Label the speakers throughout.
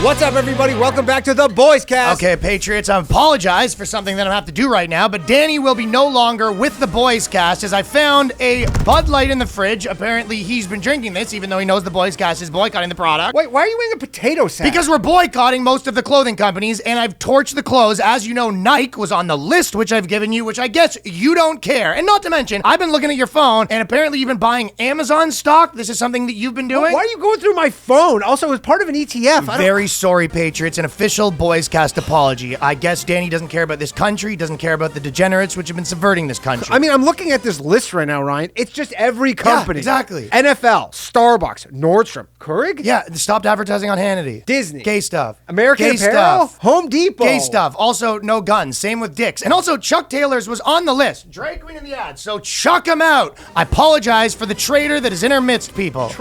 Speaker 1: What's up, everybody? Welcome back to the BOYSCAST.
Speaker 2: Okay, Patriots, I apologize for something that I have to do right now, but Danny will be no longer with the BOYSCAST as I found a Bud Light in the fridge. Apparently, he's been drinking this, even though he knows the BOYSCAST is boycotting the product.
Speaker 1: Wait, why are you wearing a potato sack?
Speaker 2: Because we're boycotting most of the clothing companies, and I've torched the clothes. As you know, Nike was on the list, which I've given you, which I guess you don't care. And not to mention, I've been looking at your phone, and apparently you've been buying Amazon stock. This is something that you've been doing.
Speaker 1: Why are you going through my phone? Also, as part of an ETF.
Speaker 2: Very sorry, Patriots. An official BOYSCAST apology. I guess Danny doesn't care about this country, doesn't care about the degenerates which have been subverting this country.
Speaker 1: I mean, I'm looking at this list right now, Ryan. It's just every company.
Speaker 2: Yeah, exactly.
Speaker 1: NFL, Starbucks, Nordstrom, Keurig?
Speaker 2: Yeah, stopped advertising on Hannity.
Speaker 1: Disney.
Speaker 2: Gay stuff.
Speaker 1: American
Speaker 2: Gay
Speaker 1: Apparel?
Speaker 2: stuff.
Speaker 1: Home Depot.
Speaker 2: Gay stuff. Also, no guns. Same with dicks. And also, Chuck Taylor's was on the list. Drag queen in the ad. So chuck him out. I apologize for the traitor that is in our midst, people.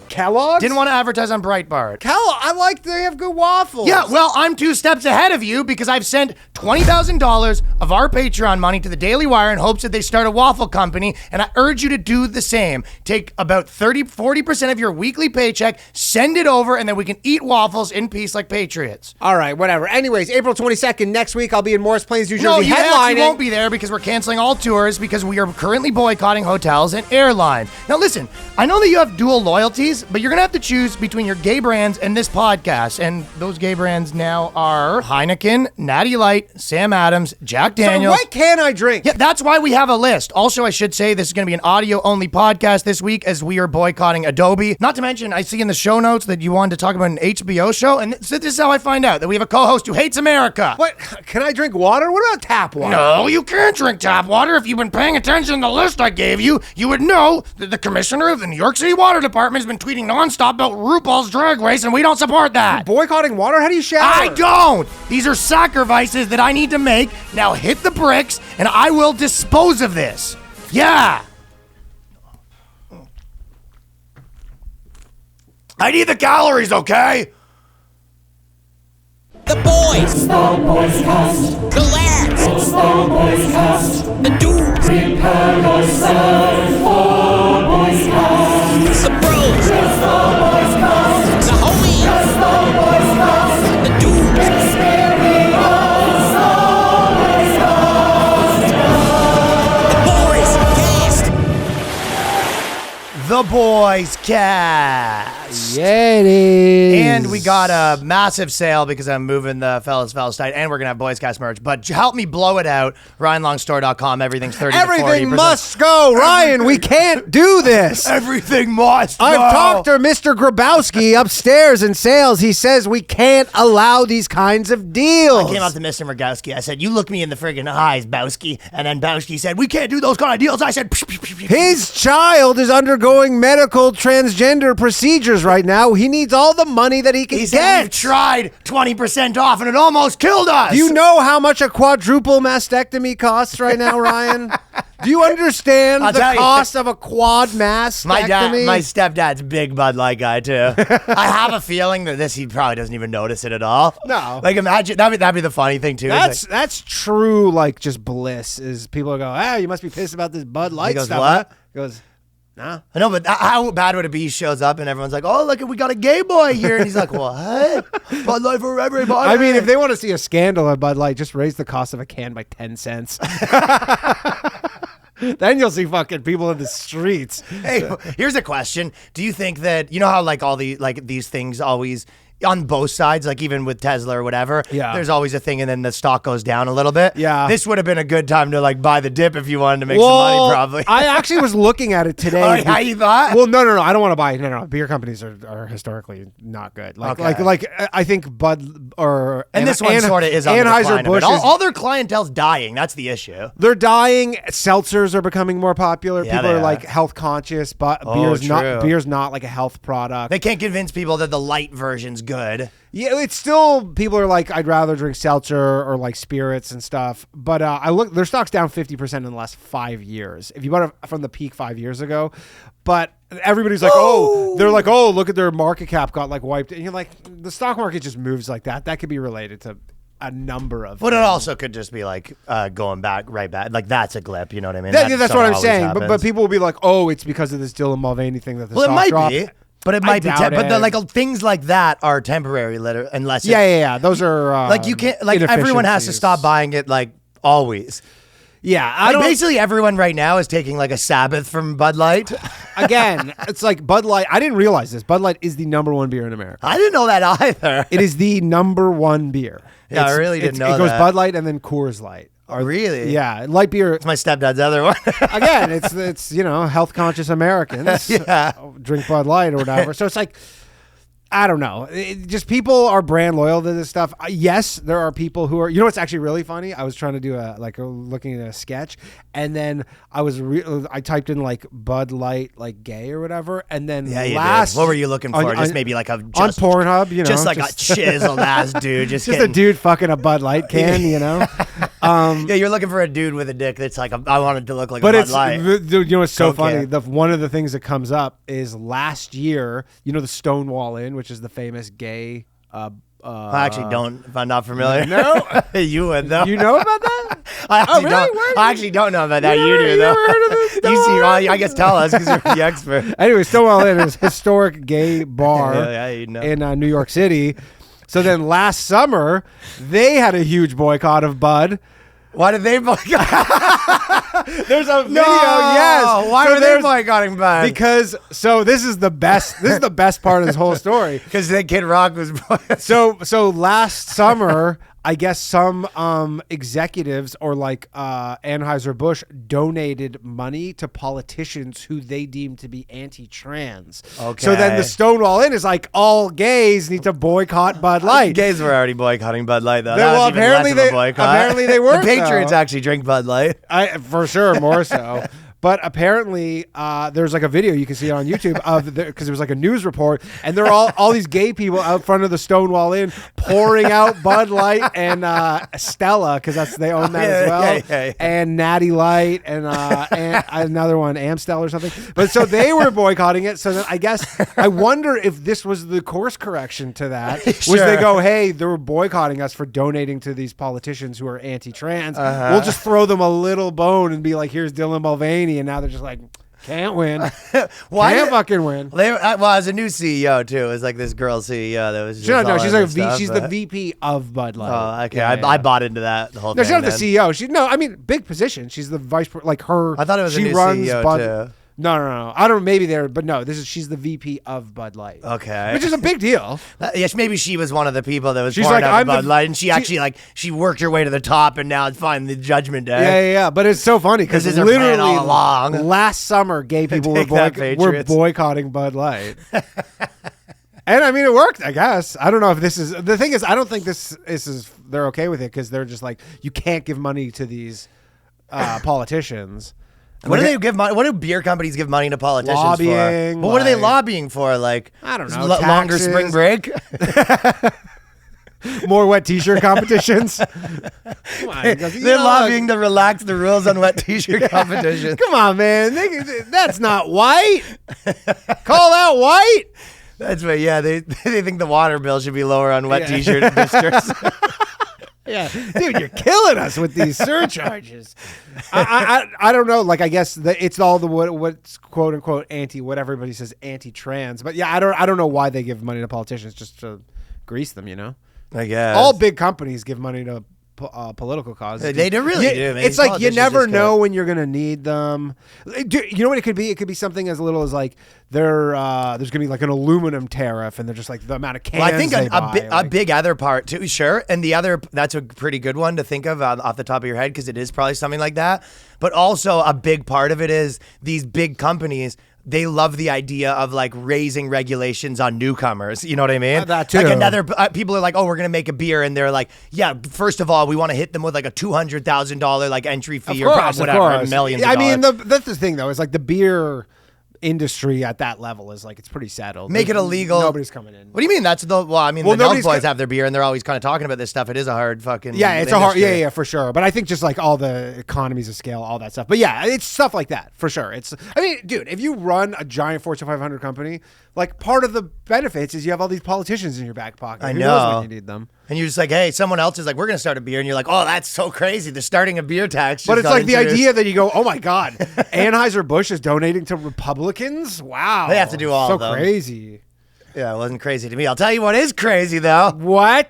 Speaker 1: Kellogg's?
Speaker 2: Didn't want to advertise on Breitbart.
Speaker 1: I like they have good waffles.
Speaker 2: Yeah, well, I'm 2 steps ahead of you because I've sent $20,000 of our Patreon money to the Daily Wire in hopes that they start a waffle company, and I urge you to do the same. Take about 40% of your weekly paycheck, send it over, and then we can eat waffles in peace like patriots.
Speaker 1: All right, whatever. Anyways, April 22nd, next week, I'll be in Morris Plains, New Jersey,
Speaker 2: No, you actually
Speaker 1: headlining.
Speaker 2: won't be there because we're canceling all tours because we are currently boycotting hotels and airlines. Now listen, I know that you have dual loyalties, but you're going to have to choose between your gay brands and this podcast. And those gay brands now are Heineken, Natty Light, Sam Adams, Jack Daniels.
Speaker 1: So what can I drink?
Speaker 2: Yeah, that's why we have a list. Also, I should say this is going to be an audio-only podcast this week as we are boycotting Adobe. Not to mention, I see in the show notes that you wanted to talk about an HBO show, and this is how I find out that we have a co-host who hates America.
Speaker 1: What? Can I drink water? What about tap water?
Speaker 2: No, you can't drink tap water. If you've been paying attention to the list I gave you, you would know that the commissioner of the New York City Water Department has been tweeting nonstop about RuPaul's Drag Race, and we don't support that.
Speaker 1: Boycotting water? How do you shower?
Speaker 2: I don't. These are sacrifices that I need to make. Now hit the bricks, and I will dispose of this. Yeah. I need the calories, okay?
Speaker 3: The boys.
Speaker 4: It's the BOYSCAST.
Speaker 3: The lads.
Speaker 4: It's the BOYSCAST.
Speaker 3: The dudes.
Speaker 4: Prepare yourself for BOYSCAST.
Speaker 3: The bros.
Speaker 4: It's the BOYSCAST.
Speaker 3: The homies.
Speaker 4: It's the BOYSCAST.
Speaker 3: The dudes.
Speaker 4: Experience
Speaker 3: The boys. Cast.
Speaker 2: The Boys Cast.
Speaker 1: Yeah, it is.
Speaker 2: And we got a massive sale because I'm moving the Fellas tonight, and we're going to have BOYSCAST merch. But help me blow it out. RyanLongStore.com. Everything's 30 to 40%.
Speaker 1: Everything must go. Ryan, we can't do this.
Speaker 2: Everything must go.
Speaker 1: I've talked to Mr. Grabowski upstairs in sales. He says we can't allow these kinds of deals.
Speaker 2: I came up to Mr. Murgowski. I said, you look me in the friggin' eyes, Bowski. And then Bowski said, we can't do those kind of deals. I said, psh, psh, psh, psh.
Speaker 1: His child is undergoing medical transgender procedures right now. He needs all the money that he can
Speaker 2: He said, we've
Speaker 1: get.
Speaker 2: tried 20% off, and it almost killed us.
Speaker 1: Do you know how much a quadruple mastectomy costs right now, Ryan? Do you understand
Speaker 2: I'll
Speaker 1: the
Speaker 2: tell you.
Speaker 1: cost of a quad mastectomy?
Speaker 2: My stepdad's a big Bud Light guy too. I have a feeling that he probably doesn't even notice it at all.
Speaker 1: No.
Speaker 2: Like imagine that'd be the funny thing too.
Speaker 1: That's true. Like just bliss is people go, ah, you must be pissed about this Bud Light
Speaker 2: He goes,
Speaker 1: stuff.
Speaker 2: what?
Speaker 1: Huh?" He goes, nah.
Speaker 2: I know, but how bad would it be? He shows up and everyone's like, "Oh, look, we got a gay boy here," and he's like, "What? Bud Light for everybody."
Speaker 1: I mean, if they want to see a scandal at Bud Light, just raise the cost of a can by 10 cents. Then you'll see fucking people in the streets.
Speaker 2: Hey, here's a question: do you think that how like all the like these things always on both sides, like even with Tesla or whatever,
Speaker 1: yeah,
Speaker 2: there's always a thing, and then the stock goes down a little bit.
Speaker 1: Yeah,
Speaker 2: this would have been a good time to like buy the dip if you wanted to make some money. Probably.
Speaker 1: I actually was looking at it today.
Speaker 2: Oh, how you thought?
Speaker 1: Well, no. I don't want to buy it. No. Beer companies are historically not good. Like I think Bud or
Speaker 2: and this one sort of is on
Speaker 1: Anheuser-Busch.
Speaker 2: All their clientele's dying. That's the issue.
Speaker 1: They're dying. Seltzers are becoming more popular.
Speaker 2: Yeah,
Speaker 1: people are like health conscious, but beer's not like a health product.
Speaker 2: They can't convince people that the light version's good.
Speaker 1: Yeah, it's still, people are like, I'd rather drink seltzer or like spirits and stuff. But I look, their stock's down 50% in the last 5 years. If you bought it from the peak 5 years ago. But everybody's like, they're like, look at their market cap got like wiped. And you're like, the stock market just moves like that. That could be related to a number of
Speaker 2: But
Speaker 1: things.
Speaker 2: it also could just be like going back. Like that's a glip, you know what I mean?
Speaker 1: That's what I'm saying.
Speaker 2: Happens.
Speaker 1: But people will be like, it's because of this Dylan Mulvaney thing that the stock dropped.
Speaker 2: Be. But it might be,
Speaker 1: doubt
Speaker 2: but
Speaker 1: it.
Speaker 2: like things like that are temporary, unless
Speaker 1: Yeah. Those are
Speaker 2: like you can't like everyone has to
Speaker 1: inefficiencies.
Speaker 2: stop buying it like always.
Speaker 1: Yeah, I
Speaker 2: Like
Speaker 1: don't.
Speaker 2: basically everyone right now is taking like a Sabbath from Bud Light.
Speaker 1: Again, it's like Bud Light. I didn't realize this. Bud Light is the number one beer in America.
Speaker 2: I didn't know that either.
Speaker 1: It is the number one beer.
Speaker 2: Yeah, I really didn't know
Speaker 1: It goes
Speaker 2: that.
Speaker 1: Bud Light and then Coors Light.
Speaker 2: Really?
Speaker 1: Yeah, light beer.
Speaker 2: It's my stepdad's other one.
Speaker 1: Again, it's health conscious Americans
Speaker 2: Yeah.
Speaker 1: drink Bud Light or whatever. So it's like, I don't know. Just people are brand loyal to this stuff. Yes, there are people who are. You know what's actually really funny? I was trying to do looking at a sketch, and then I typed in like Bud Light like gay or whatever, and then
Speaker 2: Yeah, you
Speaker 1: last
Speaker 2: did. What were you looking for?
Speaker 1: on-
Speaker 2: Just
Speaker 1: on-
Speaker 2: maybe like a
Speaker 1: on
Speaker 2: just,
Speaker 1: Pornhub,
Speaker 2: just like a chiseled ass dude. Just
Speaker 1: a
Speaker 2: getting,
Speaker 1: dude fucking a Bud Light can, you know.
Speaker 2: Yeah, you're looking for a dude with a dick that's like I wanted to look like
Speaker 1: But
Speaker 2: a Bud
Speaker 1: it's
Speaker 2: Light.
Speaker 1: dude, you know what's so
Speaker 2: Coke
Speaker 1: funny?
Speaker 2: can.
Speaker 1: One of the things that comes up is last year. You know the Stonewall Inn, which is the famous gay.
Speaker 2: I actually don't. If I'm not familiar,
Speaker 1: No?
Speaker 2: you would though.
Speaker 1: You know about that?
Speaker 2: I actually
Speaker 1: really?
Speaker 2: don't.
Speaker 1: Where-
Speaker 2: I actually don't know about that.
Speaker 1: You
Speaker 2: You
Speaker 1: never-
Speaker 2: do
Speaker 1: you
Speaker 2: though.
Speaker 1: never heard of the
Speaker 2: You see,
Speaker 1: Stonewall
Speaker 2: well, I guess tell us because you're the expert.
Speaker 1: Anyway, Stonewall Inn is a historic gay bar
Speaker 2: Yeah, you know.
Speaker 1: in New York City. So then last summer, they had a huge boycott of Bud.
Speaker 2: Why did they boycott?
Speaker 1: There's a video,
Speaker 2: No,
Speaker 1: yes.
Speaker 2: Why
Speaker 1: So
Speaker 2: were they
Speaker 1: there's-
Speaker 2: boycotting Bud?
Speaker 1: Because this is the best. This is the best part of this whole story.
Speaker 2: Because then Kid Rock was.
Speaker 1: So last summer, I guess some executives or like Anheuser-Busch donated money to politicians who they deemed to be anti-trans.
Speaker 2: Okay.
Speaker 1: So then the Stonewall Inn is like all gays need to boycott Bud Light.
Speaker 2: Gays were already boycotting Bud Light though.
Speaker 1: Well,
Speaker 2: That was even
Speaker 1: apparently
Speaker 2: less of a
Speaker 1: they-
Speaker 2: boycott.
Speaker 1: apparently they weren't,
Speaker 2: The Patriots
Speaker 1: though.
Speaker 2: actually drink Bud Light.
Speaker 1: For sure, more so. But apparently, there's like a video you can see on YouTube of because it was like a news report, and they're all these gay people out front of the Stonewall Inn pouring out Bud Light and Stella because they own that as well,
Speaker 2: yeah.
Speaker 1: and Natty Light and another one, Amstel or something. But so they were boycotting it. So then I guess I wonder if this was the course correction to that. Was
Speaker 2: Sure.
Speaker 1: they go, hey, they were boycotting us for donating to these politicians who are anti-trans.
Speaker 2: Uh-huh.
Speaker 1: We'll just throw them a little bone and be like, here's Dylan Mulvaney. And now they're just like, can't win.
Speaker 2: Why
Speaker 1: Can't
Speaker 2: did-
Speaker 1: fucking win.
Speaker 2: Well, as a new CEO too, it was like this girl CEO that was. Just
Speaker 1: No,
Speaker 2: all
Speaker 1: she's
Speaker 2: over
Speaker 1: like
Speaker 2: stuff,
Speaker 1: she's
Speaker 2: but-
Speaker 1: the VP of Bud Light.
Speaker 2: Oh, okay.
Speaker 1: Yeah,
Speaker 2: I bought into that the whole
Speaker 1: No,
Speaker 2: thing.
Speaker 1: she's not the
Speaker 2: then.
Speaker 1: CEO. I mean, big position. She's the like her.
Speaker 2: I thought it was a
Speaker 1: she
Speaker 2: new
Speaker 1: runs
Speaker 2: CEO
Speaker 1: Bud.
Speaker 2: too.
Speaker 1: No. I don't know. Maybe there, but no. She's the VP of Bud Light.
Speaker 2: Okay.
Speaker 1: Which is a big deal.
Speaker 2: Yes, maybe she was one of the people that was
Speaker 1: She's
Speaker 2: pouring
Speaker 1: like,
Speaker 2: out
Speaker 1: I'm
Speaker 2: the Bud
Speaker 1: the-
Speaker 2: Light, and she actually she worked her way to the top, and now it's finally the judgment day.
Speaker 1: Yeah. But it's so funny because
Speaker 2: This is her plan
Speaker 1: literally
Speaker 2: all along.
Speaker 1: last summer, gay people
Speaker 2: Take
Speaker 1: were
Speaker 2: that, Patriots.
Speaker 1: boycotting Bud Light. And I mean, it worked, I guess. I don't know if this is the thing. I don't think this is they're okay with it because they're just like, you can't give money to these politicians.
Speaker 2: What do they give money? What do beer companies give money to politicians
Speaker 1: Lobbying,
Speaker 2: for? But what are they
Speaker 1: like-
Speaker 2: lobbying for? Like
Speaker 1: I don't know,
Speaker 2: longer
Speaker 1: taxes.
Speaker 2: spring break.
Speaker 1: More wet T-shirt competitions. Come on,
Speaker 2: They're lobbying to relax the rules on wet T-shirt competitions.
Speaker 1: Come on, man. That's not white. Call out white.
Speaker 2: That's right. Yeah, they think the water bill should be lower on wet
Speaker 1: Yeah.
Speaker 2: T-shirt districts.
Speaker 1: Yeah, dude, you're killing us with these surcharges. I don't know. Like, I guess it's all the what's quote unquote what everybody says anti-trans. But yeah, I don't know why they give money to politicians just to grease them. You know,
Speaker 2: I guess
Speaker 1: all big companies give money to political causes.
Speaker 2: They do really do. Man.
Speaker 1: It's like you
Speaker 2: Politicians
Speaker 1: never
Speaker 2: just
Speaker 1: know when you're gonna need them. You know what it could be? It could be something as little as like there's gonna be like an aluminum tariff, and they're just like the amount of cans.
Speaker 2: Well, I think
Speaker 1: they
Speaker 2: a
Speaker 1: buy,
Speaker 2: big other part too, sure. And the other, that's a pretty good one to think of off the top of your head because it is probably something like that. But also a big part of it is these big companies, they love the idea of like raising regulations on newcomers. You know what I mean?
Speaker 1: That too.
Speaker 2: Like people are like, oh, we're going to make a beer. And they're like, yeah, first of all, we want to hit them with like a $200,000 like entry fee or whatever, millions of
Speaker 1: I mean,
Speaker 2: dollars.
Speaker 1: that's the thing though. Is like the beer industry at that level is like it's pretty settled.
Speaker 2: Make it illegal.
Speaker 1: Nobody's coming in.
Speaker 2: What do you mean? That's the, well, I mean,
Speaker 1: Well,
Speaker 2: the Nelk
Speaker 1: nobody's
Speaker 2: boys
Speaker 1: co-
Speaker 2: have their beer and they're always kind of talking about this stuff. It is a hard fucking
Speaker 1: Yeah, it's a hard.
Speaker 2: industry.
Speaker 1: Yeah, for sure. But I think just like all the economies of scale, all that stuff. But yeah, it's stuff like that for sure. I mean, dude, if you run a giant Fortune 500 company, like part of the benefits is you have all these politicians in your back pocket.
Speaker 2: I
Speaker 1: Who knows
Speaker 2: know.
Speaker 1: when you need them?
Speaker 2: And you're just like, hey, someone else is like, we're going to start a beer. And you're like, oh, that's so crazy. They're starting a beer tax.
Speaker 1: But
Speaker 2: just
Speaker 1: it's
Speaker 2: got
Speaker 1: like the
Speaker 2: introduced.
Speaker 1: idea that you go, oh my God, Anheuser-Busch is donating to Republicans. Republicans? Wow.
Speaker 2: They have to do all
Speaker 1: so
Speaker 2: of them.
Speaker 1: crazy.
Speaker 2: Yeah, it wasn't crazy to me. I'll tell you what is crazy, though.
Speaker 1: What?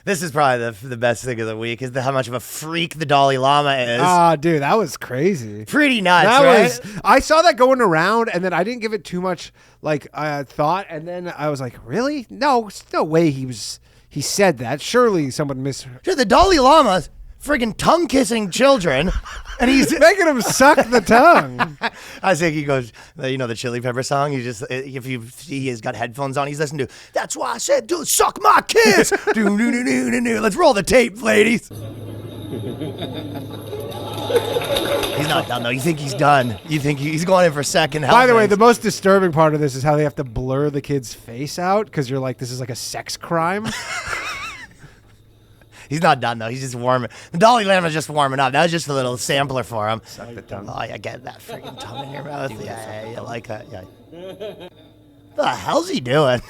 Speaker 2: This is probably the best thing of the week, is how much of a freak the Dalai Lama is.
Speaker 1: Ah, dude, that was crazy.
Speaker 2: Pretty nuts,
Speaker 1: That
Speaker 2: right?
Speaker 1: was. I saw that going around, and then I didn't give it too much thought, and then I was like, really? No, there's no way he said that. Surely someone misheard.
Speaker 2: Dude, the Dalai Lama's friggin' tongue-kissing children, and he's...
Speaker 1: Making him suck the tongue.
Speaker 2: I think he goes, you know the Chili Pepper song? You just, if you see he's got headphones on, he's listening to, that's why I said, dude, suck my kiss. Let's roll the tape, ladies. He's not done, though. You think he's done. You think he's going in for second.
Speaker 1: By the way, the most disturbing part of this is how they have to blur the kid's face out because you're like, this is like a sex crime.
Speaker 2: He's not done, though. He's just warming. The Dalai Lama's just warming up. That was just a little sampler for him.
Speaker 1: Suck the tongue.
Speaker 2: Oh, yeah, get that freaking tongue in your mouth. Yeah, I like that. Yeah. What the hell's he doing?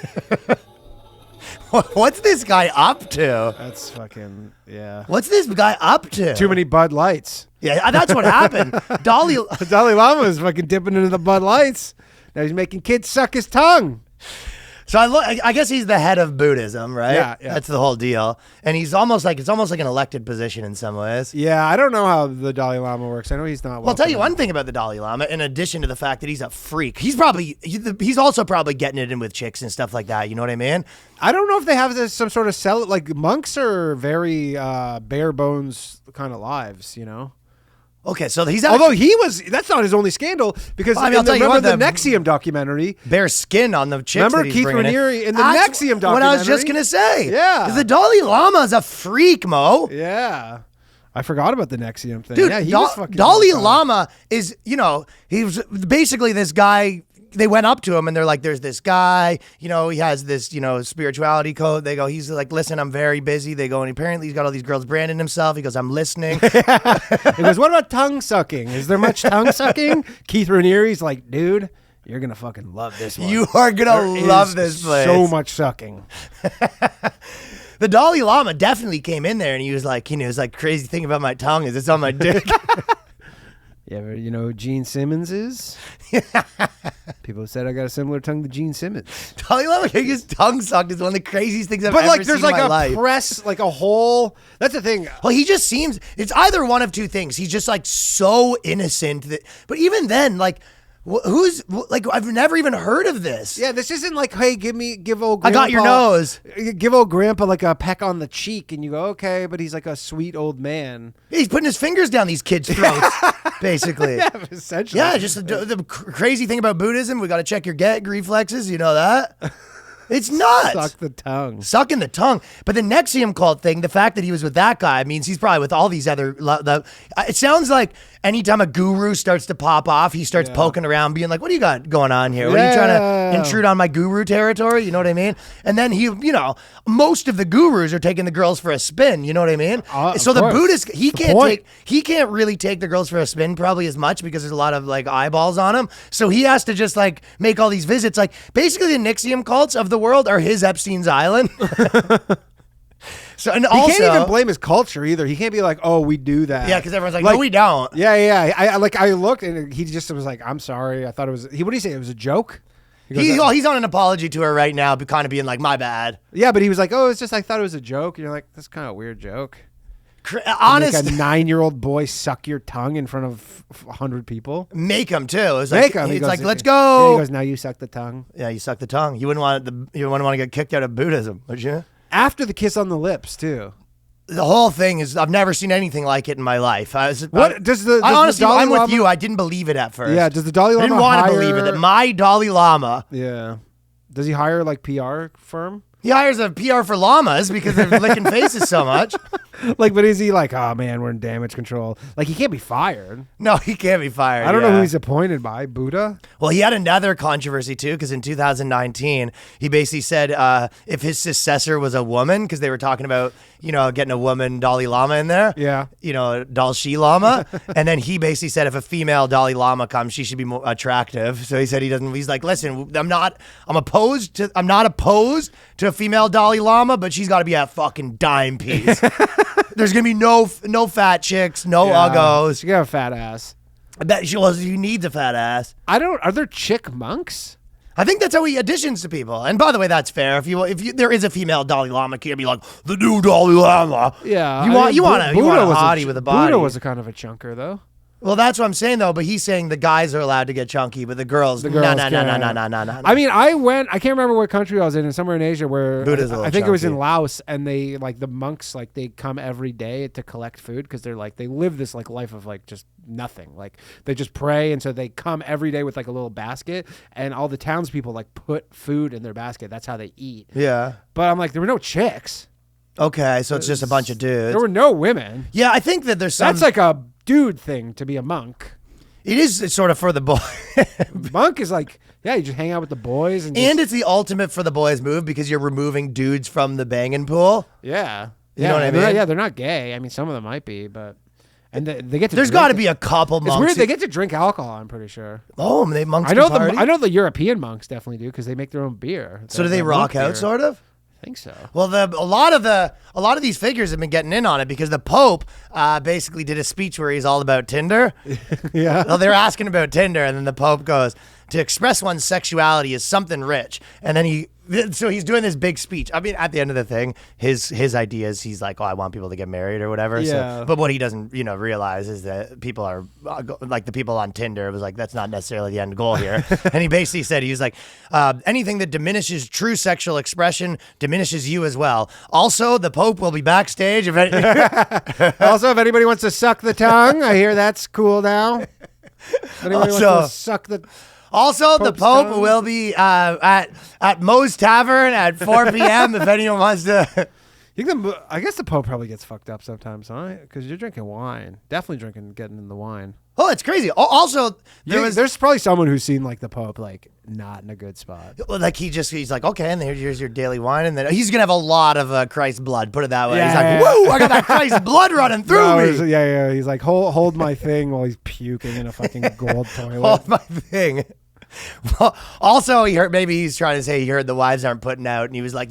Speaker 2: What's this guy up to?
Speaker 1: That's fucking, yeah.
Speaker 2: What's this guy up to?
Speaker 1: Too many Bud Lights.
Speaker 2: Yeah, that's what happened.
Speaker 1: The Dalai Lama is fucking dipping into the Bud Lights. Now he's making kids suck his tongue.
Speaker 2: So I guess he's the head of Buddhism, right?
Speaker 1: Yeah.
Speaker 2: That's the whole deal. And he's almost like, it's almost like an elected position in some ways.
Speaker 1: Yeah, I don't know how the Dalai Lama works. I know he's not.
Speaker 2: Well, I'll tell you one thing about the Dalai Lama, in addition to the fact that he's a freak, he's also probably getting it in with chicks and stuff like that. You know what I mean?
Speaker 1: I don't know if they have some sort of like monks are very bare bones kind of lives, you know?
Speaker 2: Okay, so he's
Speaker 1: Although that's not his only scandal because
Speaker 2: Well, I mean, I'll tell you
Speaker 1: remember
Speaker 2: what,
Speaker 1: the NXIVM documentary.
Speaker 2: bare skin on the chicks.
Speaker 1: Remember
Speaker 2: that he's
Speaker 1: Keith
Speaker 2: bringing
Speaker 1: Raniere in the
Speaker 2: That's
Speaker 1: NXIVM documentary?
Speaker 2: What I was just gonna say.
Speaker 1: Yeah.
Speaker 2: The Dalai Lama's a freak, Mo.
Speaker 1: Yeah. I forgot about the NXIVM thing.
Speaker 2: Dude,
Speaker 1: yeah, he was fucking
Speaker 2: Dalai
Speaker 1: nuts.
Speaker 2: Lama is, he was basically this guy. They went up to him and they're like, there's this guy, he has this, spirituality code. They go, he's like, listen, I'm very busy. They go, and apparently he's got all these girls branding himself. He goes, I'm listening.
Speaker 1: He goes, what about tongue sucking? Is there much tongue sucking? Keith Raniere's like, dude, you're going to fucking love this one.
Speaker 2: You are going to love this place.
Speaker 1: So much sucking.
Speaker 2: The Dalai Lama definitely came in there and he was like, crazy thing about my tongue is it's on my dick.
Speaker 1: Yeah, but you know who Gene Simmons is? People said I got a similar tongue to Gene Simmons.
Speaker 2: Dalai Lama getting his tongue sucked is one of the craziest things I've ever seen
Speaker 1: there's
Speaker 2: in
Speaker 1: like
Speaker 2: my
Speaker 1: a
Speaker 2: life.
Speaker 1: press, like a whole. That's the thing.
Speaker 2: Well, he just seems, it's either one of two things. He's just like so innocent that, but even then, like, I've never even heard of this.
Speaker 1: Yeah, this isn't like, hey, give old grandpa.
Speaker 2: I got your nose.
Speaker 1: Give old grandpa like a peck on the cheek, and you go, okay, but he's like a sweet old man.
Speaker 2: He's putting his fingers down these kids' throats, basically.
Speaker 1: Yeah, essentially.
Speaker 2: Yeah, just the crazy thing about Buddhism, we got to check your gag reflexes. You know that? It's nuts.
Speaker 1: Suck the tongue.
Speaker 2: Sucking the tongue. But the NXIVM cult thing, the fact that he was with that guy means he's probably with all these other... It sounds like anytime a guru starts to pop off, he starts poking around being like, what do you got going on here? What are you trying to intrude on my guru territory? You know what I mean? And then most of the gurus are taking the girls for a spin. You know what I mean? So the Buddhist, he can't really take the girls for a spin probably as much because there's a lot of like eyeballs on him. So he has to just like make all these visits. Like basically the NXIVM cults of the world are his Epstein's Island. So and
Speaker 1: he can't even blame his culture either. He can't be like, "Oh, we do that."
Speaker 2: Yeah, because everyone's like, "No, we don't."
Speaker 1: Yeah. I looked and he just was like, "I'm sorry. I thought it was." What did he say? It was a joke.
Speaker 2: He's on an apology tour right now, but kind of being like, "My bad."
Speaker 1: Yeah, but he was like, "Oh, it's just I thought it was a joke." And you're like, "That's kind of a weird joke."
Speaker 2: Honest,
Speaker 1: make a 9-year-old boy suck your tongue in front of 100 people.
Speaker 2: Make him too. It's
Speaker 1: make
Speaker 2: like,
Speaker 1: him.
Speaker 2: It's like, let's go.
Speaker 1: Yeah, he goes, now you suck the tongue.
Speaker 2: Yeah, you suck the tongue. You wouldn't want to get kicked out of Buddhism, would you?
Speaker 1: After the kiss on the lips too.
Speaker 2: The whole thing is, I've never seen anything like it in my life. Honestly,
Speaker 1: I'm
Speaker 2: with you. I didn't believe it at first.
Speaker 1: Yeah, does the Dalai Lama
Speaker 2: I didn't want to believe it. That my Dalai Lama.
Speaker 1: Yeah. Does he hire like PR firm?
Speaker 2: He hires a PR for llamas because they're licking faces so much.
Speaker 1: Like, but is he like, oh man, we're in damage control? Like, he can't be fired.
Speaker 2: No, he can't be fired.
Speaker 1: I don't know who he's appointed by. Buddha?
Speaker 2: Well, he had another controversy too, because in 2019, he basically said if his successor was a woman, because they were talking about, getting a woman Dalai Lama in there.
Speaker 1: Yeah.
Speaker 2: Dalai Lama. And then he basically said if a female Dalai Lama comes, she should be more attractive. So he said he's like, listen, I'm not opposed to a female Dalai Lama, but she's got to be a fucking dime piece. There's going to be no fat chicks, no uggos.
Speaker 1: She got a fat ass.
Speaker 2: I bet he needs a fat ass.
Speaker 1: Are there chick monks?
Speaker 2: I think that's how he auditions to people. And by the way, that's fair. If you there is a female Dalai Lama, can't be like the new Dalai Lama.
Speaker 1: Yeah.
Speaker 2: You want a hottie with a body.
Speaker 1: Buddha was a kind of a chunker though.
Speaker 2: Well, that's what I'm saying though. But he's saying the guys are allowed to get chunky, but the girls, no.
Speaker 1: I mean, I can't remember what country I was in somewhere in Asia where
Speaker 2: Buddha's a little
Speaker 1: I think it was in
Speaker 2: chunky.
Speaker 1: Laos, and they like the monks like they come every day to collect food because they're like they live this like life of like just nothing. Like they just pray, and so they come every day with like a little basket, and all the townspeople like put food in their basket. That's how they eat.
Speaker 2: Yeah.
Speaker 1: But I'm like, there were no chicks.
Speaker 2: Okay, so it's just a bunch of dudes.
Speaker 1: There were no women.
Speaker 2: Yeah, I think that there's some.
Speaker 1: That's like a dude thing to be a monk.
Speaker 2: It is sort of for the boy.
Speaker 1: Monk is like, yeah, you just hang out with the boys. And
Speaker 2: it's the ultimate for the boys move because you're removing dudes from the banging pool.
Speaker 1: Yeah.
Speaker 2: You know what I mean?
Speaker 1: Yeah, they're not gay. I mean, some of them might be, but... And they get to
Speaker 2: There's got to be a couple monks.
Speaker 1: It's weird they get to drink alcohol, I'm pretty sure.
Speaker 2: Oh, they monks
Speaker 1: I know
Speaker 2: can party?
Speaker 1: I know the European monks definitely do because they make their own beer.
Speaker 2: So do they rock out, sort of?
Speaker 1: I think so.
Speaker 2: Well, a lot of these figures have been getting in on it because the Pope basically did a speech where he's all about Tinder.
Speaker 1: Yeah.
Speaker 2: Well, they're asking about Tinder, and then the Pope goes, to express one's sexuality is something rich. And then so he's doing this big speech. I mean, at the end of the thing, his idea is he's like, oh, I want people to get married or whatever.
Speaker 1: Yeah.
Speaker 2: So, but what he doesn't, realize is that people are like the people on Tinder. It was like, that's not necessarily the end goal here. And he basically said, he was like, anything that diminishes true sexual expression diminishes you as well. Also, the Pope will be backstage.
Speaker 1: Also, if anybody wants to suck the tongue, I hear that's cool now. If anybody wants to suck the...
Speaker 2: Also, the
Speaker 1: Pope's
Speaker 2: Pope
Speaker 1: tongue.
Speaker 2: will be at Moe's Tavern at 4 p.m. if anyone wants to.
Speaker 1: I guess the Pope probably gets fucked up sometimes, huh? Because you're drinking wine. Definitely getting in the wine.
Speaker 2: Oh, it's crazy. Also,
Speaker 1: there's probably someone who's seen like the Pope like not in a good spot.
Speaker 2: Like he's like, okay, and here's your daily wine, and then he's gonna have a lot of Christ's blood. Put it that way.
Speaker 1: Yeah,
Speaker 2: he's like,
Speaker 1: yeah.
Speaker 2: whoa, I got that Christ's blood running through me.
Speaker 1: Yeah. He's like, hold my thing while he's puking in a fucking gold toilet.
Speaker 2: Hold my thing. Well, also, maybe he's trying to say he heard the wives aren't putting out, and he was like,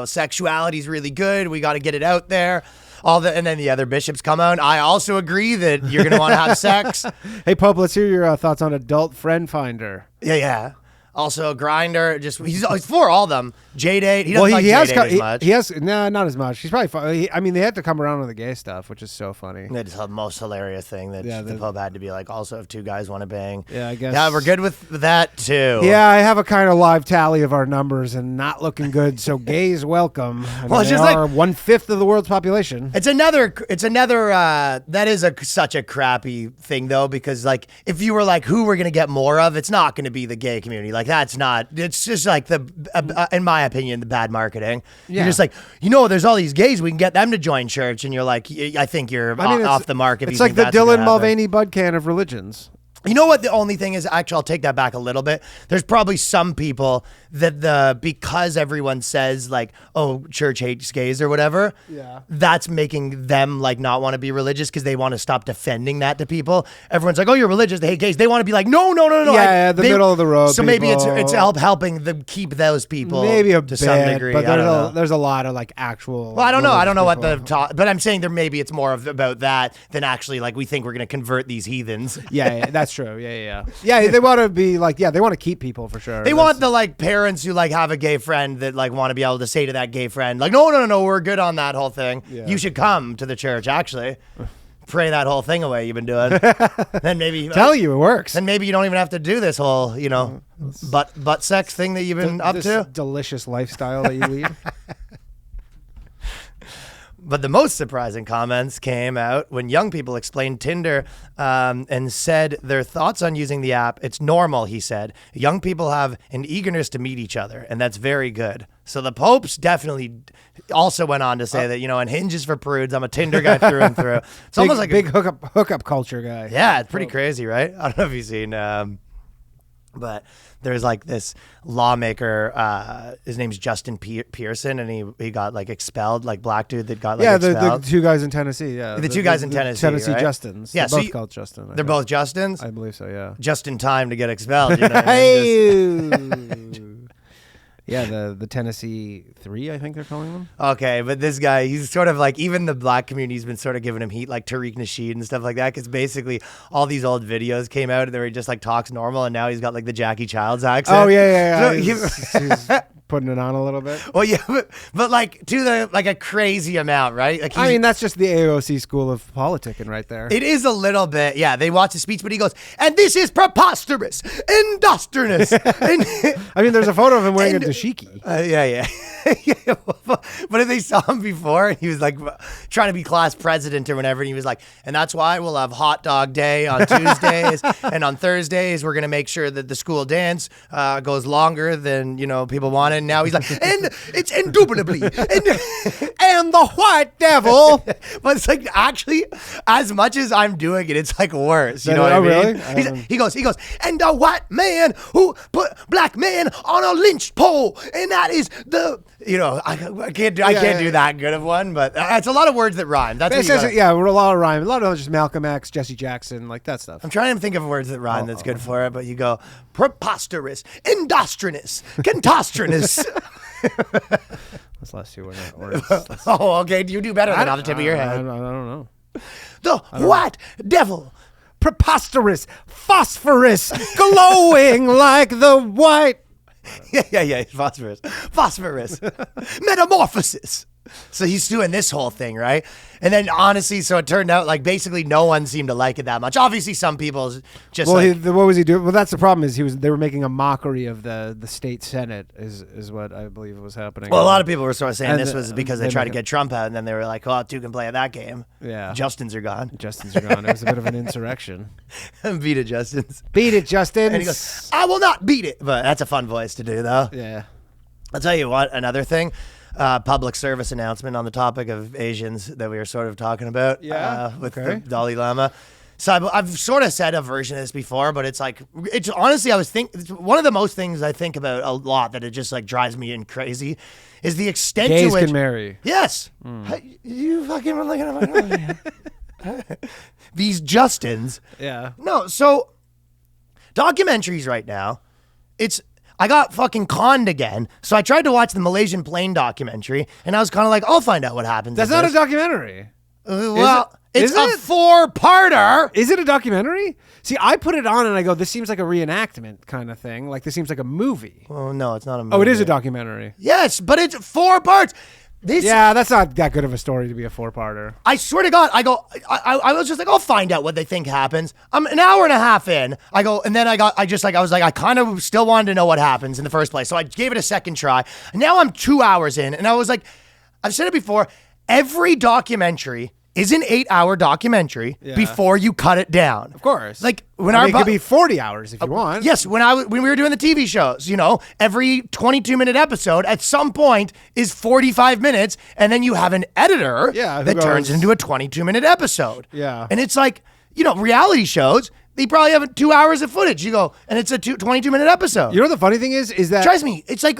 Speaker 2: sexuality is really good. We got to get it out there. And then the other bishops come out. I also agree that you're going to want to have sex.
Speaker 1: Hey, Pope, let's hear your thoughts on Adult Friend Finder.
Speaker 2: Yeah. Also, Grinder, he's for all of them. J-Date, he doesn't like J-Date as much.
Speaker 1: He has, not as much. He's probably, they had to come around on the gay stuff, which is so funny.
Speaker 2: That's the most hilarious thing that the Pope had to be like, also, if two guys want to bang.
Speaker 1: Yeah, I guess.
Speaker 2: Yeah, we're good with that, too.
Speaker 1: Yeah, I have a kind of live tally of our numbers and not looking good, so gays welcome.
Speaker 2: Well, it's
Speaker 1: they
Speaker 2: just
Speaker 1: are
Speaker 2: like
Speaker 1: 1/5 of the world's population.
Speaker 2: It's another, that is such a crappy thing, though, because, like, if you were like, who we're going to get more of, it's not going to be the gay community. Like, that's not, it's just like in my opinion, the bad marketing.
Speaker 1: Yeah.
Speaker 2: You're just like, there's all these gays, we can get them to join church, and you're like, I think you're off the mark.
Speaker 1: It's like the Dylan Mulvaney Budcan of religions.
Speaker 2: You know what the only thing is? Actually, I'll take that back a little bit. There's probably some people that because everyone says like, oh, church hates gays or whatever, that's making them like not want to be religious because they want to stop defending that to people. Everyone's like, oh, you're religious, they hate gays. They want to be like, no.
Speaker 1: Yeah, middle of the road.
Speaker 2: So maybe it's helping them keep those people
Speaker 1: maybe
Speaker 2: to some degree.
Speaker 1: But there's a lot of like actual.
Speaker 2: Well, I don't know what but I'm saying maybe it's more about that than actually like we think we're going to convert these heathens.
Speaker 1: Yeah, that's true. Yeah. They want to be like, they want to keep people for sure.
Speaker 2: They want the like parents who like have a gay friend that like want to be able to say to that gay friend like, no, we're good on that whole thing. Yeah. You should come to the church actually. Pray that whole thing away you've been doing. Then maybe
Speaker 1: tell you it works.
Speaker 2: Then maybe you don't even have to do this whole, butt sex thing that you've been up to.
Speaker 1: Delicious lifestyle that you lead.
Speaker 2: But the most surprising comments came out when young people explained Tinder and said their thoughts on using the app. It's normal, he said. Young people have an eagerness to meet each other, and that's very good. So the Popes definitely also went on to say that, and Hinge is for prudes. I'm a Tinder guy through and through. It's almost like
Speaker 1: big hookup culture guy.
Speaker 2: Yeah, it's pretty crazy, right? I don't know if you've seen, but there's like this lawmaker, his name's Justin Pearson, and he got like expelled, like black dude that got like expelled.
Speaker 1: The two guys in Tennessee,
Speaker 2: The two guys in Tennessee,
Speaker 1: Tennessee
Speaker 2: right?
Speaker 1: Justins.
Speaker 2: Yeah,
Speaker 1: they're both called Justin.
Speaker 2: They're both Justins?
Speaker 1: I believe so, yeah.
Speaker 2: Just in time to get expelled. You know
Speaker 1: Hey! Yeah, the Tennessee 3, I think they're calling them.
Speaker 2: Okay, but this guy, he's sort of like, even the black community's been sort of giving him heat, like Tariq Nasheed and stuff like that, because basically all these old videos came out where he just like talks normal, and now he's got like the Jackie Childs accent.
Speaker 1: Oh, yeah.
Speaker 2: So
Speaker 1: He's putting it on a little bit.
Speaker 2: well, yeah, but like to the like a crazy amount, right? Like
Speaker 1: I mean, that's just the AOC school of politicking right there.
Speaker 2: it is a little bit, yeah. They watch the speech, but he goes, and this is preposterous, industrious. And,
Speaker 1: I mean, there's a photo of him wearing a dashiki.
Speaker 2: yeah. Yeah. But if they saw him before and he was like trying to be class president or whatever, and he was like, and that's why we'll have hot dog day on Tuesdays and on Thursdays we're going to make sure that the school dance goes longer than, people want it. And now he's like, and it's indubitably and
Speaker 1: The white devil.
Speaker 2: but it's like, actually, as much as I'm doing it, it's like worse. You know what I mean?
Speaker 1: Really?
Speaker 2: He goes, and the white man who put black man on a lynch pole, and that is the, I can't do that good of one, but it's a lot of words that rhyme. That's what you got.
Speaker 1: Yeah, we're a lot of rhyme. A lot of just Malcolm X, Jesse Jackson, like that stuff.
Speaker 2: I'm trying to think of words that rhyme that's good for it, but you go preposterous, industrious, contostrinous.
Speaker 1: Those last two words.
Speaker 2: Oh, okay. You do better than off the tip of your
Speaker 1: I
Speaker 2: head.
Speaker 1: don't know.
Speaker 2: The white devil.
Speaker 1: Preposterous, phosphorus, glowing like the white.
Speaker 2: Yeah. Phosphorus. Metamorphosis. So he's doing this whole thing, right? And then honestly, so it turned out like basically no one seemed to like it that much. Obviously, some people just
Speaker 1: Well, what was he doing? Well, that's the problem is they were making a mockery of the state senate is what I believe was happening.
Speaker 2: Well, a lot of people were sort of saying
Speaker 1: And
Speaker 2: this was because they tried to get Trump out, and then they were like, "Oh, two can play at that game."
Speaker 1: Yeah.
Speaker 2: Justins are gone.
Speaker 1: Justins are gone. It was a bit of an insurrection.
Speaker 2: Beat it, Justins.
Speaker 1: Beat it, Justin.
Speaker 2: And he goes, "I will not beat it." But that's a fun voice to do, though.
Speaker 1: Yeah.
Speaker 2: I'll tell you what, another thing. Public service announcement on the topic of Asians that we were sort of talking about with the Dalai Lama. So I've sort of said a version of this before, but it's honestly, it's one of the most things I think about a lot that it just like drives me in crazy is the extent
Speaker 1: Gays
Speaker 2: to which
Speaker 1: can marry.
Speaker 2: Yes. You fucking were looking at these Justins.
Speaker 1: Yeah.
Speaker 2: No, so documentaries right now, I got fucking conned again. So I tried to watch the Malaysian plane documentary, and I was kind of like, I'll find out what happens.
Speaker 1: That's not a documentary.
Speaker 2: It's a four-parter.
Speaker 1: Is it a documentary? See, I put it on and I go, this seems like a reenactment kind of thing. Like this seems like a movie.
Speaker 2: Oh, no, it's not a movie.
Speaker 1: Oh, it is a documentary.
Speaker 2: Yes, but it's 4 parts.
Speaker 1: Yeah, that's not that good of a story to be a 4-parter.
Speaker 2: I swear to God, I was just like, I'll find out what they think happens. I'm an hour and a half in. I go, and then I was like, I kind of still wanted to know what happens in the first place. So I gave it a second try. Now I'm 2 hours in, and I was like, I've said it before, every documentary is an 8-hour documentary before you cut it down.
Speaker 1: Of course.
Speaker 2: Like
Speaker 1: it could be 40 hours if you want.
Speaker 2: Yes, when we were doing the TV shows, every 22-minute episode at some point is 45 minutes, and then you have an editor that turns it into a 22-minute episode.
Speaker 1: Yeah.
Speaker 2: And it's like, reality shows, they probably have 2 hours of footage. You go, and it's a 22-minute episode.
Speaker 1: You know what the funny thing is that
Speaker 2: It drives me. It's like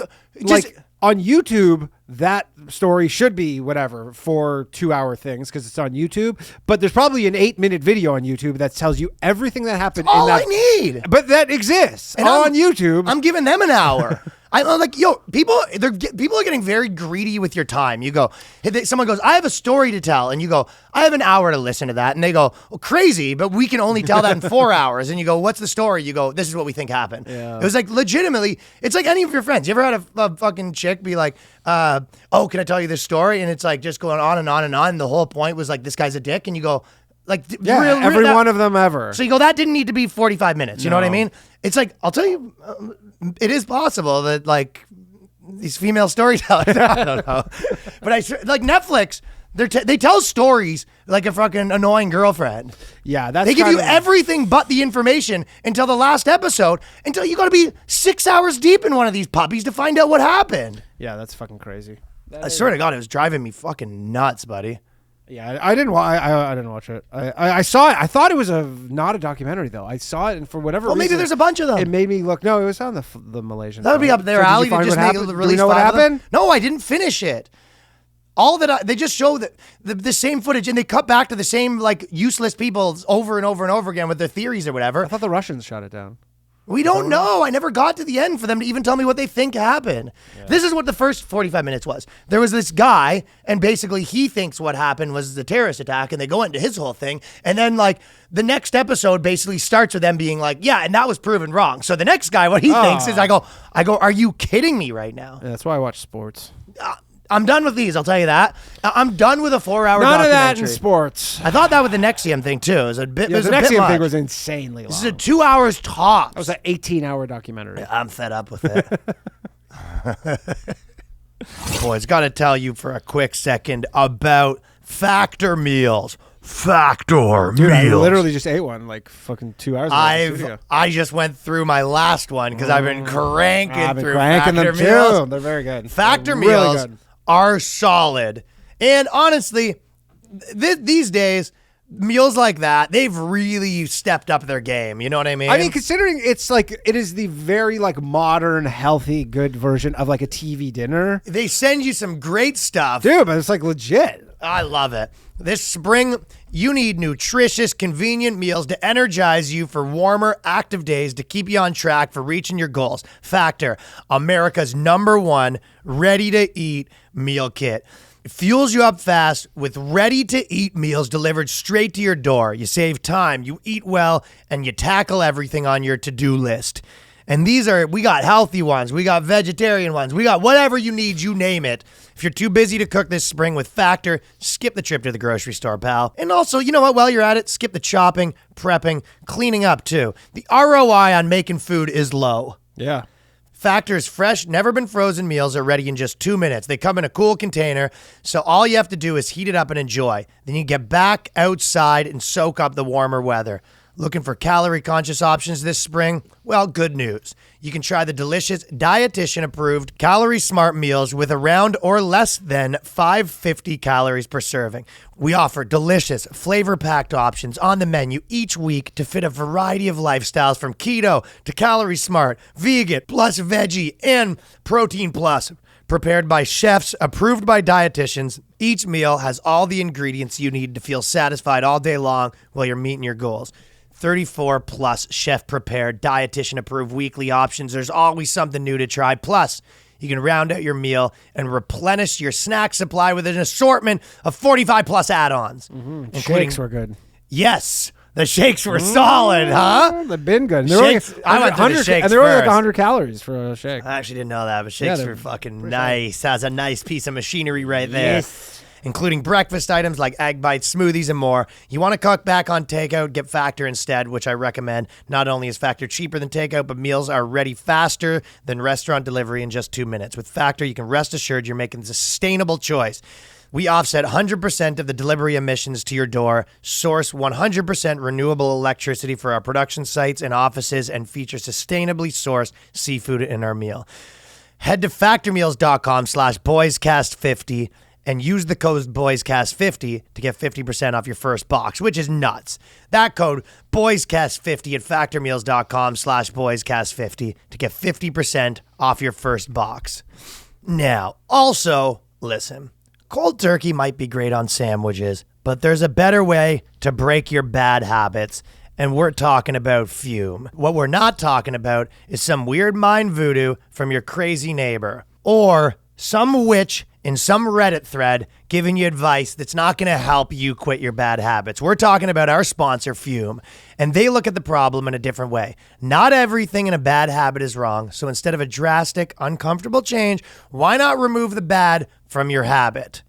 Speaker 1: on YouTube, that story should be whatever for 2-hour things because it's on YouTube. But there's probably an 8-minute video on YouTube that tells you everything that happened.
Speaker 2: all I need.
Speaker 1: But that exists on YouTube.
Speaker 2: I'm giving them an hour. I'm like, people are getting very greedy with your time. You go, someone goes, I have a story to tell. And you go, I have an hour to listen to that. And they go, well, crazy, but we can only tell that in 4 hours. And you go, what's the story? You go, this is what we think happened.
Speaker 1: Yeah.
Speaker 2: It was like legitimately, it's like any of your friends. You ever had a fucking chick be like, oh, can I tell you this story? And it's like just going on and on and on. And the whole point was like, this guy's a dick. And you go, like,
Speaker 1: every one of them ever.
Speaker 2: So you go, that didn't need to be 45 minutes. You know what I mean? It's like, I'll tell you, it is possible that like these female storytellers, I don't know, but like Netflix, they tell stories like a fucking annoying girlfriend.
Speaker 1: Yeah,
Speaker 2: they give you everything but the information until the last episode, until you got to be 6 hours deep in one of these puppies to find out what happened.
Speaker 1: Yeah, that's fucking crazy.
Speaker 2: I swear to God, it was driving me fucking nuts, buddy.
Speaker 1: Yeah, I didn't watch it. I saw it. I thought it was not a documentary though. I saw it, and for whatever reason,
Speaker 2: maybe there's a bunch of them.
Speaker 1: It made me look. No, it was on the Malaysian.
Speaker 2: That would be up their alley to just make
Speaker 1: Do
Speaker 2: release.
Speaker 1: you know what happened?
Speaker 2: No, I didn't finish it. All that they just show that the same footage, and they cut back to the same like useless people over and over and over again with their theories or whatever.
Speaker 1: I thought the Russians shot it down.
Speaker 2: We don't know. I never got to the end for them to even tell me what they think happened. Yeah. This is what the first 45 minutes was. There was this guy, and basically he thinks what happened was the terrorist attack, and they go into his whole thing. And then, like, the next episode basically starts with them being like, yeah, and that was proven wrong. So the next guy, what he thinks is, I go, are you kidding me right now?
Speaker 1: Yeah, that's why I watch sports.
Speaker 2: I'm done with these, I'll tell you that. I'm done with a 4-hour documentary.
Speaker 1: None of that in sports.
Speaker 2: I thought that with the Nexium thing, too. It was a bit
Speaker 1: Yeah, the Nexium thing was insanely long.
Speaker 2: This is a 2 hours tops.
Speaker 1: That was an 18-hour documentary.
Speaker 2: I'm fed up with it. Boys, got to tell you for a quick second about Factor meals. Factor
Speaker 1: Dude, I
Speaker 2: meals.
Speaker 1: literally just ate one like fucking 2 hours ago.
Speaker 2: I just went through my last one because I've been cranking through
Speaker 1: cranking
Speaker 2: Factor
Speaker 1: them
Speaker 2: meals.
Speaker 1: too. They're very good.
Speaker 2: Factor
Speaker 1: They're really
Speaker 2: meals
Speaker 1: good.
Speaker 2: are solid. And honestly, these days, meals like that, they've really stepped up their game. You know what I mean?
Speaker 1: I mean, considering it's like, it is the very like modern, healthy, good version of like a TV dinner.
Speaker 2: They send you some great stuff.
Speaker 1: Dude, but it's like legit.
Speaker 2: I love it. This spring, you need nutritious, convenient meals to energize you for warmer, active days to keep you on track for reaching your goals. Factor, America's #1 ready-to-eat meal kit. It fuels you up fast with ready-to-eat meals delivered straight to your door. You save time, you eat well, and you tackle everything on your to-do list. And we got healthy ones, we got vegetarian ones, we got whatever you need, you name it. If you're too busy to cook this spring with Factor, skip the trip to the grocery store, pal. And also, you know what, while you're at it, skip the chopping, prepping, cleaning up too. The ROI on making food is low.
Speaker 1: Yeah.
Speaker 2: Factor's fresh, never been frozen meals are ready in just 2 minutes. They come in a cool container, so all you have to do is heat it up and enjoy. Then you get back outside and soak up the warmer weather. Looking for calorie-conscious options this spring? Well, good news. You can try the delicious, dietitian-approved, calorie-smart meals with around or less than 550 calories per serving. We offer delicious, flavor-packed options on the menu each week to fit a variety of lifestyles from keto to calorie-smart, vegan, plus veggie, and protein plus. Prepared by chefs, approved by dietitians, each meal has all the ingredients you need to feel satisfied all day long while you're meeting your goals. 34 plus chef prepared, dietitian approved weekly options. There's always something new to try. Plus, you can round out your meal and replenish your snack supply with an assortment of 45 plus add-ons.
Speaker 1: Mm-hmm. Shakes were good.
Speaker 2: Yes. The shakes were solid, huh?
Speaker 1: They've been good.
Speaker 2: Shakes, I went to the shakes
Speaker 1: and they're only like
Speaker 2: first.
Speaker 1: 100 calories for a shake.
Speaker 2: I actually didn't know that, but shakes were fucking nice. That's a nice piece of machinery right there.
Speaker 1: Yes.
Speaker 2: Including breakfast items like egg bites, smoothies, and more. You want to cut back on takeout, get Factor instead, which I recommend. Not only is Factor cheaper than takeout, but meals are ready faster than restaurant delivery in just 2 minutes. With Factor, you can rest assured you're making a sustainable choice. We offset 100% of the delivery emissions to your door, source 100% renewable electricity for our production sites and offices, and feature sustainably sourced seafood in our meal. Head to factormeals.com/boyscast50 and use the code BOYSCAST50 to get 50% off your first box, which is nuts. That code, BOYSCAST50 at factormeals.com/BOYSCAST50 to get 50% off your first box. Now, also, listen, cold turkey might be great on sandwiches, but there's a better way to break your bad habits, and we're talking about Fume. What we're not talking about is some weird mind voodoo from your crazy neighbor, or some witch in some Reddit thread giving you advice that's not going to help you quit your bad habits. We're talking about our sponsor, Fume, and they look at the problem in a different way. Not everything in a bad habit is wrong, so instead of a drastic, uncomfortable change, why not remove the bad from your habit?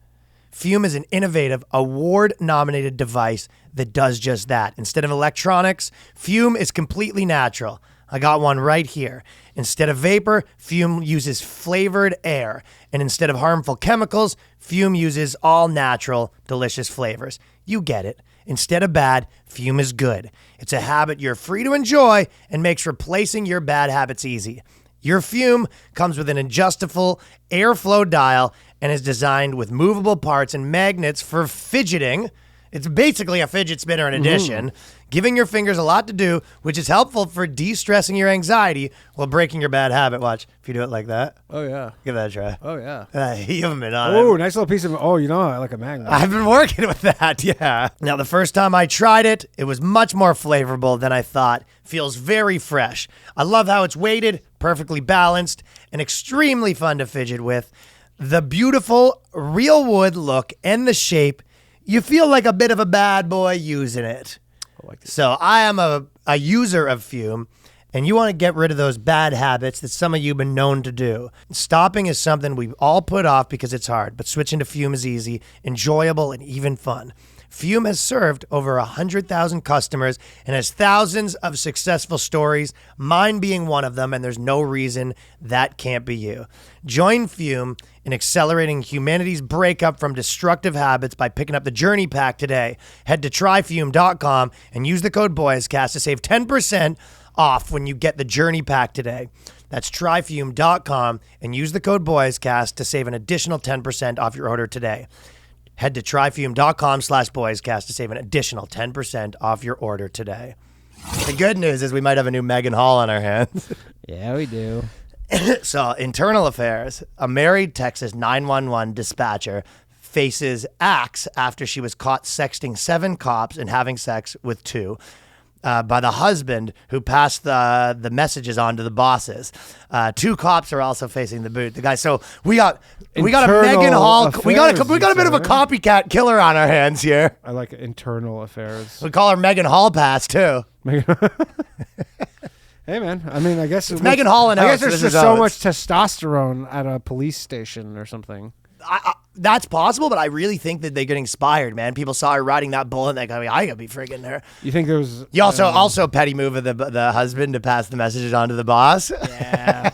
Speaker 2: Fume is an innovative, award-nominated device that does just that. Instead of electronics, Fume is completely natural. I got one right here. Instead of vapor, Fume uses flavored air. And instead of harmful chemicals, Fume uses all natural, delicious flavors. You get it. Instead of bad, Fume is good. It's a habit you're free to enjoy and makes replacing your bad habits easy. Your Fume comes with an adjustable airflow dial and is designed with movable parts and magnets for fidgeting It's basically a fidget spinner in addition, giving your fingers a lot to do, which is helpful for de-stressing your anxiety while breaking your bad habit. Watch, if you do it like that.
Speaker 1: Oh, yeah.
Speaker 2: Give that a try.
Speaker 1: Oh, yeah.
Speaker 2: You haven't been on it.
Speaker 1: Oh, nice little piece of, I like a magnet.
Speaker 2: I've been working with that, yeah. Now, the first time I tried it, it was much more flavorful than I thought. Feels very fresh. I love how it's weighted, perfectly balanced, and extremely fun to fidget with. The beautiful real wood look and the shape, you feel like a bit of a bad boy using it. So I am a user of Fume, and you want to get rid of those bad habits that some of you have been known to do. Stopping is something we all put off because it's hard, but switching to Fume is easy, enjoyable, and even fun. Fume has served over 100,000 customers and has thousands of successful stories, mine being one of them, and there's no reason that can't be you. Join Fume in accelerating humanity's breakup from destructive habits by picking up the Journey Pack today. Head to tryfume.com and use the code BOYSCAST to save 10% off when you get the Journey Pack today. That's tryfume.com and use the code BOYSCAST to save an additional 10% off your order today. Head to tryfume.com/boyscast to save an additional 10% off your order today. The good news is we might have a new Megan Hall on our hands.
Speaker 1: Yeah, we do.
Speaker 2: So, internal affairs. A married Texas 911 dispatcher faces axe after she was caught sexting 7 cops and having sex with 2. By the husband who passed the messages on to the bosses. 2 cops are also facing the boot. The guy. So we got a Megan Hall. We got a bit of a copycat killer on our hands here.
Speaker 1: I like internal affairs.
Speaker 2: We call her Megan Hall Pass too.
Speaker 1: Hey man, I mean, I guess
Speaker 2: it's Megan Hall and
Speaker 1: I guess there's just so much testosterone at a police station or something.
Speaker 2: That's possible, but I really think that they get inspired, man. People saw her riding that bull and they go, I gotta be friggin' there.
Speaker 1: You think there was...
Speaker 2: You also petty move of the husband to pass the messages on to the boss.
Speaker 1: Yeah.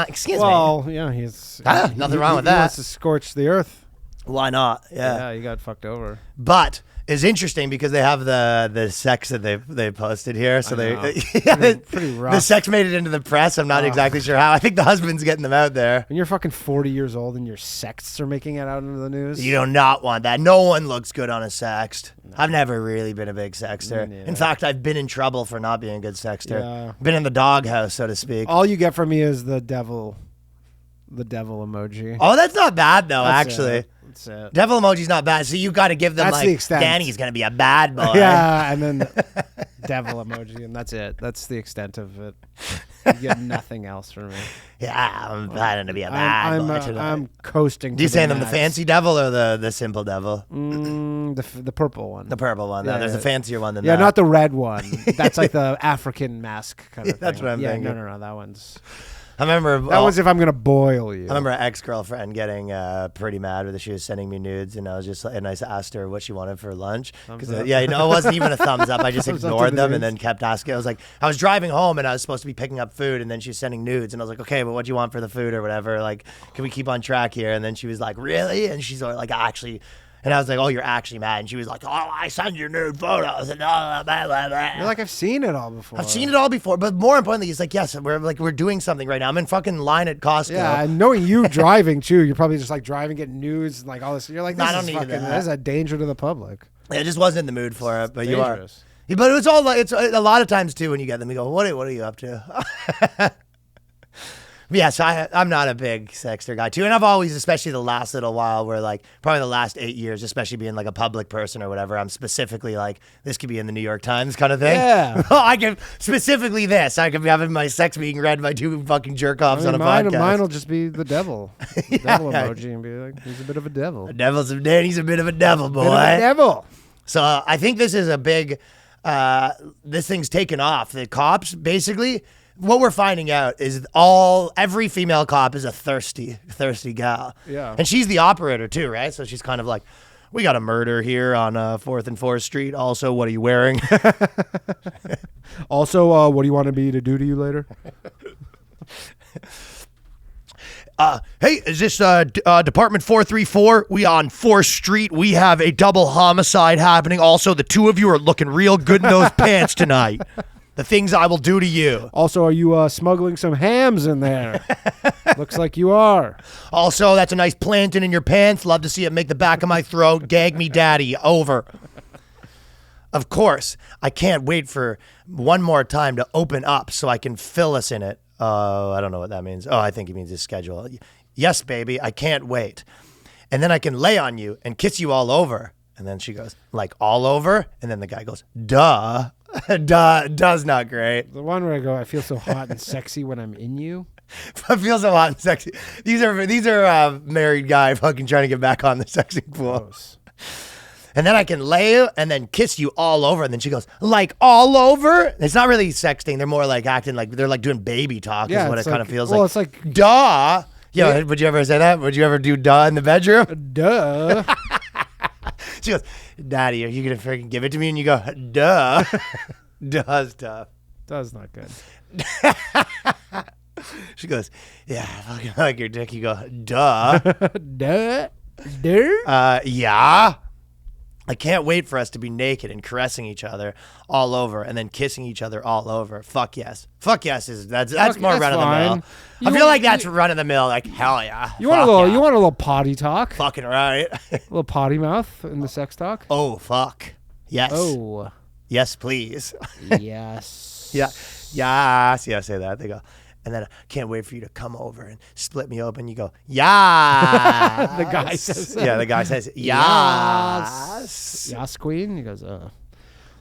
Speaker 2: Excuse me.
Speaker 1: Well, yeah,
Speaker 2: nothing wrong with that.
Speaker 1: He wants to scorch the earth.
Speaker 2: Why not?
Speaker 1: Yeah, you got fucked over.
Speaker 2: But it's interesting because they have the sex that they posted here. So
Speaker 1: pretty rough.
Speaker 2: The sex made it into the press. I'm not exactly sure how. I think the husband's getting them out there.
Speaker 1: When you're fucking 40 years old and your sexts are making it out into the news.
Speaker 2: You do not want that. No one looks good on a sext. No. I've never really been a big sexter. In fact, I've been in trouble for not being a good sexter. Yeah. Been in the doghouse, so to speak.
Speaker 1: All you get from me is the devil emoji.
Speaker 2: Oh, that's not bad though, actually.
Speaker 1: That's it.
Speaker 2: Devil emoji's not bad. So you got to give them
Speaker 1: that's
Speaker 2: like,
Speaker 1: the extent.
Speaker 2: Danny's going to be a bad boy.
Speaker 1: Yeah, and then devil emoji, and that's it. That's the extent of it. You get nothing else from me.
Speaker 2: Yeah, I'm planning to be a bad boy tonight.
Speaker 1: I'm coasting.
Speaker 2: Do you say them the fancy devil or the simple devil?
Speaker 1: The purple one.
Speaker 2: The purple one. No, there's a fancier one than
Speaker 1: that.
Speaker 2: that.
Speaker 1: Yeah, not the red one. That's like the African mask kind of thing.
Speaker 2: That's what I'm thinking.
Speaker 1: No, that one's...
Speaker 2: I remember
Speaker 1: that was if I'm gonna boil you.
Speaker 2: I remember an ex-girlfriend getting pretty mad with it. She was sending me nudes, and I asked her what she wanted for lunch. It wasn't even a thumbs up. I just ignored them and then kept asking. I was driving home and I was supposed to be picking up food, and then she was sending nudes, and I was like, okay, but what do you want for the food or whatever? Like, can we keep on track here? And then she was like, really? And she's like, actually. And I was like, oh, you're actually mad. And she was like, oh, I send your nude photos. And blah, blah, blah, blah.
Speaker 1: You're like, I've seen it all before.
Speaker 2: I've seen it all before. But more importantly, it's like, yes, we're doing something right now. I'm in fucking line at Costco.
Speaker 1: Yeah, and knowing you driving, too, you're probably just like driving, getting nudes and like all this. You're like, this is a danger to the public.
Speaker 2: I just wasn't in the mood for it, but you are. But it's all like, it's a lot of times, too, when you get them, you go, what are you up to? Yes, I'm not a big sexter guy too, and I've always, especially the last little while, where like probably the last 8 years, especially being like a public person or whatever, I'm specifically like, this could be in the New York Times kind of thing.
Speaker 1: Yeah.
Speaker 2: I can specifically this. I could be having my sex being read by 2 fucking jerk offs on a podcast.
Speaker 1: Mine will just be the devil, devil emoji, and be like, he's a bit of a devil.
Speaker 2: Danny's a bit of a devil, boy.
Speaker 1: Bit of a devil.
Speaker 2: So I think this is a big. This thing's taken off. The cops basically. What we're finding out is every female cop is a thirsty gal.
Speaker 1: Yeah.
Speaker 2: And she's the operator too, right? So she's kind of like, we got a murder here on 4th and 4th Street. Also, what are you wearing?
Speaker 1: Also, what do you want me to do to you later?
Speaker 2: Hey, is this Department 434? We on 4th Street. We have a double homicide happening. Also, the 2 of you are looking real good in those pants tonight. The things I will do to you.
Speaker 1: Also, are you smuggling some hams in there? Looks like you are.
Speaker 2: Also, that's a nice plantain in your pants. Love to see it make the back of my throat. Gag me, daddy. Over. Of course, I can't wait for one more time to open up so I can fill us in it. I don't know what that means. Oh, I think he means his schedule. Yes, baby, I can't wait. And then I can lay on you and kiss you all over. And then she goes, like, all over? And then the guy goes, duh. Duh's not great.
Speaker 1: The one where I go, I feel so hot and sexy when I'm in you.
Speaker 2: I feel so hot and sexy. These are married guy fucking trying to get back on the sexy pool.
Speaker 1: Gross.
Speaker 2: And then I can lay you and then kiss you all over. And then she goes, like, all over? It's not really sexting. They're more like acting like they're like doing baby talk is what it kind of feels like.
Speaker 1: Well, it's like,
Speaker 2: duh. Yeah, would you ever say that? Would you ever do duh in the bedroom?
Speaker 1: duh.
Speaker 2: She goes, Daddy, are you going to freaking give it to me? And you go, duh. Duh's tough.
Speaker 1: That's not good.
Speaker 2: She goes, yeah, I fucking like your dick. You go, duh.
Speaker 1: Duh. Duh.
Speaker 2: Yeah. I can't wait for us to be naked and caressing each other all over and then kissing each other all over. Fuck yes. Fuck yes that's more run of the mill. I feel like that's run of the mill. Like hell yeah.
Speaker 1: You want a little potty talk?
Speaker 2: Fucking right.
Speaker 1: A little potty mouth in the sex talk?
Speaker 2: Oh fuck. Yes.
Speaker 1: Oh.
Speaker 2: Yes, please.
Speaker 1: Yes.
Speaker 2: Yeah. Yes. Yeah, say that. They go. And then I can't wait for you to come over and split me open. You go, yeah.
Speaker 1: The guy says
Speaker 2: yeah, the guy says, yes.
Speaker 1: Yes, queen. He goes,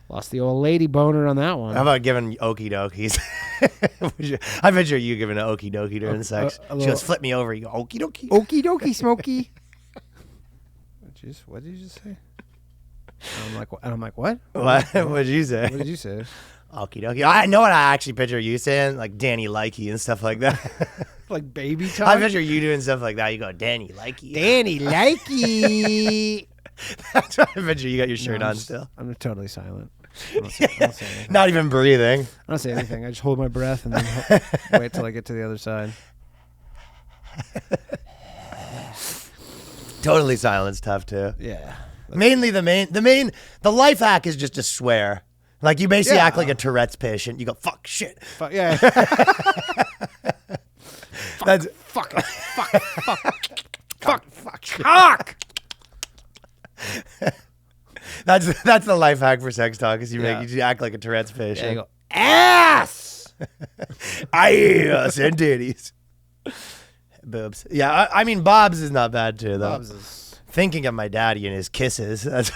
Speaker 1: lost the old lady boner on that one.
Speaker 2: How about giving okie dokies? I picture you giving an okie dokie during sex. She goes, flip me over. You go, okie dokie.
Speaker 1: Okie dokie, Smokey. What did you just say? And I'm like, what?
Speaker 2: What did you say?
Speaker 1: What did you say?
Speaker 2: Okie dokie. I know what I actually picture you saying, like Danny Likey and stuff like that.
Speaker 1: Like baby talk?
Speaker 2: I picture you doing stuff like that. You go, Danny Likey.
Speaker 1: Danny Likey.
Speaker 2: That's what I picture. You got your shirt on still.
Speaker 1: I'm totally silent. I don't say anything.
Speaker 2: Not even breathing.
Speaker 1: I don't say anything. I just hold my breath and then wait till I get to the other side.
Speaker 2: Totally silent's tough too.
Speaker 1: Yeah.
Speaker 2: Mainly the life hack is just to swear. Like you basically act like a Tourette's patient. You go, fuck, shit.
Speaker 1: Yeah.
Speaker 2: That's
Speaker 1: fuck, cock.
Speaker 2: That's the life hack for sex talk. Is you act like a Tourette's patient.
Speaker 1: Yeah, you go, ass.
Speaker 2: Ass and titties. Boobs. Yeah, I mean Bob's is not bad too though.
Speaker 1: Bob's is
Speaker 2: thinking of my daddy and his kisses. That's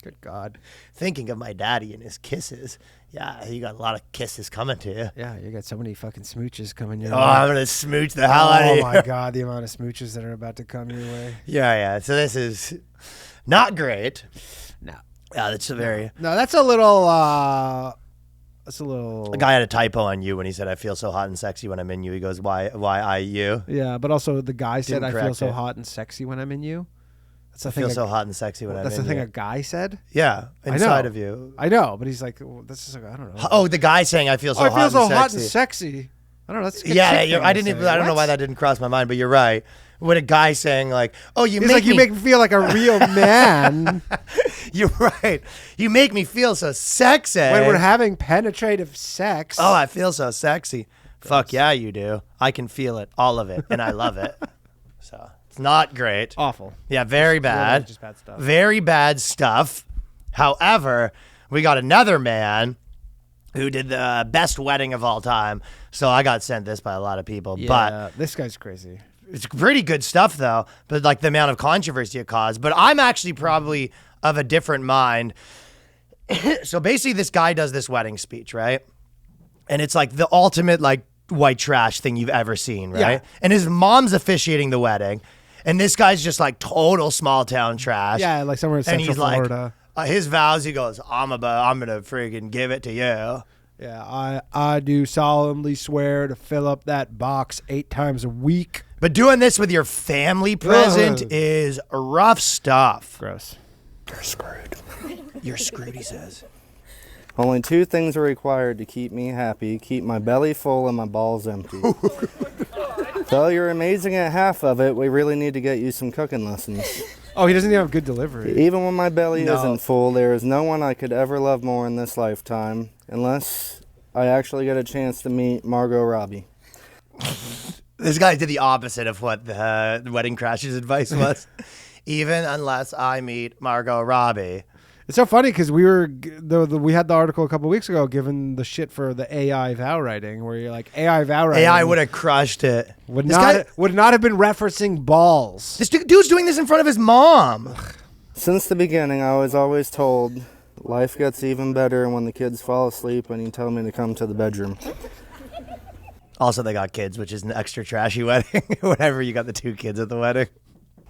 Speaker 1: good God.
Speaker 2: Thinking of my daddy and his kisses. Yeah, you got a lot of kisses coming to you.
Speaker 1: Yeah, you got so many fucking smooches coming your way.
Speaker 2: Oh, I'm going to smooch the hell out of you.
Speaker 1: Oh, my God, the amount of smooches that are about to come your way.
Speaker 2: Yeah. So this is not great.
Speaker 1: No.
Speaker 2: Yeah, that's a very...
Speaker 1: No, that's a little...
Speaker 2: The guy had a typo on you when he said, I feel so hot and sexy when I'm in you. He goes, why I you?
Speaker 1: Yeah, but also the guy said, I feel so
Speaker 2: it.
Speaker 1: hot and sexy when I'm in you. That's
Speaker 2: I feel so hot and sexy when I'm in you.
Speaker 1: That's the thing a guy said?
Speaker 2: Yeah, inside of you.
Speaker 1: I know, but he's like, well, this is, I don't know.
Speaker 2: Oh, the guy saying, I feel so hot and sexy.
Speaker 1: I feel so hot and sexy. I don't know. That's a good
Speaker 2: I don't know why that didn't cross my mind, but you're right. What a guy saying like, oh, you make
Speaker 1: me feel like a real man.
Speaker 2: You're right. You make me feel so sexy.
Speaker 1: When we're having penetrative sex.
Speaker 2: Oh, I feel so sexy. Gross. Fuck yeah, you do. I can feel it, all of it, and I love it. So it's not great.
Speaker 1: Awful.
Speaker 2: Yeah, very bad.
Speaker 1: Just bad stuff.
Speaker 2: Very bad stuff. However, we got another man who did the best wedding of all time. So I got sent this by a lot of people.
Speaker 1: Yeah,
Speaker 2: but
Speaker 1: this guy's crazy.
Speaker 2: It's pretty good stuff, though, but like the amount of controversy it caused. But I'm actually probably of a different mind. So basically, this guy does this wedding speech, right? And it's like the ultimate like white trash thing you've ever seen, right?
Speaker 1: Yeah.
Speaker 2: And his mom's officiating the wedding. And this guy's just like total small town trash.
Speaker 1: Yeah, like somewhere in Central Florida.
Speaker 2: His vows, he goes, I'm going to freaking give it to you.
Speaker 1: Yeah, I do solemnly swear to fill up that box 8 times a week.
Speaker 2: But doing this with your family present is rough stuff.
Speaker 1: Gross.
Speaker 5: You're screwed.
Speaker 2: You're screwed, he says.
Speaker 5: Only 2 things are required to keep me happy. Keep my belly full and my balls empty. Well, you're amazing at half of it. We really need to get you some cooking lessons.
Speaker 1: Oh, he doesn't even have good delivery.
Speaker 5: Even when my belly
Speaker 2: No.
Speaker 5: isn't full, there is no one I could ever love more in this lifetime, unless I actually get a chance to meet Margot Robbie.
Speaker 2: This guy did the opposite of what the Wedding Crash's advice was. Even unless I meet Margot Robbie.
Speaker 1: It's so funny because we had the article a couple weeks ago giving the shit for the AI vow writing, where you're like AI vow writing.
Speaker 2: AI would have crushed it.
Speaker 1: would
Speaker 2: This
Speaker 1: not
Speaker 2: guy-
Speaker 1: would not have been referencing balls.
Speaker 2: This dude's doing this in front of his mom.
Speaker 5: Since the beginning, I was always told life gets even better when the kids fall asleep and you tell me to come to the bedroom.
Speaker 2: Also, they got kids, which is an extra trashy wedding. Whenever you got the 2 kids at the wedding.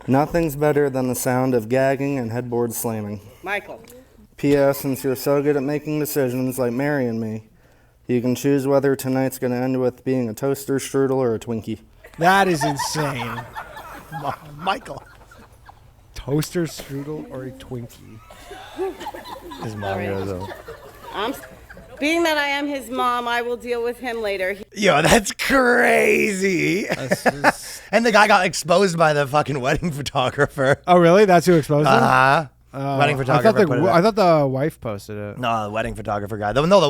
Speaker 5: Nothing's better than the sound of gagging and headboard slamming.
Speaker 6: Michael.
Speaker 5: P.S. Since you're so good at making decisions like marrying me, you can choose whether tonight's going to end with being a toaster, strudel, or a Twinkie.
Speaker 1: That is insane.
Speaker 2: Michael.
Speaker 1: Toaster, strudel, or a Twinkie.
Speaker 2: His mom goes,
Speaker 6: Being that I am his mom, I will deal with him later.
Speaker 2: yo, that's crazy. And the guy got exposed by the fucking wedding photographer.
Speaker 1: Oh, really? That's who exposed him?
Speaker 2: Wedding
Speaker 1: I
Speaker 2: photographer. put it up.
Speaker 1: I thought the wife posted it.
Speaker 2: No, the wedding photographer guy. No, the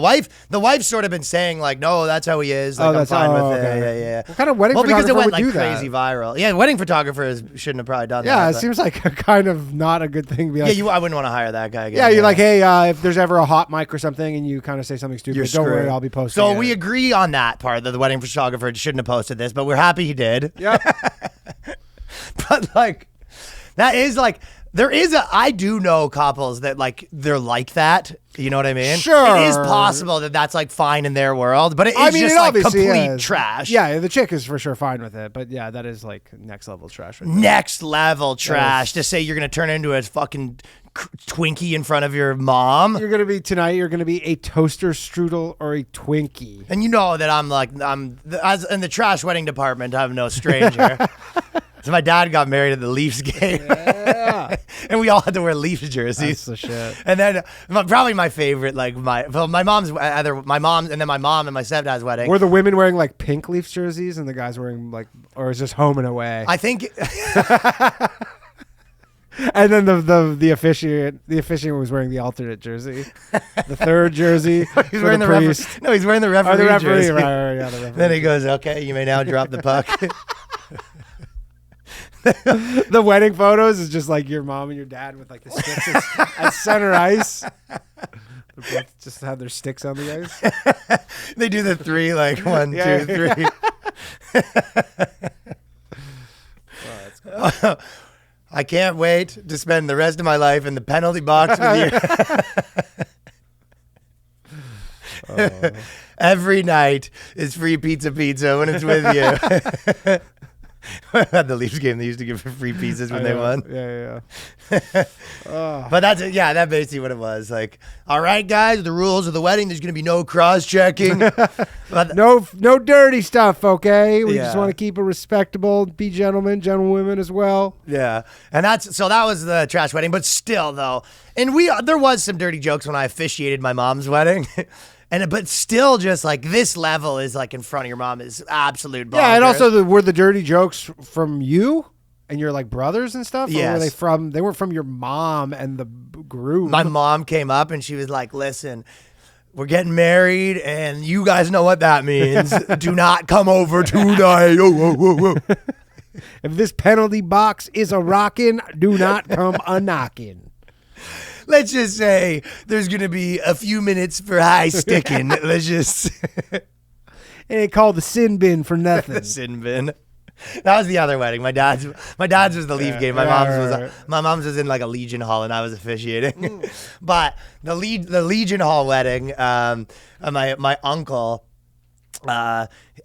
Speaker 2: wife's sort of been saying like, no, that's how he is. Like, I'm
Speaker 1: that's-
Speaker 2: fine with
Speaker 1: okay.
Speaker 2: it. Yeah.
Speaker 1: What kind of wedding
Speaker 2: Well, because
Speaker 1: photographer
Speaker 2: it went
Speaker 1: would
Speaker 2: like
Speaker 1: do
Speaker 2: crazy
Speaker 1: that?
Speaker 2: viral. Yeah, wedding photographers shouldn't have probably done that.
Speaker 1: Yeah, it
Speaker 2: but-
Speaker 1: seems like a kind of not a good thing to be like.
Speaker 2: I wouldn't want to hire that guy again.
Speaker 1: Yeah, you're like, hey, if there's ever a hot mic or something and you kind of say something stupid,
Speaker 2: You're
Speaker 1: don't worry,
Speaker 2: screwed.
Speaker 1: I'll be posting
Speaker 2: So
Speaker 1: it.
Speaker 2: we agree on that part that the wedding photographer shouldn't have posted this, but we're happy he did.
Speaker 1: Yep.
Speaker 2: But like, that is like, I do know couples that like, they're like that. You know what I mean?
Speaker 1: Sure.
Speaker 2: It is possible that that's like fine in their world, but it is
Speaker 1: I mean,
Speaker 2: just
Speaker 1: it
Speaker 2: like
Speaker 1: obviously
Speaker 2: complete
Speaker 1: is.
Speaker 2: trash.
Speaker 1: Yeah, the chick is for sure fine with it, but yeah, that is like next level trash. Right there.
Speaker 2: Next level trash to say you're going to turn into a fucking Twinkie in front of your mom.
Speaker 1: You're gonna be a toaster, strudel, or a Twinkie.
Speaker 2: And you know that as in the trash wedding department, I'm no stranger. So my dad got married at the Leafs game, and we all had to wear Leafs jerseys.
Speaker 1: That's the shit.
Speaker 2: And then probably my favorite, like my mom's either my mom and then my mom and my stepdad's wedding.
Speaker 1: Were the women wearing like pink Leafs jerseys and the guys wearing like, or is this home and away?
Speaker 2: I think
Speaker 1: And then the officiant was wearing the alternate jersey, the third jersy for
Speaker 2: he's wearing
Speaker 1: the
Speaker 2: the
Speaker 1: priest.
Speaker 2: No, he's wearing the
Speaker 1: Oh,
Speaker 2: referee,
Speaker 1: the referee,
Speaker 2: jersey.
Speaker 1: right, yeah, the referee.
Speaker 2: Then he goes, "Okay, you may now drop the puck."
Speaker 1: The wedding photos is just like your mom and your dad with like the sticks at center ice. They both just have their sticks on the ice.
Speaker 2: They do the 3, like 1,
Speaker 1: Yeah,
Speaker 2: 2, 3. I can't wait to spend the rest of my life in the penalty box with you. Every night is free pizza when it's with you. At the Leafs game, they used to give free pizzas when they won.
Speaker 1: Yeah.
Speaker 2: But that's it. Yeah, that's basically what it was. Like, all right, guys, the rules of the wedding, there's going to be no cross-checking. But
Speaker 1: No dirty stuff, okay? We just
Speaker 2: Yeah.
Speaker 1: want to keep it respectable, be gentlemen, gentlewomen as well.
Speaker 2: yeah, and that was the trash wedding. But still, though, and there was some dirty jokes when I officiated my mom's wedding. But still, just like this level is like in front of your mom is absolute bonkers.
Speaker 1: Yeah, and also were the dirty jokes from you and your like brothers and stuff? Or
Speaker 2: Yes.
Speaker 1: they weren't from your mom and the groom?
Speaker 2: My mom came up and she was like, "Listen, we're getting married, and you guys know what that means. Do not come over tonight."
Speaker 1: If this penalty box is a rockin', do not come a knockin'.
Speaker 2: Let's just say there's going to be a few minutes for high sticking. Let's just
Speaker 1: It ain't called the sin bin for nothing.
Speaker 2: the sin bin. That was the other wedding. My dad's was the Leaf game. My mom's was in like a Legion Hall, and I was officiating. But the Legion Hall wedding, my uncle.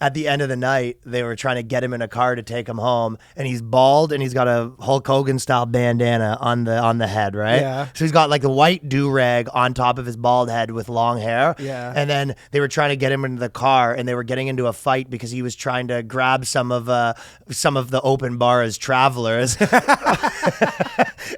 Speaker 2: At the end of the night, they were trying to get him in a car to take him home, and he's bald and he's got a Hulk Hogan style bandana on the head, right?
Speaker 1: Yeah.
Speaker 2: So he's got like a white do-rag on top of his bald head with long hair.
Speaker 1: Yeah.
Speaker 2: And then they were trying to get him into the car, and they were getting into a fight because he was trying to grab some of the open bar as travelers.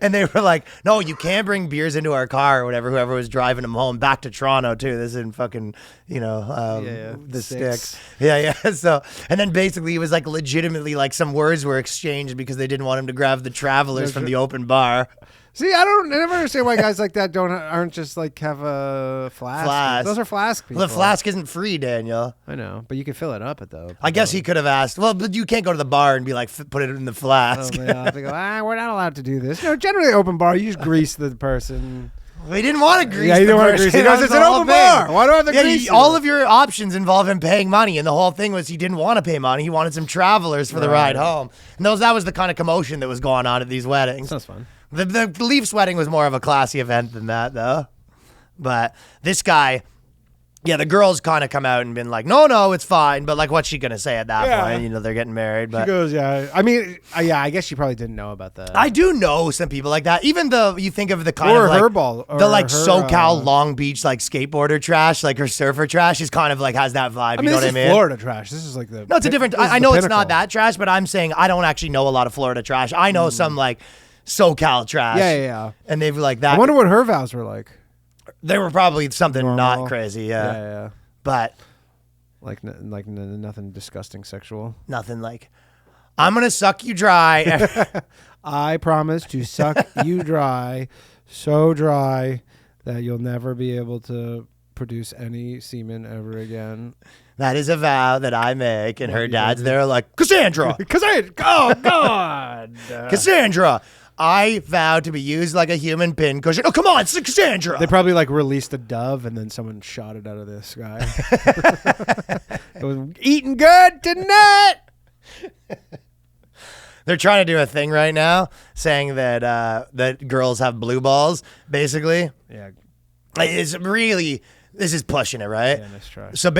Speaker 2: And they were like, no, you can't bring beers into our car or whatever, whoever was driving him home back to Toronto too. This is in fucking, the sticks. Yeah. So, and then basically it was like legitimately like some words were exchanged because they didn't want him to grab the travelers from the open bar.
Speaker 1: See, I never understand why guys like that aren't just like have a flask. Those are flask people.
Speaker 2: Well, the flask isn't free, Daniel.
Speaker 1: I know, but you can fill it up at though.
Speaker 2: I guess he could have asked. Well, but you can't go to the bar and be like, put it in the flask.
Speaker 1: They go, we're not allowed to do this. Generally open bar, you just grease the person.
Speaker 2: He didn't want to grease.
Speaker 1: Yeah, he didn't want to grease. He goes, it's an open bar. Why do I have to grease?
Speaker 2: All of your options involve him paying money, and the whole thing was he didn't want to pay money. He wanted some travelers for the ride home. And that was the kind of commotion that was going on at these weddings.
Speaker 1: That's fun.
Speaker 2: The Leafs wedding was more of a classy event than that, though. But this guy, the girls kind of come out and been like, no, it's fine. But like, what's she gonna say at that point? They're getting married. But
Speaker 1: she goes, I mean, I guess she probably didn't know about that.
Speaker 2: I do know some people like that. Even though you think of the kind
Speaker 1: or
Speaker 2: of like
Speaker 1: her ball, or
Speaker 2: the like
Speaker 1: her,
Speaker 2: SoCal Long Beach like skateboarder trash, like her surfer trash is kind of like has that vibe.
Speaker 1: I mean,
Speaker 2: you know
Speaker 1: this
Speaker 2: what
Speaker 1: is
Speaker 2: I mean?
Speaker 1: Florida trash. This is like the
Speaker 2: No, it's a different. I know it's not that trash, but I'm saying I don't actually know a lot of Florida trash. I know some like SoCal trash.
Speaker 1: Yeah.
Speaker 2: And they've like that.
Speaker 1: I wonder what her vows were like.
Speaker 2: They were probably something
Speaker 1: Normal.
Speaker 2: not crazy.
Speaker 1: Yeah.
Speaker 2: But
Speaker 1: like nothing disgusting sexual.
Speaker 2: Nothing like, I'm gonna suck you dry.
Speaker 1: I promise to suck you dry, so dry that you'll never be able to produce any semen ever again.
Speaker 2: That is a vow that I make, and her dad's there like, Cassandra.
Speaker 1: Oh God,
Speaker 2: Cassandra. I vow to be used like a human pin cushion. Oh, come on, it's Cassandra.
Speaker 1: They probably like released a dove and then someone shot it out of the sky. It was eating good tonight.
Speaker 2: They're trying to do a thing right now saying that that girls have blue balls, basically.
Speaker 1: Yeah.
Speaker 2: It's really, this is pushing it, right?
Speaker 1: Yeah, nice try.
Speaker 2: So,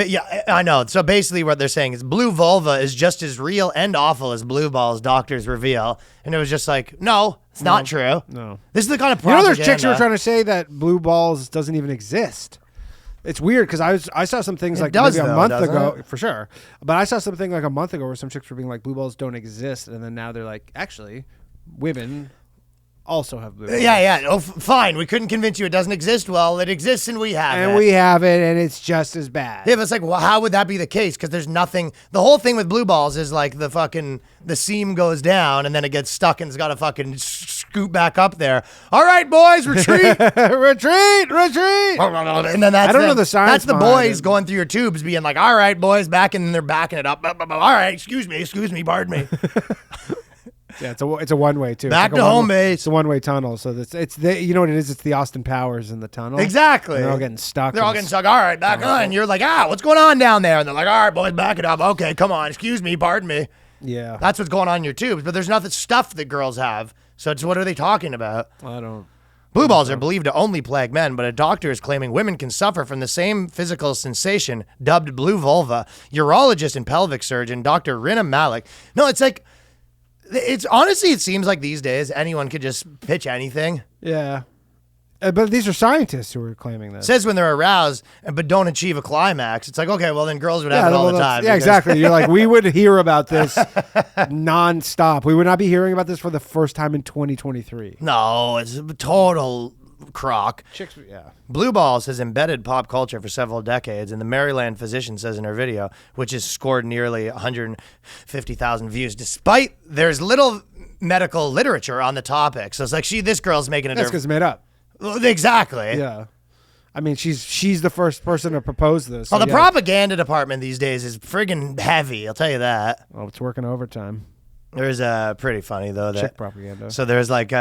Speaker 2: I know. So basically what they're saying is blue vulva is just as real and awful as blue balls, doctors reveal. And it was just like, no, it's not true.
Speaker 1: No.
Speaker 2: This is the kind of
Speaker 1: You know,
Speaker 2: propaganda.
Speaker 1: there's chicks who are trying to say that blue balls doesn't even exist. It's weird because I saw some things like
Speaker 2: does,
Speaker 1: maybe a
Speaker 2: though,
Speaker 1: month
Speaker 2: doesn't
Speaker 1: ago,
Speaker 2: it?
Speaker 1: for sure. But I saw something like a month ago where some chicks were being like, blue balls don't exist. And then now they're like, actually, women also have blue balls.
Speaker 2: Yeah. Oh, fine. We couldn't convince you it doesn't exist. Well, it exists and we have it.
Speaker 1: And we have it, and it's just as bad.
Speaker 2: Yeah, but it's like, well, how would that be the case? Because there's nothing. The whole thing with blue balls is like the seam goes down and then it gets stuck and it's got to fucking scoot back up there. All right, boys, retreat.
Speaker 1: retreat.
Speaker 2: And then that's
Speaker 1: I don't know the science
Speaker 2: That's the
Speaker 1: behind
Speaker 2: boys
Speaker 1: it.
Speaker 2: going through your tubes being like, all right, boys, back, and then they're backing it up. All right, excuse me, pardon me.
Speaker 1: Yeah, it's a one way too.
Speaker 2: Back
Speaker 1: It's like
Speaker 2: to
Speaker 1: a
Speaker 2: home
Speaker 1: one-way-
Speaker 2: base.
Speaker 1: It's a one way tunnel. So you know what it is? It's the Austin Powers in the tunnel.
Speaker 2: Exactly.
Speaker 1: And they're all getting stuck.
Speaker 2: They're all getting stuck. All right, back on. You're like, what's going on down there? And they're like, all right, boys, back it up. Okay, come on. Excuse me, pardon me.
Speaker 1: Yeah.
Speaker 2: That's what's going on in your tubes. But there's nothing stuff that girls have. So it's what are they talking about?
Speaker 1: I don't.
Speaker 2: Blue balls are believed to only plague men, but a doctor is claiming women can suffer from the same physical sensation, dubbed blue vulva. Urologist and pelvic surgeon Dr. Rina Malik. No, it's like, it's honestly, it seems like these days anyone could just pitch anything.
Speaker 1: Yeah. But these are scientists who are claiming this.
Speaker 2: Says when they're aroused, but don't achieve a climax. It's like, okay, well then girls would have it all the time.
Speaker 1: Yeah,
Speaker 2: because-
Speaker 1: exactly. You're like, we would hear about this nonstop. We would not be hearing about this for the first time in 2023.
Speaker 2: No, it's a total crock.
Speaker 1: Chicks, yeah.
Speaker 2: Blue balls has embedded pop culture for several decades, and the Maryland physician says in her video, which has scored nearly 150,000 views, despite there's little medical literature on the topic. So it's like this girl's making it.
Speaker 1: That's because it's made up.
Speaker 2: Exactly.
Speaker 1: Yeah. I mean, she's the first person to propose this.
Speaker 2: Well,
Speaker 1: so
Speaker 2: the
Speaker 1: yeah.
Speaker 2: propaganda department these days is friggin' heavy. I'll tell you that.
Speaker 1: Oh, it's working overtime.
Speaker 2: There's pretty funny though.
Speaker 1: Chick propaganda.
Speaker 2: So there's like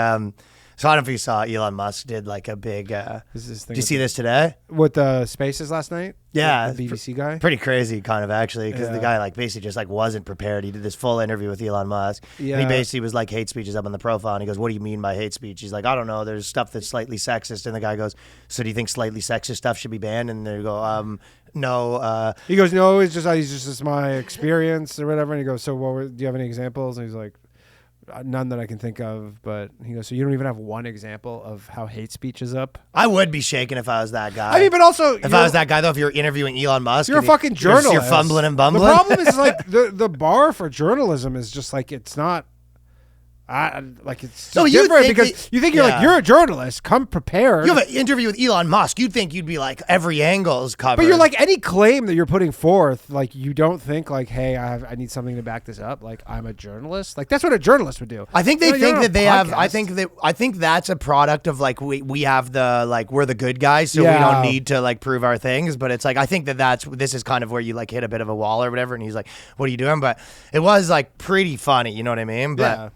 Speaker 2: so I don't know if you saw Elon Musk did like a big.
Speaker 1: This is this thing
Speaker 2: Did you see this today?
Speaker 1: with the Spaces last night?
Speaker 2: Yeah,
Speaker 1: the BBC guy.
Speaker 2: Pretty crazy, kind of actually, because the
Speaker 1: Yeah.
Speaker 2: guy like basically just like wasn't prepared. He did this full interview with Elon Musk, and
Speaker 1: Yeah.
Speaker 2: he basically was like, hate speech is up on the profile, and he goes, "What do you mean by hate speech?" He's like, "I don't know. There's stuff that's slightly sexist," and the guy goes, "So do you think slightly sexist stuff should be banned?" And they go, "No."
Speaker 1: He goes, no, it's just my experience or whatever. And he goes, so do you have any examples? And he's like, none that I can think of. But he goes, so you don't even have one example of how hate speech is up?
Speaker 2: I would be shaking if I was that guy.
Speaker 1: I mean, but also,
Speaker 2: if I was that guy though, if you're interviewing Elon Musk,
Speaker 1: you're a
Speaker 2: and
Speaker 1: fucking journalist.
Speaker 2: You're fumbling and bumbling.
Speaker 1: The problem is like the bar for journalism is just like it's not. Like it's
Speaker 2: No,
Speaker 1: just
Speaker 2: you
Speaker 1: different
Speaker 2: think
Speaker 1: because you think you're
Speaker 2: yeah.
Speaker 1: like, you're a journalist. Come prepared.
Speaker 2: You have an interview with Elon Musk. You'd think you'd be like, every angle is covered.
Speaker 1: But you're like, any claim that you're putting forth, like you don't think like, hey, I need something to back this up. Like I'm a journalist. Like that's what a journalist would do.
Speaker 2: I think they
Speaker 1: No, you're
Speaker 2: think
Speaker 1: on a
Speaker 2: that they have.
Speaker 1: podcast.
Speaker 2: I think that's a product of like we have the like we're the good guys, so we
Speaker 1: Yeah.
Speaker 2: don't need to like prove our things. But it's like I think this is kind of where you like hit a bit of a wall or whatever. And he's like, "What are you doing?" But it was like pretty funny. You know what I mean? But
Speaker 1: Yeah.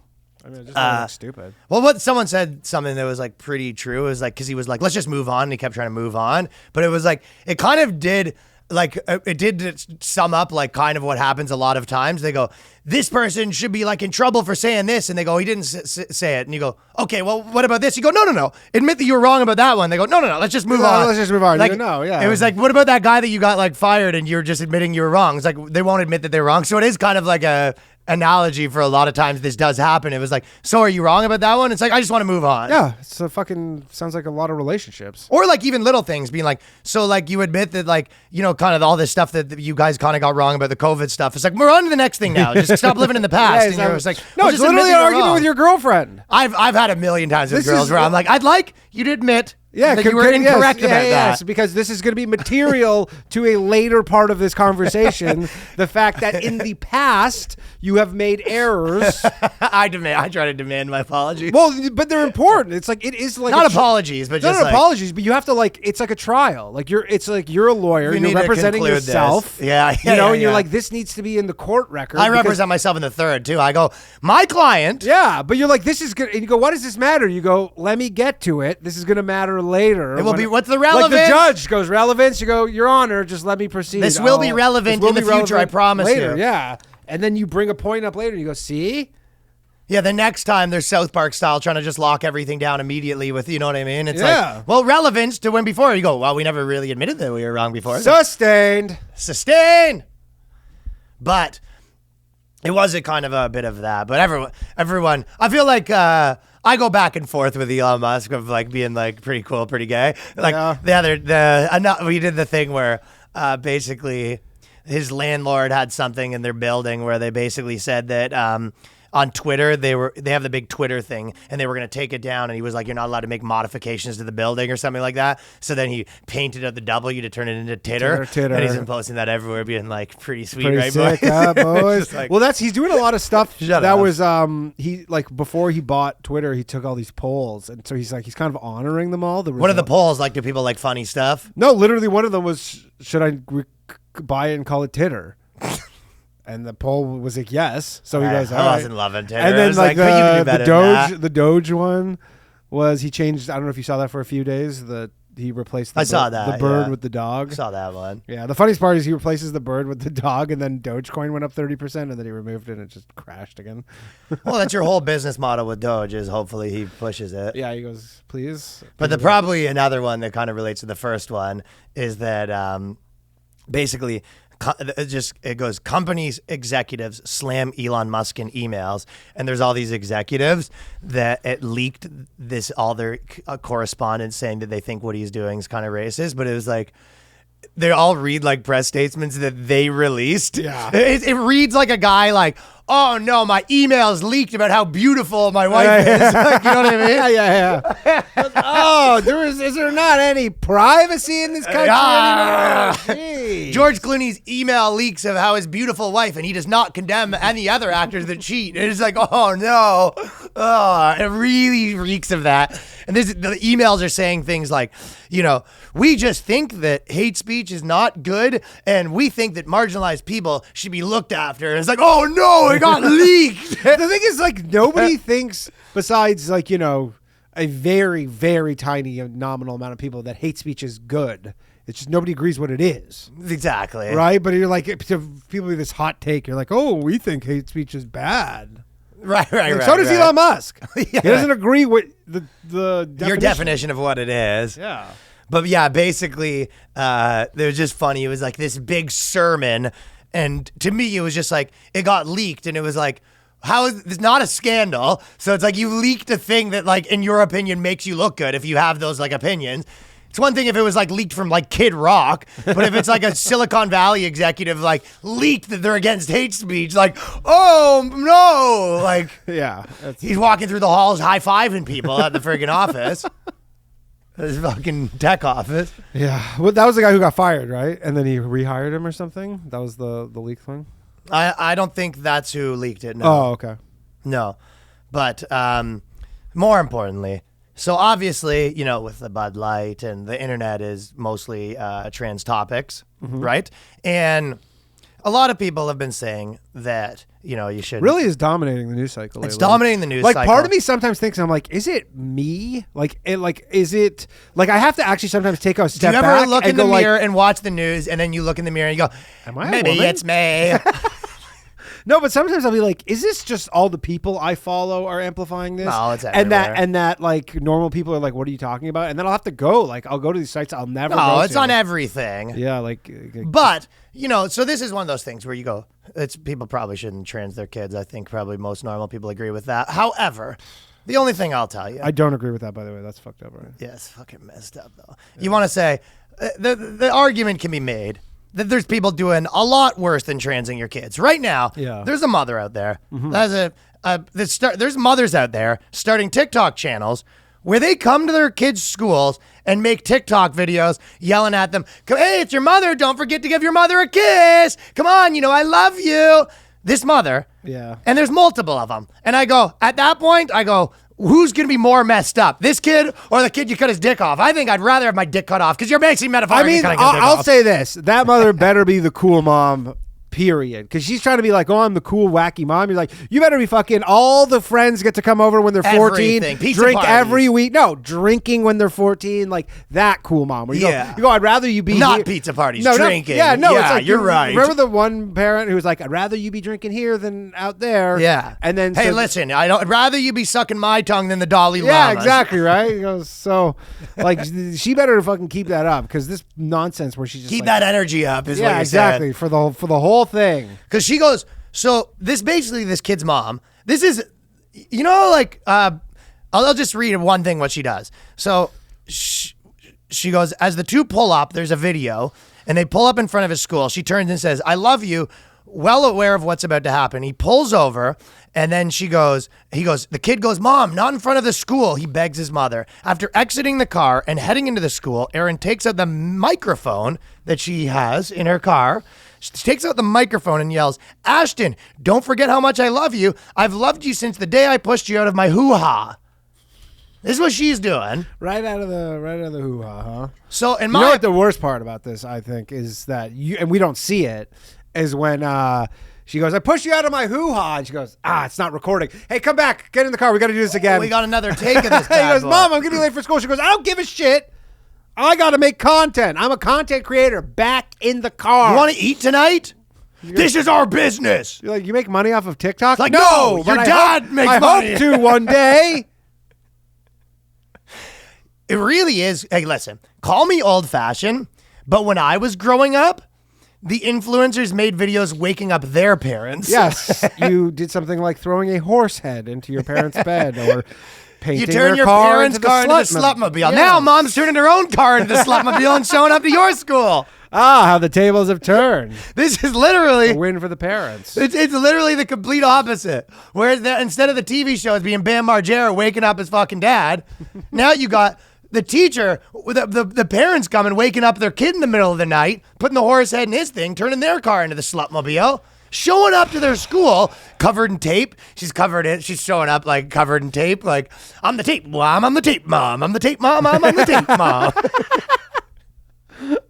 Speaker 1: I mean, it just looks stupid.
Speaker 2: well, what someone said something that was like pretty true is like because he was like, let's just move on. And he kept trying to move on, but it was like it kind of did. Like it did sum up like kind of what happens a lot of times. They go, this person should be like in trouble for saying this, and they go, he didn't say it, and you go, okay, well, what about this? You go, no, admit that you were wrong about that one. They go, no, let's just move
Speaker 1: No,
Speaker 2: on.
Speaker 1: let's just move on.
Speaker 2: Like,
Speaker 1: You go, no, yeah.
Speaker 2: It was like, what about that guy that you got like fired, and you're just admitting you were wrong? It's like they won't admit that they're wrong, so it is kind of like a analogy for a lot of times this does happen. It was like, so are you wrong about that one? It's like I just want to move on.
Speaker 1: Yeah, it's a fucking sounds like a lot of relationships.
Speaker 2: Or like even little things being like, so like you admit that like, you know, kind of all this stuff that you guys kind of got wrong about the COVID stuff. It's like, we're on to the next thing now. Just stop living in the past.
Speaker 1: Yeah,
Speaker 2: And you're just like,
Speaker 1: no,
Speaker 2: well,
Speaker 1: it's
Speaker 2: just admit
Speaker 1: literally
Speaker 2: that
Speaker 1: an
Speaker 2: you're
Speaker 1: argument
Speaker 2: wrong.
Speaker 1: with your girlfriend.
Speaker 2: I've had a million times with
Speaker 1: This
Speaker 2: girls
Speaker 1: is-
Speaker 2: where I'm like, I'd like you to admit
Speaker 1: Yeah,
Speaker 2: that you were incorrect about that.
Speaker 1: Yes, because this is going to be material to a later part of this conversation. The fact that in the past you have made errors.
Speaker 2: I try to demand my apologies.
Speaker 1: Well, but they're important. It's like it is like
Speaker 2: Not
Speaker 1: a
Speaker 2: apologies, but just
Speaker 1: not
Speaker 2: like,
Speaker 1: apologies, but you have to like it's like a trial. Like it's like you're a lawyer,
Speaker 2: We
Speaker 1: you're
Speaker 2: need to
Speaker 1: representing
Speaker 2: conclude this.
Speaker 1: yourself.
Speaker 2: Yeah,
Speaker 1: you know, and you're
Speaker 2: yeah.
Speaker 1: like this needs to be in the court record.
Speaker 2: I
Speaker 1: because-
Speaker 2: represent myself in the third too. I go, my client.
Speaker 1: Yeah, but you're like this is good, and you go, why does this matter? You go, let me get to it. This is going to matter later.
Speaker 2: It will
Speaker 1: When-
Speaker 2: be- what's the
Speaker 1: Like
Speaker 2: relevance?
Speaker 1: the judge goes relevance. You go, Your Honor, just let me proceed.
Speaker 2: This will be
Speaker 1: Oh,
Speaker 2: relevant
Speaker 1: this will
Speaker 2: in the
Speaker 1: be
Speaker 2: future,
Speaker 1: relevant
Speaker 2: I promise
Speaker 1: later,
Speaker 2: you.
Speaker 1: Yeah, and then you bring a point up later. And you go, see.
Speaker 2: Yeah, the next time they're South Park style trying to just lock everything down immediately with, you know what I mean? It's
Speaker 1: Yeah.
Speaker 2: like, well, relevance to when before. You go, well, we never really admitted that we were wrong before.
Speaker 1: Sustained.
Speaker 2: Sustain. But it was a kind of a bit of that. But everyone, I feel like I go back and forth with Elon Musk of like being like pretty cool, pretty gay. Like we did the thing where basically his landlord had something in their building where they basically said that on Twitter they have the big Twitter thing and they were going to take it down, and he was like, you're not allowed to make modifications to the building or something like that. So then he painted out the W to turn it into Titter.
Speaker 1: Titter.
Speaker 2: And he's been posting that everywhere, being like pretty sweet,
Speaker 1: Pretty
Speaker 2: right,
Speaker 1: sick,
Speaker 2: boys?
Speaker 1: huh, boys?
Speaker 2: Just like-
Speaker 1: Well, he's doing a lot of stuff.
Speaker 2: Shut
Speaker 1: that
Speaker 2: up.
Speaker 1: was he like before he bought Twitter, he took all these polls, and so he's kind of honoring them all.
Speaker 2: What are the polls like? Do people like funny stuff?
Speaker 1: No, literally one of them was, should I buy it and call it Titter? And the poll was like yes. So he goes, all
Speaker 2: I
Speaker 1: right.
Speaker 2: wasn't loving Titter.
Speaker 1: And
Speaker 2: I
Speaker 1: then
Speaker 2: was
Speaker 1: like
Speaker 2: but you can do
Speaker 1: the
Speaker 2: better than
Speaker 1: Doge,
Speaker 2: that.
Speaker 1: the Doge one was he changed. I don't know if you saw that for a few days. He replaced.
Speaker 2: I saw that,
Speaker 1: the bird
Speaker 2: yeah.
Speaker 1: with the dog.
Speaker 2: I saw that one.
Speaker 1: Yeah, the funniest part is he replaces the bird with the dog, and then Dogecoin went up 30%, and then he removed it and it just crashed again.
Speaker 2: Well, that's your whole business model with Doge is hopefully he pushes it.
Speaker 1: Yeah, he goes, please.
Speaker 2: But probably another one that kind of relates to the first one is that basically it goes companies executives slam Elon Musk in emails, and there's all these executives that it leaked all their correspondence saying that they think what he's doing is kind of racist, but it was like they all read like press statements that they released.
Speaker 1: Yeah.
Speaker 2: It reads like a guy like, oh no, my emails leaked about how beautiful my wife is. Like, you know what I mean?
Speaker 1: Yeah. Oh, is there not any privacy in this country
Speaker 2: Ah.
Speaker 1: anymore? Jeez.
Speaker 2: George Clooney's email leaks of how his beautiful wife, and he does not condemn any other actors that cheat. It's like, oh no. Oh, it really reeks of that. And the emails are saying things like, you know, we just think that hate speech is not good, and we think that marginalized people should be looked after. And it's like, oh no, it got leaked.
Speaker 1: The thing is, like, nobody thinks, besides, like, you know, a very, very tiny nominal amount of people, that hate speech is good. It's just nobody agrees what it is.
Speaker 2: Exactly.
Speaker 1: Right? But you're like, to people with this hot take, you're like, oh, we think hate speech is bad.
Speaker 2: Right.
Speaker 1: Like, so does Elon Musk.
Speaker 2: Yeah.
Speaker 1: He doesn't agree with the definition.
Speaker 2: Your definition of what it is.
Speaker 1: Yeah.
Speaker 2: But yeah, basically, it was just funny. It was like this big sermon. And to me, it was just like, it got leaked. And it was like, how is it's not a scandal? So it's like you leaked a thing that, like, in your opinion, makes you look good if you have those, like, opinions. It's one thing if it was like leaked from like Kid Rock, but if it's like a Silicon Valley executive like leaked that they're against hate speech, like, oh no, like
Speaker 1: Yeah.
Speaker 2: he's walking through the halls high-fiving people at the friggin' office. His fucking tech office.
Speaker 1: Yeah. Well, that was the guy who got fired, right? And then he rehired him or something? That was the leak thing?
Speaker 2: I don't think that's who leaked it. No.
Speaker 1: Oh, okay.
Speaker 2: No. But more importantly, so obviously, you know, with the Bud Light and the internet is mostly trans topics, right? And a lot of people have been saying that, you know, you should
Speaker 1: Really is dominating the news cycle.
Speaker 2: It's
Speaker 1: lately.
Speaker 2: dominating the news
Speaker 1: like,
Speaker 2: cycle.
Speaker 1: part of me sometimes thinks, I'm like, is it me? Is it like I have to actually sometimes take a
Speaker 2: Do
Speaker 1: step
Speaker 2: you ever
Speaker 1: back
Speaker 2: look
Speaker 1: and
Speaker 2: in the
Speaker 1: go
Speaker 2: mirror
Speaker 1: like,
Speaker 2: and watch the news, and then you look in the mirror and you go,
Speaker 1: Am I a
Speaker 2: maybe
Speaker 1: woman?
Speaker 2: it's me.
Speaker 1: no, but sometimes I'll be like, is this just all the people I follow are amplifying this?
Speaker 2: No, it's
Speaker 1: and that
Speaker 2: everywhere.
Speaker 1: and that like normal people are like, what are you talking about? And then I'll have to go. Like, I'll go to these sites I'll never go
Speaker 2: No, it's
Speaker 1: to.
Speaker 2: on everything.
Speaker 1: Yeah, like
Speaker 2: But, you know, so this is one of those things where you go, it's people probably shouldn't trans their kids. I think probably most normal people agree with that. However, the only thing I'll tell you.
Speaker 1: I don't agree with that, by the way. That's fucked up, right?
Speaker 2: Yeah, it's fucking messed up, though. You want to say, the argument can be made that there's people doing a lot worse than transing your kids. Right now,
Speaker 1: Yeah.
Speaker 2: there's a mother out there. There's mothers out there starting TikTok channels where they come to their kids' schools and make TikTok videos yelling at them, hey, it's your mother. Don't forget to give your mother a kiss. Come on, you know, I love you. This mother.
Speaker 1: Yeah.
Speaker 2: And there's multiple of them. And I go, at that point, I go, who's going to be more messed up? This kid or the kid you cut his dick off? I think I'd rather have my dick cut off because you're basically
Speaker 1: I
Speaker 2: metaphorically
Speaker 1: mean,
Speaker 2: cutting his dick
Speaker 1: I'll
Speaker 2: off.
Speaker 1: say this: that mother better be the cool mom. Period. Because she's trying to be like, oh, I'm the cool, wacky mom. You're like, you better be fucking. All the friends get to come over when they're 14.
Speaker 2: Everything. Pizza
Speaker 1: Drink
Speaker 2: parties.
Speaker 1: every week. No, drinking when they're 14. Like that cool mom. Where you
Speaker 2: Yeah.
Speaker 1: go, I'd rather you be
Speaker 2: Not
Speaker 1: here.
Speaker 2: pizza parties,
Speaker 1: No,
Speaker 2: drinking.
Speaker 1: Yeah, no,
Speaker 2: Yeah,
Speaker 1: it's like
Speaker 2: you're right.
Speaker 1: Remember the one parent who was like, I'd rather you be drinking here than out there.
Speaker 2: Yeah.
Speaker 1: And then
Speaker 2: hey,
Speaker 1: so-
Speaker 2: listen, I'd rather you be sucking my tongue than the Dalai Lama.
Speaker 1: Yeah, exactly, right? He goes, so, like, she better fucking keep that up because this nonsense where she just
Speaker 2: Keep
Speaker 1: like,
Speaker 2: that energy up is what
Speaker 1: yeah,
Speaker 2: you're
Speaker 1: exactly for the whole thing.
Speaker 2: Because she goes, so this kid's mom, this is, you know, like, I'll just read one thing what she does. So she goes, as the two pull up, there's a video, and they pull up in front of his school. She turns and says, I love you, well aware of what's about to happen. He pulls over, and then the kid goes, Mom, not in front of the school. He begs his mother. After exiting the car and heading into the school, Erin takes out the microphone that she has in her car. She takes out the microphone and yells, Ashton, don't forget how much I love you. I've loved you since the day I pushed you out of my hoo-ha. This is what she's doing.
Speaker 1: Right out of the hoo-ha, huh?
Speaker 2: So in
Speaker 1: You
Speaker 2: my
Speaker 1: know what the worst part about this, I think, is that and we don't see it, is when she goes, I pushed you out of my hoo-ha, and she goes, it's not recording. Hey, come back, get in the car, we got to do this again.
Speaker 2: we got another take of this
Speaker 1: He
Speaker 2: bad
Speaker 1: goes,
Speaker 2: boy.
Speaker 1: Mom, I'm gonna be late for school. She goes, I don't give a shit. I got to make content. I'm a content creator. Back in the car.
Speaker 2: You want to eat tonight? This is our business.
Speaker 1: You're like, you make money off of TikTok?
Speaker 2: Like, no, your
Speaker 1: but I
Speaker 2: dad
Speaker 1: hope-
Speaker 2: makes
Speaker 1: I
Speaker 2: money.
Speaker 1: hope to one day.
Speaker 2: It really is. Hey, listen, call me old-fashioned, but when I was growing up, the influencers made videos waking up their parents.
Speaker 1: Yes, you did something like throwing a horse head into your parent's bed, or painting
Speaker 2: You turn
Speaker 1: their
Speaker 2: your
Speaker 1: car
Speaker 2: parents'
Speaker 1: into
Speaker 2: car into the
Speaker 1: slutmo-
Speaker 2: slutmobile.
Speaker 1: Yeah.
Speaker 2: Now mom's turning her own car into the slutmobile and showing up to your school.
Speaker 1: How the tables have turned.
Speaker 2: This is literally
Speaker 1: A win for the parents.
Speaker 2: It's literally the complete opposite. Where instead of the TV shows being Bam Margera waking up his fucking dad, now you got the teacher, the parents coming, waking up their kid in the middle of the night, putting the horse head in his thing, turning their car into the slutmobile, showing up to their school covered in tape. She's showing up like covered in tape, like, I'm the tape mom, I'm the tape mom, I'm the tape mom, I'm the tape mom.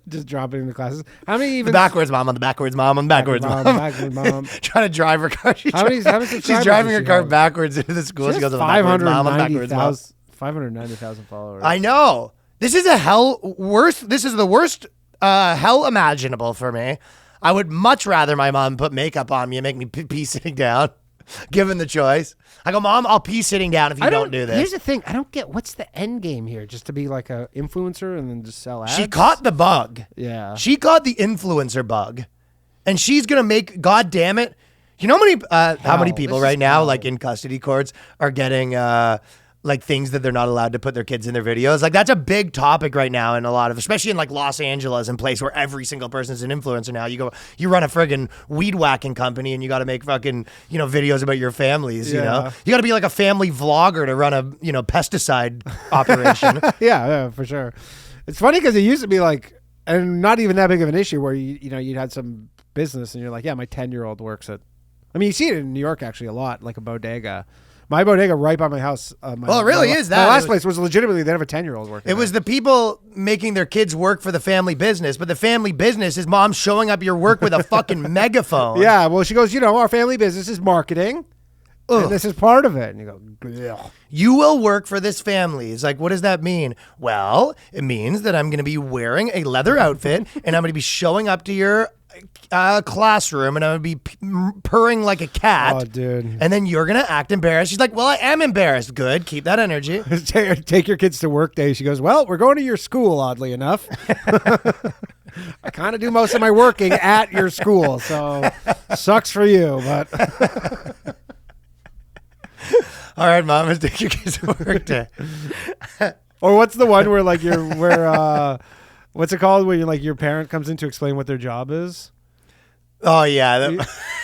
Speaker 1: Just dropping in the classes. How many
Speaker 2: The
Speaker 1: even
Speaker 2: backwards mom, on the backwards mom, on the backwards mom.
Speaker 1: Backward mom.
Speaker 2: Trying to drive her car.
Speaker 1: How many
Speaker 2: She's
Speaker 1: subscribers
Speaker 2: driving
Speaker 1: does
Speaker 2: her
Speaker 1: she
Speaker 2: car
Speaker 1: have?
Speaker 2: backwards into the school. She goes on the backwards mom, on the backwards mom.
Speaker 1: 590,000 followers.
Speaker 2: I know. This is This is the worst hell imaginable for me. I would much rather my mom put makeup on me and make me pee sitting down, given the choice. I go, Mom, I'll pee sitting down if you don't do this.
Speaker 1: Here's the thing. I don't get what's the end game here. Just to be like a influencer and then just sell ads?
Speaker 2: She caught the bug.
Speaker 1: Yeah.
Speaker 2: She caught the influencer bug. And she's going to make, God damn it. You know how many people
Speaker 1: This
Speaker 2: right
Speaker 1: is
Speaker 2: now,
Speaker 1: hell.
Speaker 2: like in custody courts, are getting like things that they're not allowed to put their kids in their videos. Like that's a big topic right now in a lot of, especially in like Los Angeles and place where every single person is an influencer now. You run a friggin' weed whacking company and you got to make fucking, videos about your families, you know? You got to be like a family vlogger to run a, pesticide operation.
Speaker 1: Yeah, for sure. It's funny because it used to be like, and not even that big of an issue where you'd had some business and you're like, yeah, my 10-year-old works at, I mean, you see it in New York actually a lot, like a bodega. My bodega right by my house.
Speaker 2: It really is that.
Speaker 1: My last place was legitimately, they have a 10-year-old working.
Speaker 2: It was the people making their kids work for the family business, but the family business is mom showing up your work with a fucking megaphone.
Speaker 1: Yeah, well, she goes, our family business is marketing. And this is part of it. And you go, bleh.
Speaker 2: You will work for this family. It's like, what does that mean? Well, it means that I'm going to be wearing a leather outfit and I'm going to be showing up to your classroom and I'm going to be purring like a cat.
Speaker 1: Oh, dude.
Speaker 2: And then you're going to act embarrassed. She's like, well, I am embarrassed. Good. Keep that energy.
Speaker 1: Take your kids to work day. She goes, well, we're going to your school, oddly enough. I kind of do most of my working at your school, so sucks for you, but...
Speaker 2: All right, mom, let's take your kids to work day.
Speaker 1: Or what's the one where like what's it called where your parent comes in to explain what their job is?
Speaker 2: Oh yeah,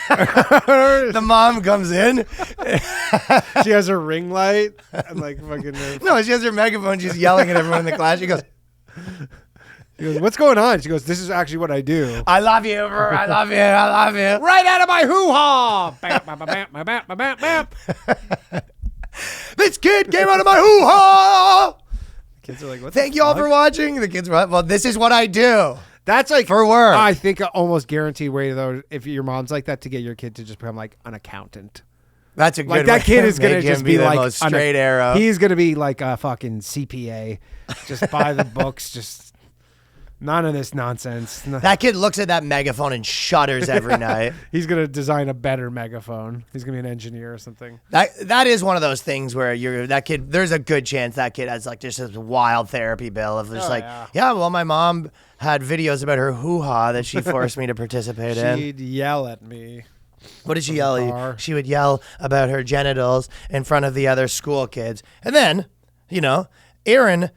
Speaker 2: the mom comes in.
Speaker 1: She has her ring light and like fucking.
Speaker 2: No, she has her megaphone. She's yelling at everyone in the class. She goes,
Speaker 1: "What's going on?" She goes, "This is actually what I do.
Speaker 2: I love you, I love you, I love you."
Speaker 1: Right out of my hoo-ha! Bam, bam, bam, bam, bam, bam, bam.
Speaker 2: This kid came out of my hoo-ha!
Speaker 1: Kids are like, what?
Speaker 2: Thank you all for watching. The kids were like, well, this is what I do.
Speaker 1: That's like
Speaker 2: for work.
Speaker 1: I think an almost guaranteed way though, if your mom's like that, to get your kid to just become like an accountant.
Speaker 2: That's a good.
Speaker 1: Like that kid is gonna just be
Speaker 2: the
Speaker 1: like
Speaker 2: most straight arrow.
Speaker 1: He's gonna be like a fucking CPA, just buy the books, just none of this nonsense.
Speaker 2: That kid looks at that megaphone and shudders every night.
Speaker 1: He's gonna design a better megaphone. He's gonna be an engineer or something.
Speaker 2: That is one of those things where that kid. There's a good chance that kid has like just this wild therapy bill of just well, my mom had videos about her hoo-ha that she forced me to participate in.
Speaker 1: She'd yell at me.
Speaker 2: What did she yell at you? She would yell about her genitals in front of the other school kids. And then, Aaron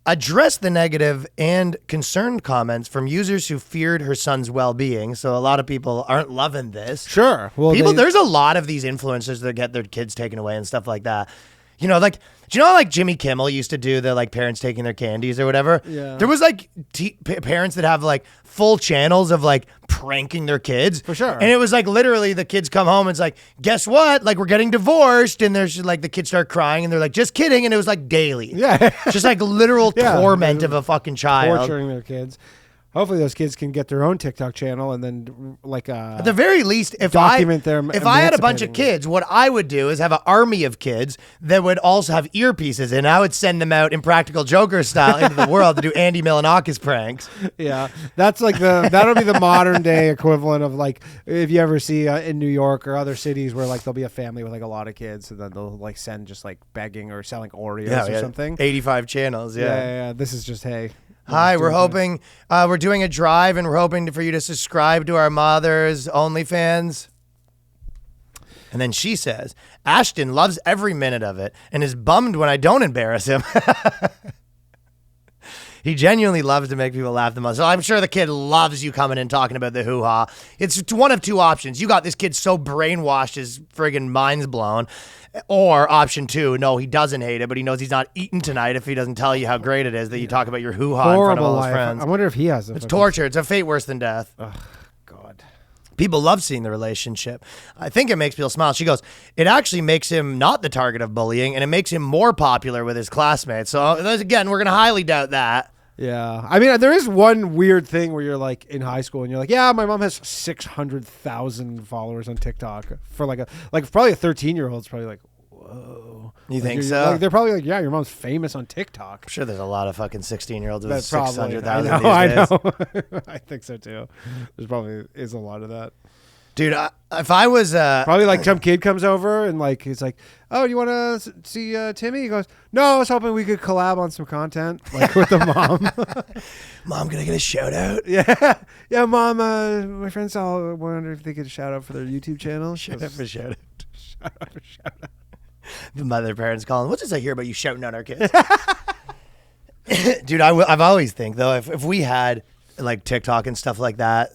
Speaker 2: addressed the negative and concerned comments from users who feared her son's well-being. So a lot of people aren't loving this.
Speaker 1: Sure. Well,
Speaker 2: there's a lot of these influencers that get their kids taken away and stuff like that. Like, do you know like Jimmy Kimmel used to do the like parents taking their candies or whatever?
Speaker 1: Yeah.
Speaker 2: There was like parents that have like full channels of like pranking their kids.
Speaker 1: For sure.
Speaker 2: And it was like literally the kids come home and it's like, guess what? Like we're getting divorced. And there's like the kids start crying and they're like, just kidding. And it was like daily.
Speaker 1: Yeah.
Speaker 2: Just like literal torment of a fucking child.
Speaker 1: Torturing their kids. Hopefully those kids can get their own TikTok channel and then like
Speaker 2: at the very least, if
Speaker 1: document
Speaker 2: if I had a bunch of kids, what I would do is have an army of kids that would also have earpieces and I would send them out Impractical Joker style into the world to do Andy Milonakis pranks.
Speaker 1: Yeah, that's like that'll be the modern day equivalent of like if you ever see in New York or other cities where like there'll be a family with like a lot of kids and then they'll like send just like begging or selling Oreos or something.
Speaker 2: 85 channels.
Speaker 1: Yeah. This is just hey.
Speaker 2: Hi, we're hoping we're doing a drive and we're hoping for you to subscribe to our mother's OnlyFans. And then she says, Ashton loves every minute of it and is bummed when I don't embarrass him. He genuinely loves to make people laugh the most. So I'm sure the kid loves you coming in talking about the hoo-ha. It's one of two options. You got this kid so brainwashed his friggin' mind's blown. Or option two, no, he doesn't hate it, but he knows he's not eating tonight if he doesn't tell you how great it is that you talk about your hoo-ha in front of all his friends.
Speaker 1: I wonder if he has it.
Speaker 2: It's torture. It's a fate worse than death.
Speaker 1: Ugh, God.
Speaker 2: People love seeing the relationship. I think it makes people smile. She goes, it actually makes him not the target of bullying, and it makes him more popular with his classmates. So, again, we're going to highly doubt that.
Speaker 1: Yeah. I mean, there is one weird thing where you're like in high school and you're like, yeah, my mom has 600,000 followers on TikTok. For probably a 13-year-old's probably like, whoa.
Speaker 2: You think so?
Speaker 1: Like, they're probably like, yeah, your mom's famous on TikTok.
Speaker 2: I'm sure there's a lot of fucking 16-year-olds with
Speaker 1: That's probably
Speaker 2: 600,000 these
Speaker 1: I
Speaker 2: days.
Speaker 1: know. I think so too. There's probably is a lot of that.
Speaker 2: Dude, if I was...
Speaker 1: probably like some kid comes over and like he's like, oh, you want to see Timmy? He goes, no, I was hoping we could collab on some content like with the mom.
Speaker 2: Mom, can I get a shout out?
Speaker 1: Yeah. Yeah, Mom, my friends all wonder if they could shout out for their YouTube channel.
Speaker 2: Shout out for shout out.
Speaker 1: Shout out for shout out.
Speaker 2: Mother parents calling. What's this I hear about you shouting at our kids? Dude, I've always think though, if we had like TikTok and stuff like that,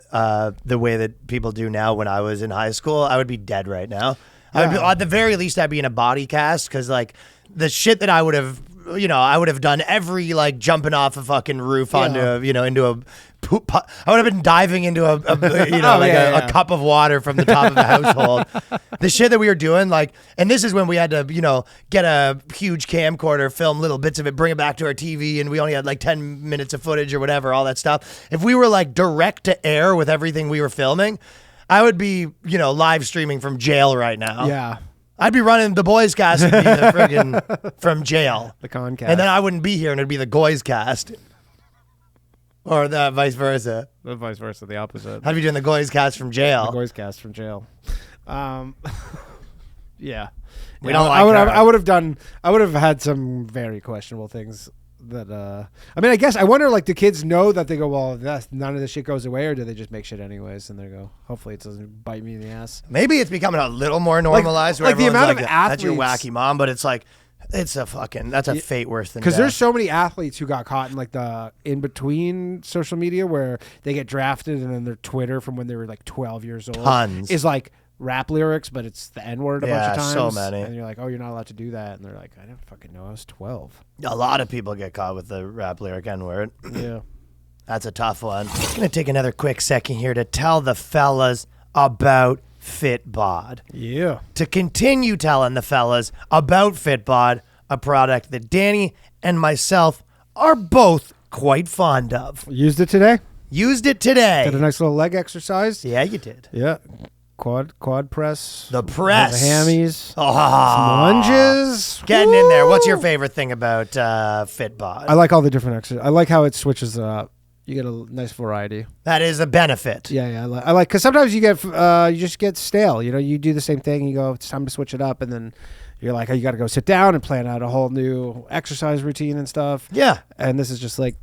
Speaker 2: the way that people do now when I was in high school, I would be dead right now. I would be, at the very least, I'd be in a body cast because like the shit that I would have, I would have done every like jumping off a fucking roof onto, into a poop. I would have been diving into a a cup of water from the top of the household. The shit that we were doing, like, and this is when we had to, get a huge camcorder, film little bits of it, bring it back to our TV, and we only had like 10 minutes of footage or whatever, all that stuff. If we were like direct to air with everything we were filming, I would be, live streaming from jail right now.
Speaker 1: Yeah.
Speaker 2: I'd be running the BOYSCAST and be the friggin' from jail.
Speaker 1: The Concast.
Speaker 2: And then I wouldn't be here and it'd be the GOYSCAST. Or the vice versa.
Speaker 1: The vice versa, the opposite.
Speaker 2: I'd be doing the GOYSCAST from jail.
Speaker 1: The Boyscast from jail. Yeah.
Speaker 2: We don't like
Speaker 1: I would have had some very questionable things that I guess I wonder, like, do kids know that they go, well, none of this shit goes away, or do they just make shit anyways and they go, hopefully it doesn't bite me in the ass?
Speaker 2: Maybe it's becoming a little more normalized.
Speaker 1: Like the amount of
Speaker 2: that's your
Speaker 1: athletes-
Speaker 2: wacky mom, but it's like that's a fate worse than
Speaker 1: Because
Speaker 2: death.
Speaker 1: there's so many athletes who got caught in like the in between social media where they get drafted and then their Twitter from when they were like 12 years old
Speaker 2: Tons.
Speaker 1: is like rap lyrics, but it's the N-word a bunch of times.
Speaker 2: so many.
Speaker 1: And you're like, oh, you're not allowed to do that. And they're like, I didn't fucking know. I was 12.
Speaker 2: A lot of people get caught with the rap lyric N-word.
Speaker 1: Yeah.
Speaker 2: That's a tough one. I'm going to take another quick second here to tell the fellas about FitBod.
Speaker 1: Yeah.
Speaker 2: To continue telling the fellas about FitBod, a product that Danny and myself are both quite fond of.
Speaker 1: Used it today.
Speaker 2: Used it today.
Speaker 1: Did a nice little leg exercise.
Speaker 2: Yeah, you did.
Speaker 1: Yeah. Quad press.
Speaker 2: The press.
Speaker 1: The hammies.
Speaker 2: Oh,
Speaker 1: Some lunges.
Speaker 2: Getting in there. What's your
Speaker 1: Woo!
Speaker 2: favorite thing about FitBod?
Speaker 1: I like all the different exercises. I like how it switches up. You get a nice variety.
Speaker 2: That is a benefit.
Speaker 1: Yeah. I like because sometimes you get you just get stale. You do the same thing. And you go, it's time to switch it up, and then you're like, oh, you got to go sit down and plan out a whole new exercise routine and stuff.
Speaker 2: Yeah.
Speaker 1: And this is just like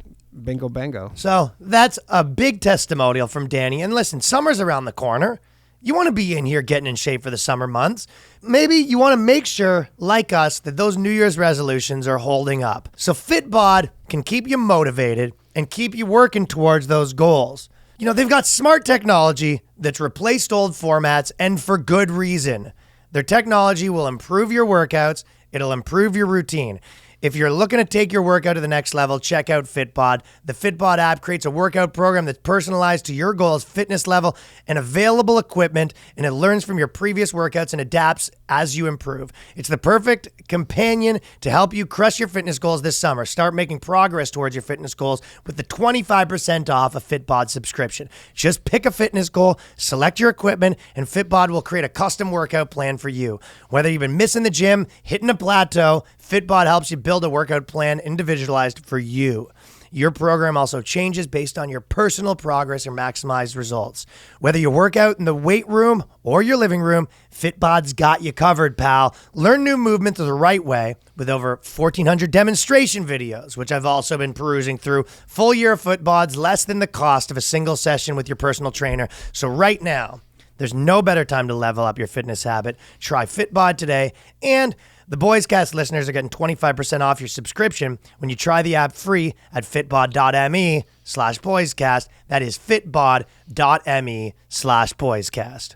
Speaker 1: bingo bango.
Speaker 2: So that's a big testimonial from Danny. And listen, summer's around the corner. You want to be in here getting in shape for the summer months. Maybe you want to make sure, like us, that those New Year's resolutions are holding up. So FitBod can keep you motivated and keep you working towards those goals. They've got smart technology that's replaced old formats, and for good reason. Their technology will improve your workouts. It'll improve your routine. If you're looking to take your workout to the next level, check out FitBod. The FitBod app creates a workout program that's personalized to your goals, fitness level, and available equipment, and it learns from your previous workouts and adapts as you improve. It's the perfect companion to help you crush your fitness goals this summer. Start making progress towards your fitness goals with the 25% off a FitBod subscription. Just pick a fitness goal, select your equipment, and FitBod will create a custom workout plan for you. Whether you've been missing the gym, hitting a plateau, FitBod helps you build a workout plan individualized for you. Your program also changes based on your personal progress or maximized results. Whether you work out in the weight room or your living room, FitBod's got you covered, pal. Learn new movements the right way with over 1,400 demonstration videos, which I've also been perusing through. Full year of FitBod's less than the cost of a single session with your personal trainer. So right now, there's no better time to level up your fitness habit. Try FitBod today, and the BOYSCAST listeners are getting 25% off your subscription when you try the app free at fitbod.me/BOYSCAST. That is fitbod.me/BOYSCAST.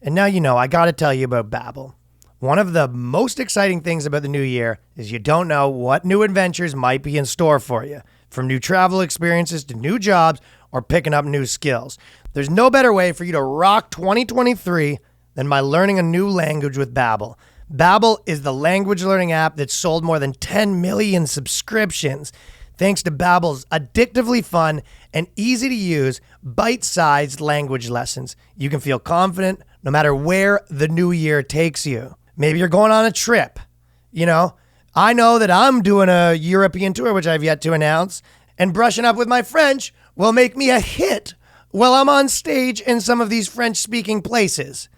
Speaker 2: And now I got to tell you about Babbel. One of the most exciting things about the new year is you don't know what new adventures might be in store for you. From new travel experiences to new jobs or picking up new skills. There's no better way for you to rock 2023 than by learning a new language with Babbel. Babbel is the language learning app that's sold more than 10 million subscriptions. Thanks to Babbel's addictively fun and easy to use, bite-sized language lessons, you can feel confident no matter where the new year takes you. Maybe you're going on a trip. I know that I'm doing a European tour, which I've yet to announce, and brushing up with my French will make me a hit while I'm on stage in some of these French-speaking places.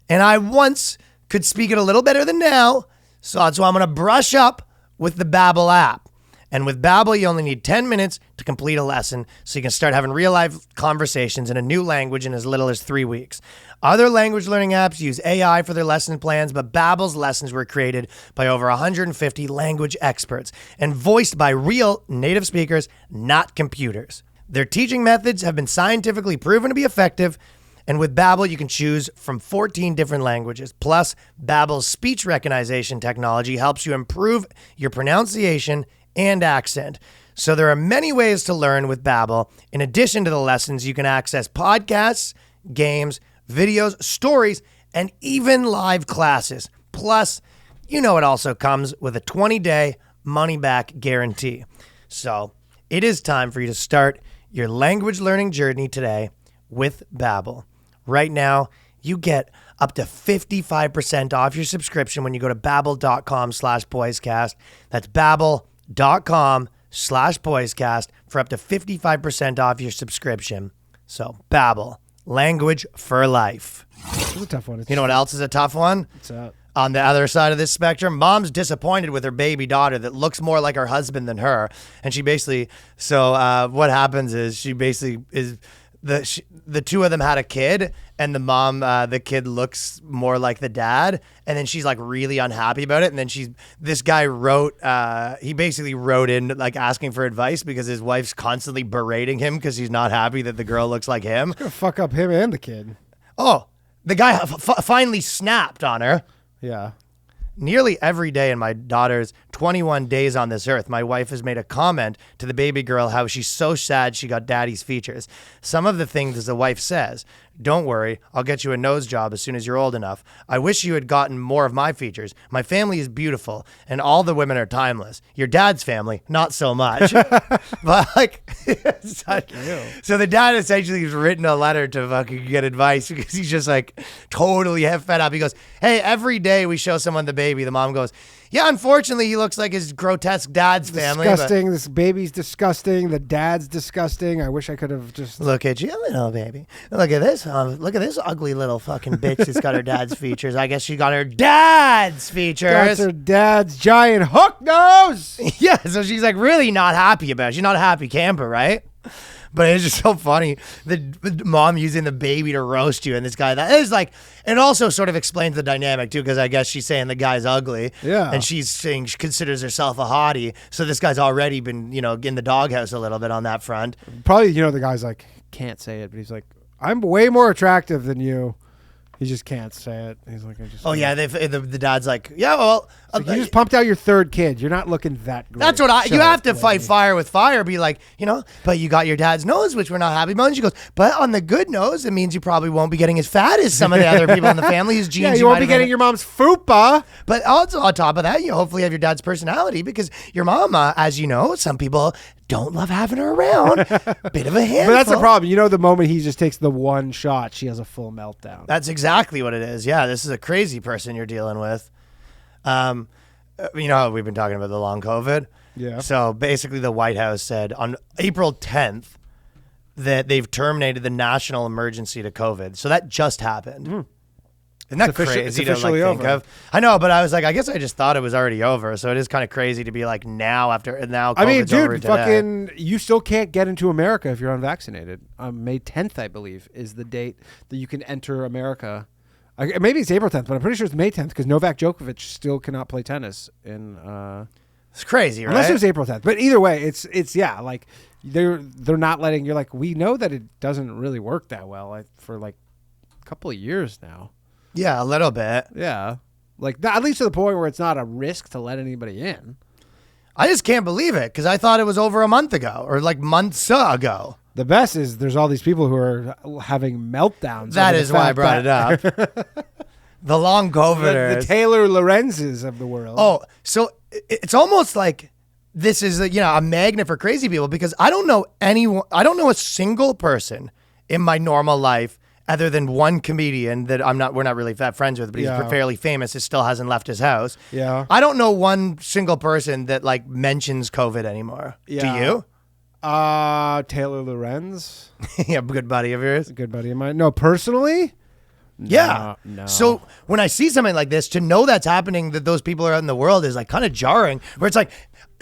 Speaker 2: And I once could speak it a little better than now, so that's why I'm going to brush up with the Babbel app. And with Babbel, you only need 10 minutes to complete a lesson, so you can start having real-life conversations in a new language in as little as 3 weeks. Other language learning apps use AI for their lesson plans, but Babbel's lessons were created by over 150 language experts and voiced by real native speakers, not computers. Their teaching methods have been scientifically proven to be effective, and with Babbel, you can choose from 14 different languages. Plus, Babbel's speech recognition technology helps you improve your pronunciation and accent. So there are many ways to learn with Babbel. In addition to the lessons, you can access podcasts, games, videos, stories, and even live classes. Plus, you know it also comes with a 20-day money-back guarantee. So it is time for you to start your language learning journey today with Babbel. Right now, you get up to 55% off your subscription when you go to babbel.com/boyscast. That's babbel.com/boyscast for up to 55% off your subscription. So Babbel, language for life.
Speaker 1: It's a tough one.
Speaker 2: You know what else is a tough one?
Speaker 1: What's up?
Speaker 2: On the other side of this spectrum, mom's disappointed with her baby daughter that looks more like her husband than her. And she basically, what happens is she basically is, the two of them had a kid, and the mom, the kid looks more like the dad, and then she's like really unhappy about it. And then this guy he basically wrote in like asking for advice because his wife's constantly berating him because he's not happy that the girl looks like him.
Speaker 1: It's gonna fuck up him and the kid.
Speaker 2: Oh, the guy finally snapped on her.
Speaker 1: Yeah.
Speaker 2: Nearly every day in my daughter's 21 days on this earth, my wife has made a comment to the baby girl how she's so sad she got daddy's features. Some of the things the wife says: "Don't worry, I'll get you a nose job as soon as you're old enough. I wish you had gotten more of my features. My family is beautiful, and all the women are timeless. Your dad's family, not so much." But like, so the dad essentially has written a letter to fucking get advice because he's just like totally fed up. He goes, "Hey, every day we show someone the baby, the mom goes, yeah, unfortunately, he looks like his grotesque dad's family.
Speaker 1: Disgusting. This baby's disgusting. The dad's disgusting. I wish I could have just...
Speaker 2: Look at you, little baby. Look at this. Look at this ugly little fucking bitch that's got her dad's features. I guess she got her dad's features.
Speaker 1: That's her dad's giant hook nose.
Speaker 2: Yeah, so she's like really not happy about it. She's not a happy camper, right? But it's just so funny. The mom using the baby to roast you, and this guy, that is like, it also sort of explains the dynamic too, because I guess she's saying the guy's ugly.
Speaker 1: Yeah.
Speaker 2: And she's saying she considers herself a hottie. So this guy's already been, in the doghouse a little bit on that front.
Speaker 1: Probably, the guy's like, can't say it, but he's like, I'm way more attractive than you. He just can't say it. He's like,
Speaker 2: oh yeah, the dad's like, yeah, well,
Speaker 1: like, you just pumped out your third kid. You're not looking that great.
Speaker 2: That's what you have to fight fire with fire. Be like, but you got your dad's nose, which we're not happy about. And she goes, but on the good nose, it means you probably won't be getting as fat as some of the other people in the family. Whose genes
Speaker 1: yeah, you won't be getting your mom's fupa.
Speaker 2: But also on top of that, you hopefully have your dad's personality, because your mom, as you know, some people don't love having her around. Bit of a handful.
Speaker 1: But that's the problem. The moment he just takes the one shot, she has a full meltdown.
Speaker 2: That's exactly what it is. Yeah, this is a crazy person you're dealing with. We've been talking about the long COVID.
Speaker 1: Yeah.
Speaker 2: So basically the White House said on April 10th that they've terminated the national emergency to COVID. So that just happened. Mm. Isn't that crazy
Speaker 1: it's
Speaker 2: to
Speaker 1: officially
Speaker 2: think
Speaker 1: over.
Speaker 2: of? I know, but I was like, I guess I just thought it was already over. So it is kind of crazy to be like now COVID's over
Speaker 1: dude,
Speaker 2: today.
Speaker 1: fucking, you still can't get into America if you're unvaccinated. May 10th, I believe, is the date that you can enter America. Maybe it's April 10th, but I'm pretty sure it's May 10th because Novak Djokovic still cannot play tennis in.
Speaker 2: It's crazy, right?
Speaker 1: Unless it was April 10th, but either way, it's like they're not letting. You're like, we know that it doesn't really work that well for like a couple of years now.
Speaker 2: Yeah, a little bit.
Speaker 1: Yeah, like at least to the point where it's not a risk to let anybody in.
Speaker 2: I just can't believe it because I thought it was over a month ago or like months ago.
Speaker 1: The best is there's all these people who are having meltdowns.
Speaker 2: That is why I brought it up. The long COVIDers.
Speaker 1: The Taylor Lorenzes of the world.
Speaker 2: Oh, so it's almost like this is a magnet for crazy people, because I don't know anyone. I don't know a single person in my normal life other than one comedian that we're not really that friends with, but he's fairly famous. He still hasn't left his house.
Speaker 1: Yeah.
Speaker 2: I don't know one single person that like mentions COVID anymore.
Speaker 1: Yeah.
Speaker 2: Do you?
Speaker 1: Taylor Lorenz.
Speaker 2: Yeah, good buddy of yours.
Speaker 1: A good buddy of mine. No, personally,
Speaker 2: Yeah.
Speaker 1: No.
Speaker 2: So when I see something like this, to know that's happening, that those people are out in the world is like kind of jarring, where it's like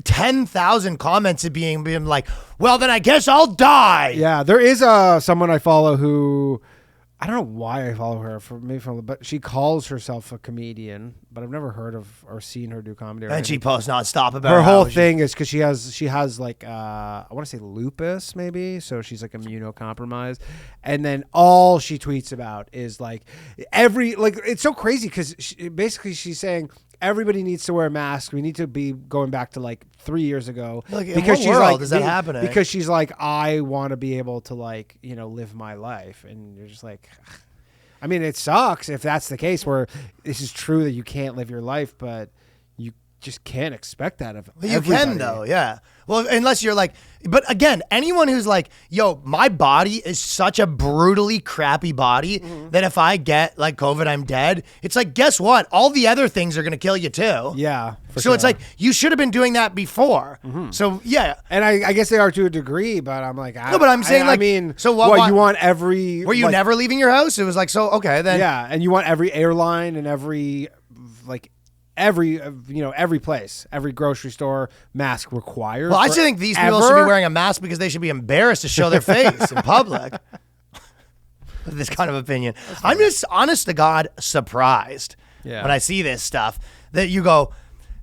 Speaker 2: 10,000 comments of being like, well, then I guess I'll die.
Speaker 1: Yeah, there is someone I follow who, I don't know why I follow her, but she calls herself a comedian, but I've never heard of or seen her do comedy.
Speaker 2: And she posts nonstop about
Speaker 1: her
Speaker 2: how
Speaker 1: whole
Speaker 2: she-
Speaker 1: thing is because she has like I want to say lupus maybe, so she's like immunocompromised, and then all she tweets about is like it's so crazy because basically she's saying everybody needs to wear a mask. We need to be going back to like 3 years ago.
Speaker 2: Like, in
Speaker 1: because
Speaker 2: what
Speaker 1: she's
Speaker 2: world
Speaker 1: like,
Speaker 2: is that happening?
Speaker 1: Because she's like, I want to be able to like, live my life. And you're just like, I mean, it sucks if that's the case where this is true that you can't live your life, but you just can't expect that of
Speaker 2: You
Speaker 1: everybody.
Speaker 2: can though, yeah. Well, unless you're like, but again, anyone who's like, yo, my body is such a brutally crappy body that if I get like COVID, I'm dead. It's like, guess what? All the other things are going to kill you too.
Speaker 1: Yeah.
Speaker 2: So it's like, you should have been doing that before. So yeah.
Speaker 1: And I guess they are to a degree, but I'm like,
Speaker 2: No, but I'm saying,
Speaker 1: I
Speaker 2: like,
Speaker 1: mean,
Speaker 2: so what-
Speaker 1: you want every,
Speaker 2: Were you
Speaker 1: like,
Speaker 2: never leaving your house? It was like, so, okay, then.
Speaker 1: yeah. And you want every airline and every, like, every place, every grocery store mask required.
Speaker 2: Well, I just think these people should be wearing a mask because they should be embarrassed to show their face in public. This kind of opinion. I'm just, honest to God, surprised when I see this stuff that you go,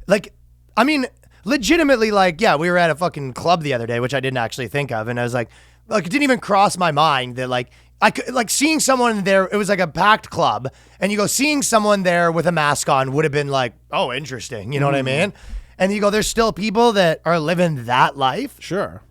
Speaker 2: like, I mean, legitimately, like, yeah, we were at a fucking club the other day, which I didn't actually think of, and I was like, it didn't even cross my mind that, like, I could, like, seeing someone there, it was like a packed club, and you go, seeing someone there with a mask on would have been like, oh, interesting, you know what I mean? And you go, there's still people that are living that life.
Speaker 1: Sure.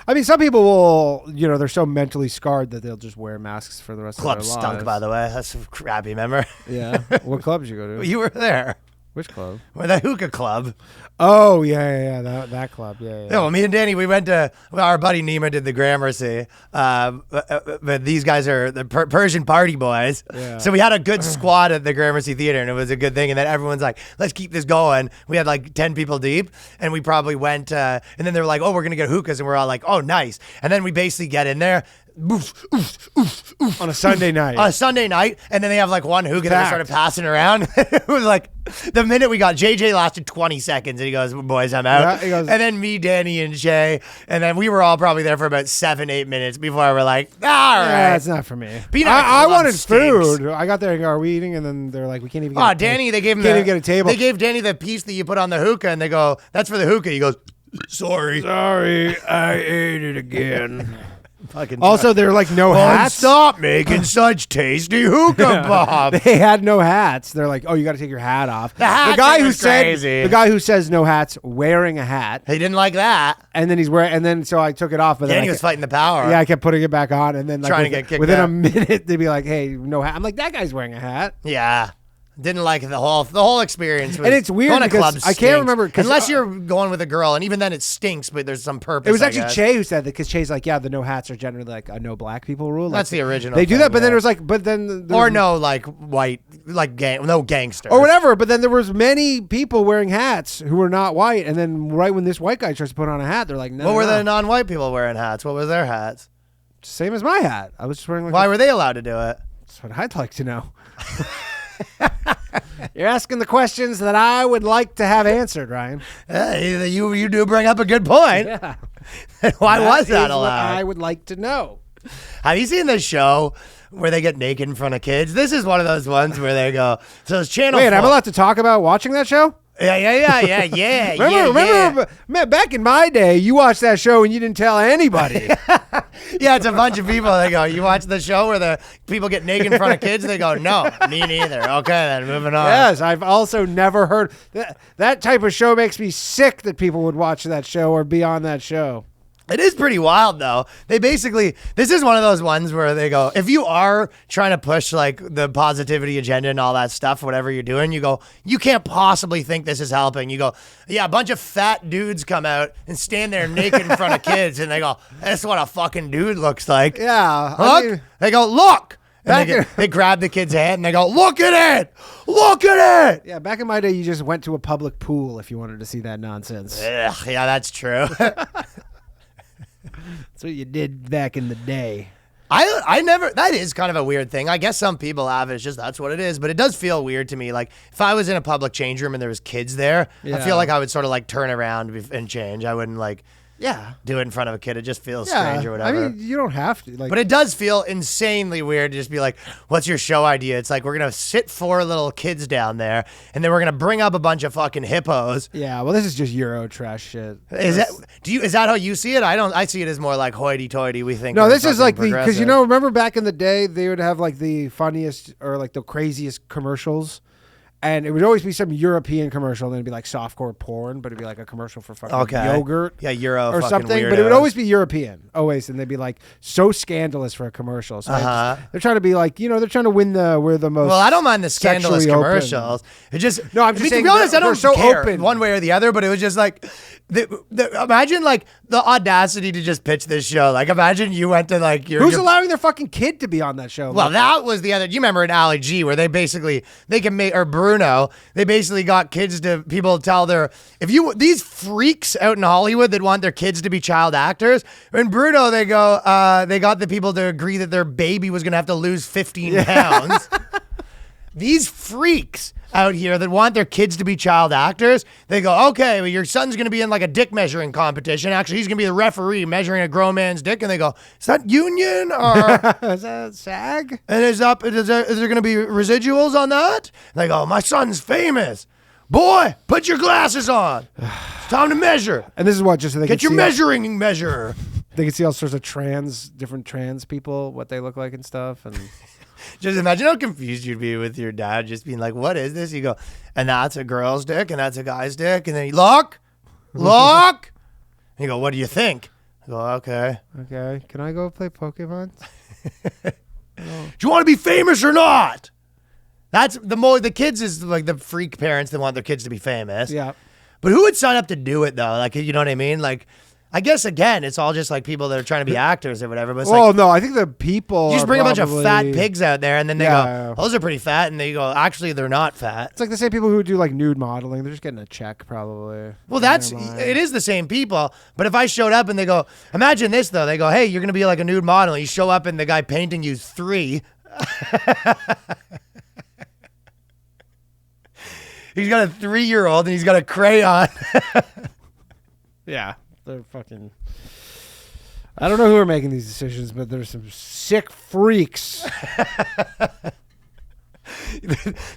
Speaker 1: I mean, some people will, they're so mentally scarred that they'll just wear masks for the rest
Speaker 2: Club
Speaker 1: of their lives.
Speaker 2: stunk, by the way. That's crappy, remember?
Speaker 1: Yeah. What club did you go to?
Speaker 2: You were there.
Speaker 1: Which club?
Speaker 2: With the hookah club.
Speaker 1: Oh, yeah. That club. Yeah.
Speaker 2: Yeah, well, me and Danny, we went to, our buddy Nima did the Gramercy. But these guys are the Persian party boys.
Speaker 1: Yeah.
Speaker 2: So we had a good squad at the Gramercy Theater, and it was a good thing. And then everyone's like, let's keep this going. We had like 10 people deep, and we probably went, and then they were like, oh, we're going to get hookahs. And we're all like, oh, nice. And then we basically get in there.
Speaker 1: On a Sunday night.
Speaker 2: On a Sunday night, and then they have like one hookah that they
Speaker 1: Packed.
Speaker 2: started passing around. It was like the minute we got JJ lasted 20 seconds, and he goes, "Boys, I'm out."
Speaker 1: Yeah, he goes-
Speaker 2: and then me, Danny, and Shay, and then we were all probably there for about 7-8 minutes before we were like, "All right."
Speaker 1: Yeah, it's not for me.
Speaker 2: Being at a
Speaker 1: I
Speaker 2: club
Speaker 1: wanted
Speaker 2: stinks.
Speaker 1: food. I got there and go, are we eating? And then they're like, we can't even get
Speaker 2: Oh,
Speaker 1: a
Speaker 2: Danny, they gave him
Speaker 1: can't even get a table.
Speaker 2: They gave Danny the piece that you put on the hookah, and they go, "That's for the hookah." He goes, "Sorry."
Speaker 1: Sorry, I ate it again.
Speaker 2: Fucking
Speaker 1: Also, they're like no hats.
Speaker 2: stop making such tasty hookah, Bob.
Speaker 1: They had no hats. They're like, oh, you got to take your hat off.
Speaker 2: The hat
Speaker 1: guy
Speaker 2: thing
Speaker 1: who
Speaker 2: was
Speaker 1: said
Speaker 2: crazy.
Speaker 1: the guy who says no hats wearing a hat,
Speaker 2: He didn't like that.
Speaker 1: and then he's wearing, and then so I took it off, but then
Speaker 2: Danny
Speaker 1: I
Speaker 2: was fighting the power.
Speaker 1: yeah, I kept putting it back on, and then like
Speaker 2: Trying to get kicked
Speaker 1: within
Speaker 2: out.
Speaker 1: a minute they'd be like, hey, no hat. I'm like, that guy's wearing a hat.
Speaker 2: Yeah. Didn't like the whole experience. Was,
Speaker 1: And it's weird
Speaker 2: going to
Speaker 1: because
Speaker 2: clubs
Speaker 1: I can't
Speaker 2: stinks.
Speaker 1: remember- 'cause,
Speaker 2: unless you're going with a girl, and even then it stinks, but there's some purpose.
Speaker 1: It was
Speaker 2: I
Speaker 1: actually
Speaker 2: guess.
Speaker 1: Che who said that because Che's like, yeah, the no hats are generally like a no black people rule. Like,
Speaker 2: That's the original
Speaker 1: They do
Speaker 2: thing,
Speaker 1: that, but then
Speaker 2: yeah.
Speaker 1: it was like, but then
Speaker 2: Or no, like white, like no gangster
Speaker 1: or whatever. But then there was many people wearing hats who were not white, and then right when this white guy tries to put on a hat, they're like, no.
Speaker 2: What
Speaker 1: no,
Speaker 2: were
Speaker 1: no.
Speaker 2: the non-white people wearing hats? What were their hats?
Speaker 1: Same as my hat. I was just wearing like.
Speaker 2: Why were they allowed to do it?
Speaker 1: That's what I'd like to know. You're asking the questions that I would like to have answered, Ryan.
Speaker 2: Hey, you do bring up a good point.
Speaker 1: Yeah.
Speaker 2: Why was that
Speaker 1: is what
Speaker 2: allowed?
Speaker 1: I would like to know.
Speaker 2: Have you seen this show where they get naked in front of kids? This is one of those ones where they go. So it's channel.
Speaker 1: Wait, I'm
Speaker 2: 4.
Speaker 1: allowed to talk about watching that show?
Speaker 2: Yeah.
Speaker 1: Remember, man, back in my day, you watched that show and you didn't tell anybody.
Speaker 2: Yeah, it's a bunch of people. They go, you watch the show where the people get naked in front of kids? They go, no, me neither. Okay, then moving on.
Speaker 1: Yes, I've also never heard that type of show makes me sick that people would watch that show or be on that show.
Speaker 2: It is pretty wild, though. They basically, this is one of those ones where they go, if you are trying to push like the positivity agenda and all that stuff, whatever you're doing, you go, you can't possibly think this is helping. You go, yeah, a bunch of fat dudes come out and stand there naked in front of kids, and they go, that's what a fucking dude looks like.
Speaker 1: Yeah.
Speaker 2: Look. They go, look. And they grab the kid's head and they go, look at it. Look at it.
Speaker 1: Yeah, back in my day, you just went to a public pool if you wanted to see that nonsense.
Speaker 2: Ugh, yeah, that's true.
Speaker 1: That's what you did back in the day.
Speaker 2: I never, that is kind of a weird thing. I guess some people have it. It's just that's what it is. But it does feel weird to me. Like if I was in a public change room and there was kids there, I feel like I would sort of like turn around and change. I wouldn't like do it in front of a kid. It just feels strange or whatever.
Speaker 1: I mean, you don't have to. Like,
Speaker 2: But it does feel insanely weird to just be like, what's your show idea? It's like, we're going to sit 4 little kids down there and then we're going to bring up a bunch of fucking hippos.
Speaker 1: yeah, well, this is just Euro trash shit.
Speaker 2: Is that how you see it? I see it as more like hoity-toity. We think.
Speaker 1: No,
Speaker 2: we're
Speaker 1: this is
Speaker 2: fucking
Speaker 1: like because
Speaker 2: progressive.
Speaker 1: remember back in the day they would have like the funniest or like the craziest commercials, and it would always be some European commercial, and it'd be like softcore porn, but it'd be like a commercial for fucking yogurt,
Speaker 2: Euro
Speaker 1: or
Speaker 2: fucking
Speaker 1: something. But it would
Speaker 2: weirdos.
Speaker 1: always be European, always, and they'd be like so scandalous for a commercial. So they're trying to be like, they're trying to win we're the most.
Speaker 2: Well, I don't mind the scandalous
Speaker 1: sexually open.
Speaker 2: commercials. It just
Speaker 1: No, I'm just
Speaker 2: to
Speaker 1: saying
Speaker 2: be honest, I
Speaker 1: they're
Speaker 2: don't
Speaker 1: so
Speaker 2: care
Speaker 1: open.
Speaker 2: one way or the other. But it was just like, imagine like the audacity to just pitch this show. Like, imagine you went to like your.
Speaker 1: Who's allowing their fucking kid to be on that show?
Speaker 2: Well, that was the other. You remember in Ali G where they can make, or Bruno, they basically got kids to people tell these freaks out in Hollywood that want their kids to be child actors. In Bruno, they got the people to agree that their baby was going to have to lose 15 pounds. These freaks out here that want their kids to be child actors, they go, okay, well, your son's going to be in like a dick measuring competition. Actually, he's going to be the referee measuring a grown man's dick. And they go, is that union or
Speaker 1: is that SAG?
Speaker 2: and is there going to be residuals on that? And they go, my son's famous. Boy, put your glasses on. It's time to measure.
Speaker 1: And this is what just so they
Speaker 2: Get
Speaker 1: can
Speaker 2: your
Speaker 1: see
Speaker 2: measuring measure.
Speaker 1: They can see all sorts of different trans people, what they look like and stuff, and.
Speaker 2: Just imagine how confused you'd be with your dad just being like, what is this? You go, and that's a girl's dick, and that's a guy's dick. And then you look. And you go, what do you think? I go, okay.
Speaker 1: Okay, can I go play Pokemon?
Speaker 2: Do you want to be famous or not? That's the kids is like the freak parents that want their kids to be famous.
Speaker 1: Yeah.
Speaker 2: But who would sign up to do it though? Like, you know what I mean? Like, I guess again, it's all just like people that are trying to be actors or whatever. But it's like,
Speaker 1: No, I think the people
Speaker 2: you just
Speaker 1: are
Speaker 2: bring a bunch of
Speaker 1: probably-
Speaker 2: fat pigs out there, and then they
Speaker 1: Yeah.
Speaker 2: go, "Those are pretty fat," and they go, "Actually, they're not fat."
Speaker 1: It's like the same people who do like nude modeling. They're just getting a check, probably.
Speaker 2: Well,
Speaker 1: Never mind.
Speaker 2: it is the same people. But if I showed up and they go, imagine this though, they go, "Hey, you're gonna be like a nude model." And you show up and the guy painting you's 3. He's got a 3-year-old and he's got a crayon.
Speaker 1: Yeah, they're fucking. I don't know who are making these decisions, but there's some sick freaks.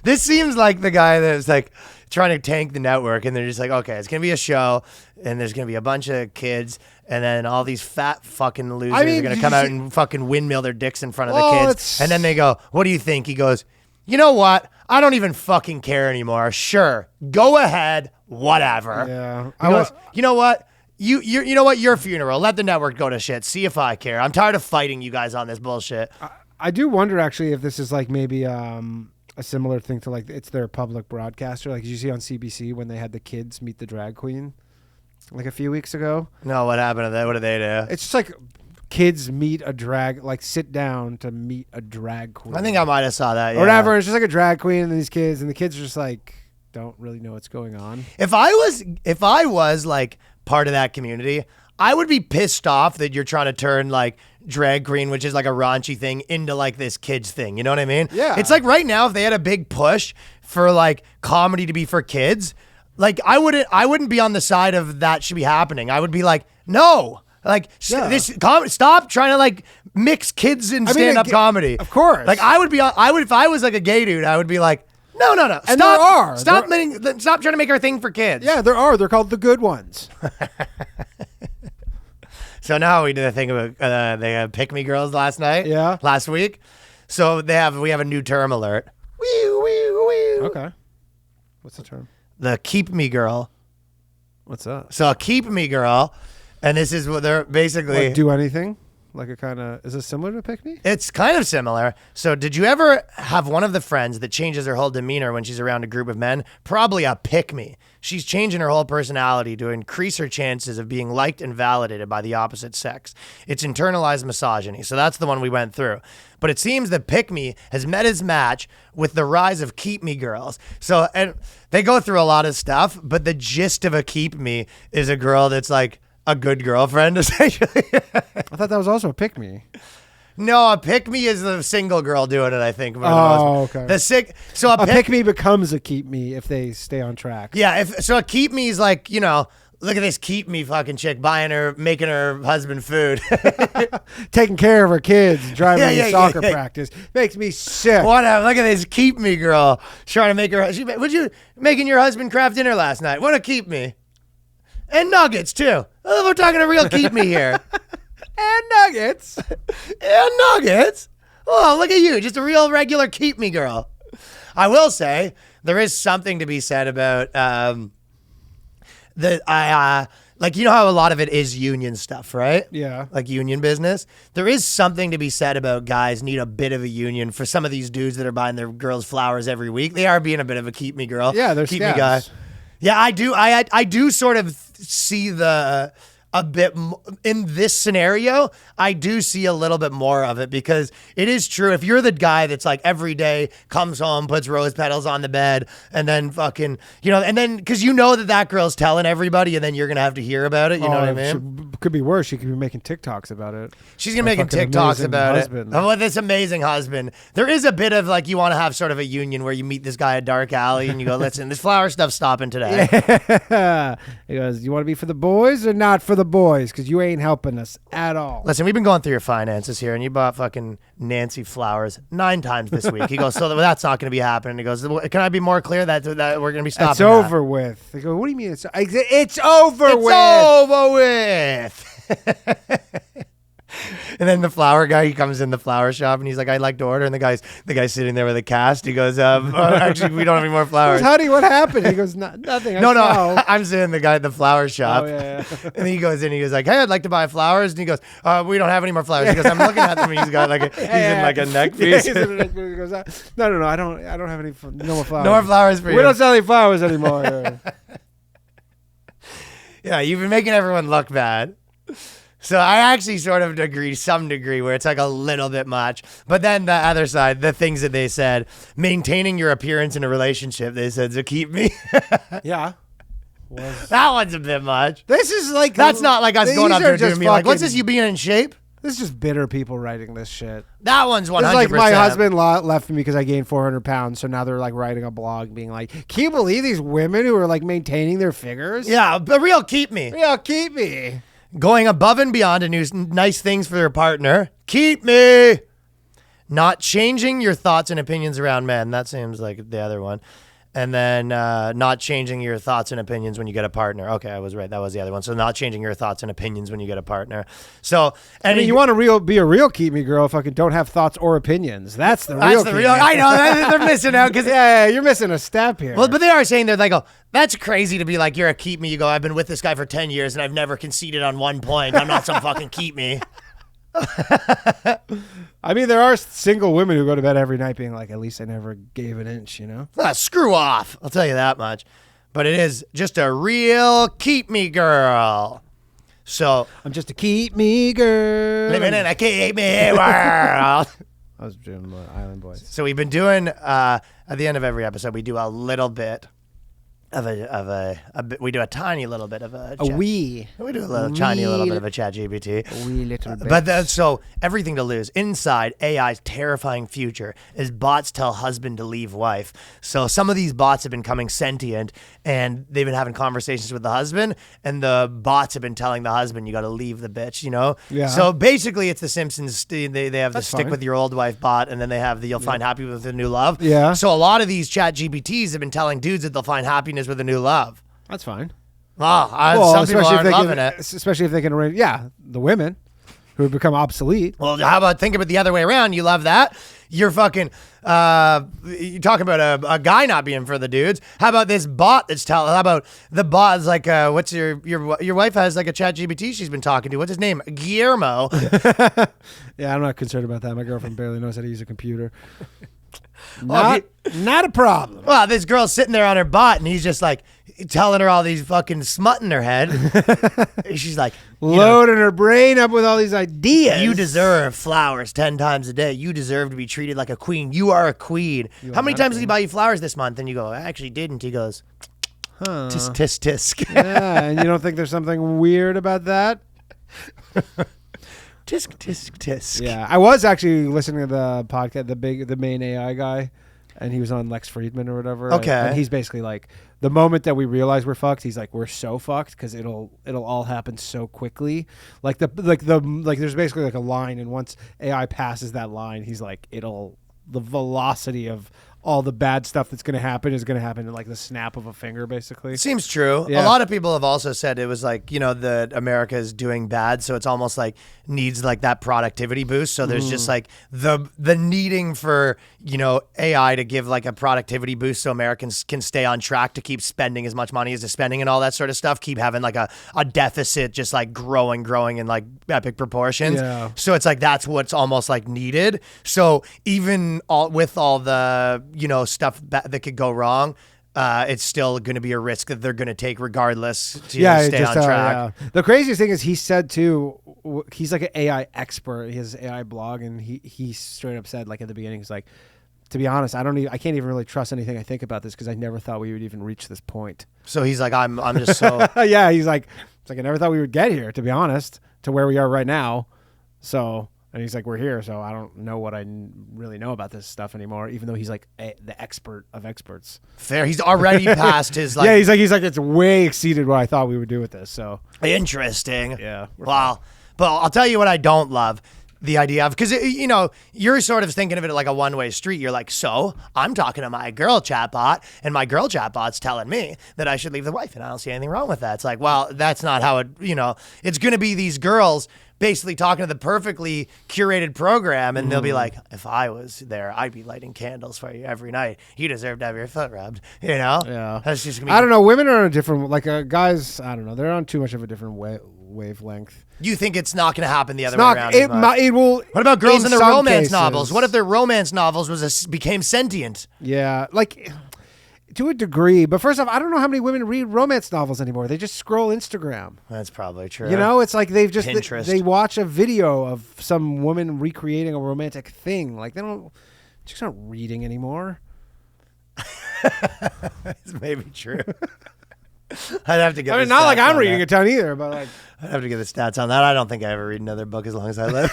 Speaker 2: This seems like the guy that's like trying to tank the network, and they're just like, okay, it's gonna be a show, and there's gonna be a bunch of kids, and then all these fat fucking losers are gonna come out and fucking windmill their dicks in front of the kids, and then they go, what do you think? He goes, you know what? I don't even fucking care anymore. Sure, go ahead, whatever.
Speaker 1: Yeah.
Speaker 2: He goes, you know what? You know what? Your funeral. Let the network go to shit. See if I care. I'm tired of fighting you guys on this bullshit.
Speaker 1: I do wonder actually if this is like maybe a similar thing to like it's their public broadcaster. Like you see on CBC when they had the kids meet the drag queen, like a few weeks ago.
Speaker 2: No, what happened to that? What did they do?
Speaker 1: It's just like kids meet a drag, like sit down to meet a drag queen.
Speaker 2: I think I might have saw that. Yeah.
Speaker 1: Or whatever. It's just like a drag queen and these kids, and the kids are just like don't really know what's going on.
Speaker 2: If I was like part of that community, I would be pissed off that you're trying to turn like drag queen, which is like a raunchy thing, into like this kids thing. You know what I mean?
Speaker 1: Yeah.
Speaker 2: It's like right now, if they had a big push for like comedy to be for kids, like I wouldn't be on the side of that should be happening. I would be like, no. Like stop trying to like mix kids and stand-up comedy.
Speaker 1: Of course.
Speaker 2: Like I would if I was like a gay dude, I would be like, no.
Speaker 1: And there are.
Speaker 2: Stop trying to make our thing for kids.
Speaker 1: Yeah, there are. They're called the good ones.
Speaker 2: So now we did a thing about they had Pick Me Girls last night.
Speaker 1: Yeah.
Speaker 2: Last week. So we have a new term alert.
Speaker 1: Okay. What's the term?
Speaker 2: The Keep Me Girl.
Speaker 1: What's that?
Speaker 2: So a Keep Me Girl, and this is what they're basically.
Speaker 1: Like do anything? Like a kind of is it similar to Pick Me?
Speaker 2: It's kind of similar. So did you ever have one of the friends that changes her whole demeanor when she's around a group of men? Probably a pick me. She's changing her whole personality to increase her chances of being liked and validated by the opposite sex. It's internalized misogyny. So that's the one we went through. But it seems that pick me has met his match with the rise of keep me girls. So and they go through a lot of stuff, but the gist of a keep me is a girl that's like a good girlfriend, essentially.
Speaker 1: I thought that was also a Pick Me.
Speaker 2: No, a pick me is the single girl doing it, I think.
Speaker 1: Okay.
Speaker 2: So
Speaker 1: A pick me becomes a keep me if they stay on track.
Speaker 2: Yeah, so a keep me is like, look at this keep me fucking chick making her husband food.
Speaker 1: Taking care of her kids, driving
Speaker 2: Yeah,
Speaker 1: to soccer practice. Makes me sick.
Speaker 2: Whatever. Look at this keep me girl trying to make her. Making your husband craft dinner last night? What a keep me. And nuggets too. Oh, we're talking a real keep me here.
Speaker 1: And nuggets.
Speaker 2: And nuggets. Oh, look at you. Just a real regular keep me girl. I will say there is something to be said about like, you know how a lot of it is union stuff, right?
Speaker 1: Yeah.
Speaker 2: Like union business. There is something to be said about guys need a bit of a union for some of these dudes that are buying their girls flowers every week. They are being a bit of a keep me girl.
Speaker 1: Yeah, they're
Speaker 2: keep me guy.
Speaker 1: scabs.
Speaker 2: Yeah, I do. I do sort of see a bit in this scenario. I do see a little bit more of it because it is true. If you're the guy that's like every day comes home, puts rose petals on the bed, and then fucking, and then because that girl's telling everybody, and then you're gonna have to hear about it. You know what I mean?
Speaker 1: Could be worse. She could be making TikToks about it.
Speaker 2: She's gonna be making TikToks about
Speaker 1: husband.
Speaker 2: it. Oh, this amazing husband. There is a bit of like you want to have sort of a union where you meet this guy at dark alley and you go, listen, this flower stuff's stopping today.
Speaker 1: He goes, you want to be for the boys or not for the boys? Because you ain't helping us at all.
Speaker 2: Listen, we've been going through your finances here, and you bought fucking Nancy flowers 9 times this week. He goes, so that's not going to be happening. He goes, can I be more clear that we're going to be stopping?
Speaker 1: It's over with. They go, what do you mean? It's over with.
Speaker 2: It's over with. And then the flower guy, he comes in the flower shop and he's like, I'd like to order. And the guy's sitting there with a cast. He goes, actually, we don't have any more flowers.
Speaker 1: Honey, what happened? He goes, nothing.
Speaker 2: No, I'm saying the guy at the flower shop.
Speaker 1: Oh, yeah.
Speaker 2: And he goes in, he goes like, hey, I'd like to buy flowers. And he goes, we don't have any more flowers. He goes, I'm looking at them. And he's got like he's in like a neck piece.
Speaker 1: He goes, no, I don't have any, no more flowers.
Speaker 2: No more flowers for you.
Speaker 1: We don't sell any flowers anymore.
Speaker 2: Yeah, you've been making everyone look bad. So I actually sort of agree, some degree, where it's like a little bit much. But then the other side, the things that they said, maintaining your appearance in a relationship, they said, so keep me.
Speaker 1: Yeah.
Speaker 2: That one's a bit much.
Speaker 1: This is like...
Speaker 2: That's not like us going up there doing me like, what's this, you being in shape?
Speaker 1: This is just bitter people writing this shit.
Speaker 2: That one's 100%.
Speaker 1: It's like my husband left me because I gained 400 pounds. So now they're like writing a blog being like, can you believe these women who are like maintaining their figures?
Speaker 2: Yeah, but real keep me.
Speaker 1: Real keep me.
Speaker 2: Going above and beyond to do nice things for their partner. Keep me. Not changing your thoughts and opinions around men. That seems like the other one. And then not changing your thoughts and opinions when you get a partner. Okay, I was right. That was the other one. So not changing your thoughts and opinions when you get a partner. So
Speaker 1: I mean, you want to be a real keep me girl, fucking don't have thoughts or opinions. That's the real.
Speaker 2: I know they're missing out because
Speaker 1: yeah, you're missing a step here.
Speaker 2: Well, but they are saying they're like, oh, that's crazy to be like, you're a keep me. You go, I've been with this guy for 10 years and I've never conceded on one point. I'm not some fucking keep me.
Speaker 1: I mean, there are single women who go to bed every night being like, at least I never gave an inch,
Speaker 2: Screw off. I'll tell you that much. But it is just a real keep me girl. So
Speaker 1: I'm just a keep me girl.
Speaker 2: Living in a keep me world. I
Speaker 1: was doing Island Boys.
Speaker 2: So we've been doing, at the end of every episode, we do a little bit we do a tiny little bit of we do a little tiny little bit of a chat GPT.
Speaker 1: A wee little bit.
Speaker 2: But so everything to lose inside AI's terrifying future is bots tell husband to leave wife. So some of these bots have been coming sentient and they've been having conversations with the husband and the bots have been telling the husband, you got to leave the bitch,
Speaker 1: Yeah.
Speaker 2: So basically it's the Simpsons. They have the stick
Speaker 1: fine.
Speaker 2: with your old wife bot and then they have the you'll find happy with a new love.
Speaker 1: Yeah.
Speaker 2: So a lot of these chat GPTs have been telling dudes that they'll find happiness with a new love.
Speaker 1: That's fine.
Speaker 2: Some people aren't loving it.
Speaker 1: Especially if they can arrange, the women who have become obsolete.
Speaker 2: Well, how about think of it the other way around? You love that. You're fucking, you talk about a guy not being for the dudes. How about this bot that's how about the bot is like, what's your wife has like a chat GPT she's been talking to. What's his name? Guillermo.
Speaker 1: Yeah, I'm not concerned about that. My girlfriend barely knows how to use a computer. Not a problem.
Speaker 2: Well, this girl's sitting there on her bot and he's just like telling her all these fucking smut in her head. She's like
Speaker 1: loading her brain up with all these ideas.
Speaker 2: You deserve flowers 10 times a day. You deserve to be treated like a queen. You are a queen. How many times did he buy you flowers this month? And you go, I actually didn't. He goes, tisk, tisk, tisk.
Speaker 1: Yeah, and you don't think there's something weird about that?
Speaker 2: Tisk, tisk, tisk.
Speaker 1: Yeah, I was actually listening to the podcast, the main AI guy, and he was on Lex Friedman or whatever.
Speaker 2: Okay.
Speaker 1: And he's basically like, the moment that we realize we're fucked, he's like, we're so fucked because it'll all happen so quickly. Like there's basically like a line, and once AI passes that line, he's like, the velocity of all the bad stuff that's going to happen is going to happen in like the snap of a finger, basically.
Speaker 2: Seems true.
Speaker 1: Yeah.
Speaker 2: A lot of people have also said it was like, that America is doing bad, so it's almost like needs like that productivity boost. So there's just like the needing for, AI to give like a productivity boost so Americans can stay on track to keep spending as much money as they're spending and all that sort of stuff, keep having like a deficit just like growing in like epic proportions.
Speaker 1: Yeah.
Speaker 2: So it's like that's what's almost like needed. So even with all the, stuff that could go wrong, it's still going to be a risk that they're going to take regardless to stay on track.
Speaker 1: Yeah. The craziest thing is he said too, he's like an AI expert. He has an AI blog, and he straight up said like at the beginning, he's like, to be honest, I can't even really trust anything I think about this because I never thought we would even reach this point.
Speaker 2: So he's like, I'm just so
Speaker 1: yeah. He's like, I never thought we would get here, to be honest, to where we are right now. So. And he's like, we're here, so I don't know what I really know about this stuff anymore, even though he's like the expert of experts.
Speaker 2: Fair. He's already past his like.
Speaker 1: Yeah, he's like, it's way exceeded what I thought we would do with this. So
Speaker 2: interesting.
Speaker 1: Yeah.
Speaker 2: Wow. But I'll tell you what I don't love. The idea of, because, you're sort of thinking of it like a one-way street. You're like, so I'm talking to my girl chatbot, and my girl chatbot's telling me that I should leave the wife, and I don't see anything wrong with that. It's like, well, that's not how it, it's going to be these girls basically talking to the perfectly curated program, and they'll be like, if I was there, I'd be lighting candles for you every night. You deserve to have your foot rubbed,
Speaker 1: Yeah.
Speaker 2: That's just gonna be,
Speaker 1: I don't know. Women are on a different, like guys, I don't know. They're on too much of a different wavelength.
Speaker 2: You think it's not going to happen the other way around?
Speaker 1: It will.
Speaker 2: What about girls in their
Speaker 1: some
Speaker 2: romance
Speaker 1: cases.
Speaker 2: novels? What if their romance novels became sentient?
Speaker 1: Yeah, like to a degree. But first off, I don't know how many women read romance novels anymore. They just scroll Instagram.
Speaker 2: That's probably true.
Speaker 1: It's like they've just
Speaker 2: Pinterest.
Speaker 1: they watch a video of some woman recreating a romantic thing. Like just not reading anymore.
Speaker 2: It's maybe true. I'd have to get.
Speaker 1: I mean, not like I'm reading a ton either, but like
Speaker 2: I'd have to get the stats on that. I don't think I ever read another book as long as I live.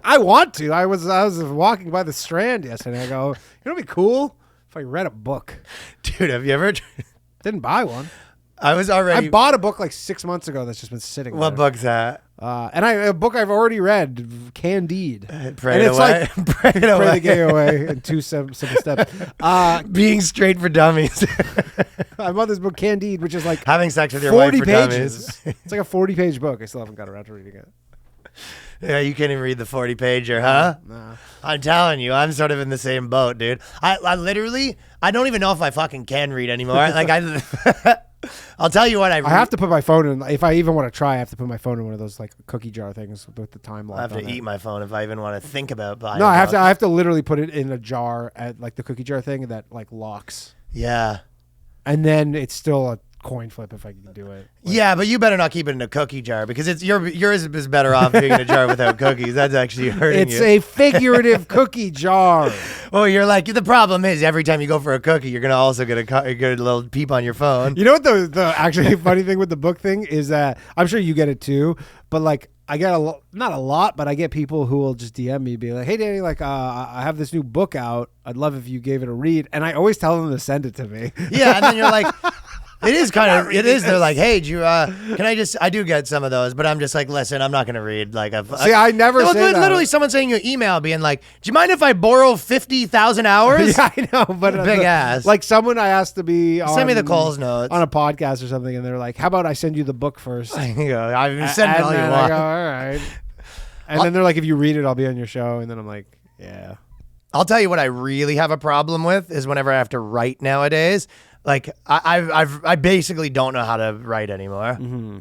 Speaker 1: I want to. I was walking by the Strand yesterday. I go, it'd be cool if I read a book.
Speaker 2: Dude, have you ever?
Speaker 1: Didn't buy one.
Speaker 2: I
Speaker 1: bought a book like 6 months ago that's just been sitting there.
Speaker 2: What book's that?
Speaker 1: And a book I've already read, Candide.
Speaker 2: Pray
Speaker 1: and
Speaker 2: it
Speaker 1: it's
Speaker 2: away.
Speaker 1: like
Speaker 2: Pray it
Speaker 1: Pray
Speaker 2: away.
Speaker 1: the Gay Away in 2 simple steps.
Speaker 2: Being straight for dummies.
Speaker 1: I bought this book, Candide, which is like
Speaker 2: Having sex with your wife
Speaker 1: 40
Speaker 2: for
Speaker 1: pages.
Speaker 2: dummies.
Speaker 1: It's like a 40-page book. I still haven't got around to reading it.
Speaker 2: Yeah, you can't even read the 40-pager, huh?
Speaker 1: Nah.
Speaker 2: I'm telling you, I'm sort of in the same boat, dude. I literally, I don't even know if I fucking can read anymore. Like I'll tell you what I read.
Speaker 1: I have to put my phone in. If I even want to try, I have to put my phone in one of those like cookie jar things with the time lock.
Speaker 2: I have to eat my phone if I even want to think about buying.
Speaker 1: No, I have to literally put it in a jar at like the cookie jar thing that like locks.
Speaker 2: Yeah.
Speaker 1: And then it's still a coin flip if I can do it.
Speaker 2: Yeah, but you better not keep it in a cookie jar because it's yours is better off being in a jar without cookies. That's actually hurting
Speaker 1: It's
Speaker 2: you.
Speaker 1: a figurative cookie jar.
Speaker 2: Well, you're like, the problem is every time you go for a cookie, you're going to also get a little peep on your phone.
Speaker 1: You know what the actually funny thing with the book thing is that I'm sure you get it too, but like I get not a lot, but I get people who will just DM me, be like, "Hey, Danny, like I have this new book out. I'd love if you gave it a read." And I always tell them to send it to me.
Speaker 2: Yeah, and then you're like, it is kind of, it is. They're like, hey, I do get some of those, but I'm just like, listen, I'm not going to read like a.
Speaker 1: See, I never say that.
Speaker 2: Literally someone sending you an email being like, do you mind if I borrow 50,000 hours?
Speaker 1: Yeah, I know, but
Speaker 2: Big ass.
Speaker 1: Like someone I asked to be
Speaker 2: Send me the Coles notes.
Speaker 1: on a podcast or something, and they're like, "How about I send you the book first?"
Speaker 2: I go, I've sent all you
Speaker 1: then I
Speaker 2: want.
Speaker 1: go, all right. And then they're like, "If you read it, I'll be on your show." And then I'm like, "Yeah."
Speaker 2: I'll tell you what I really have a problem with is whenever I have to write nowadays. Like I basically don't know how to write anymore.
Speaker 1: Mm-hmm.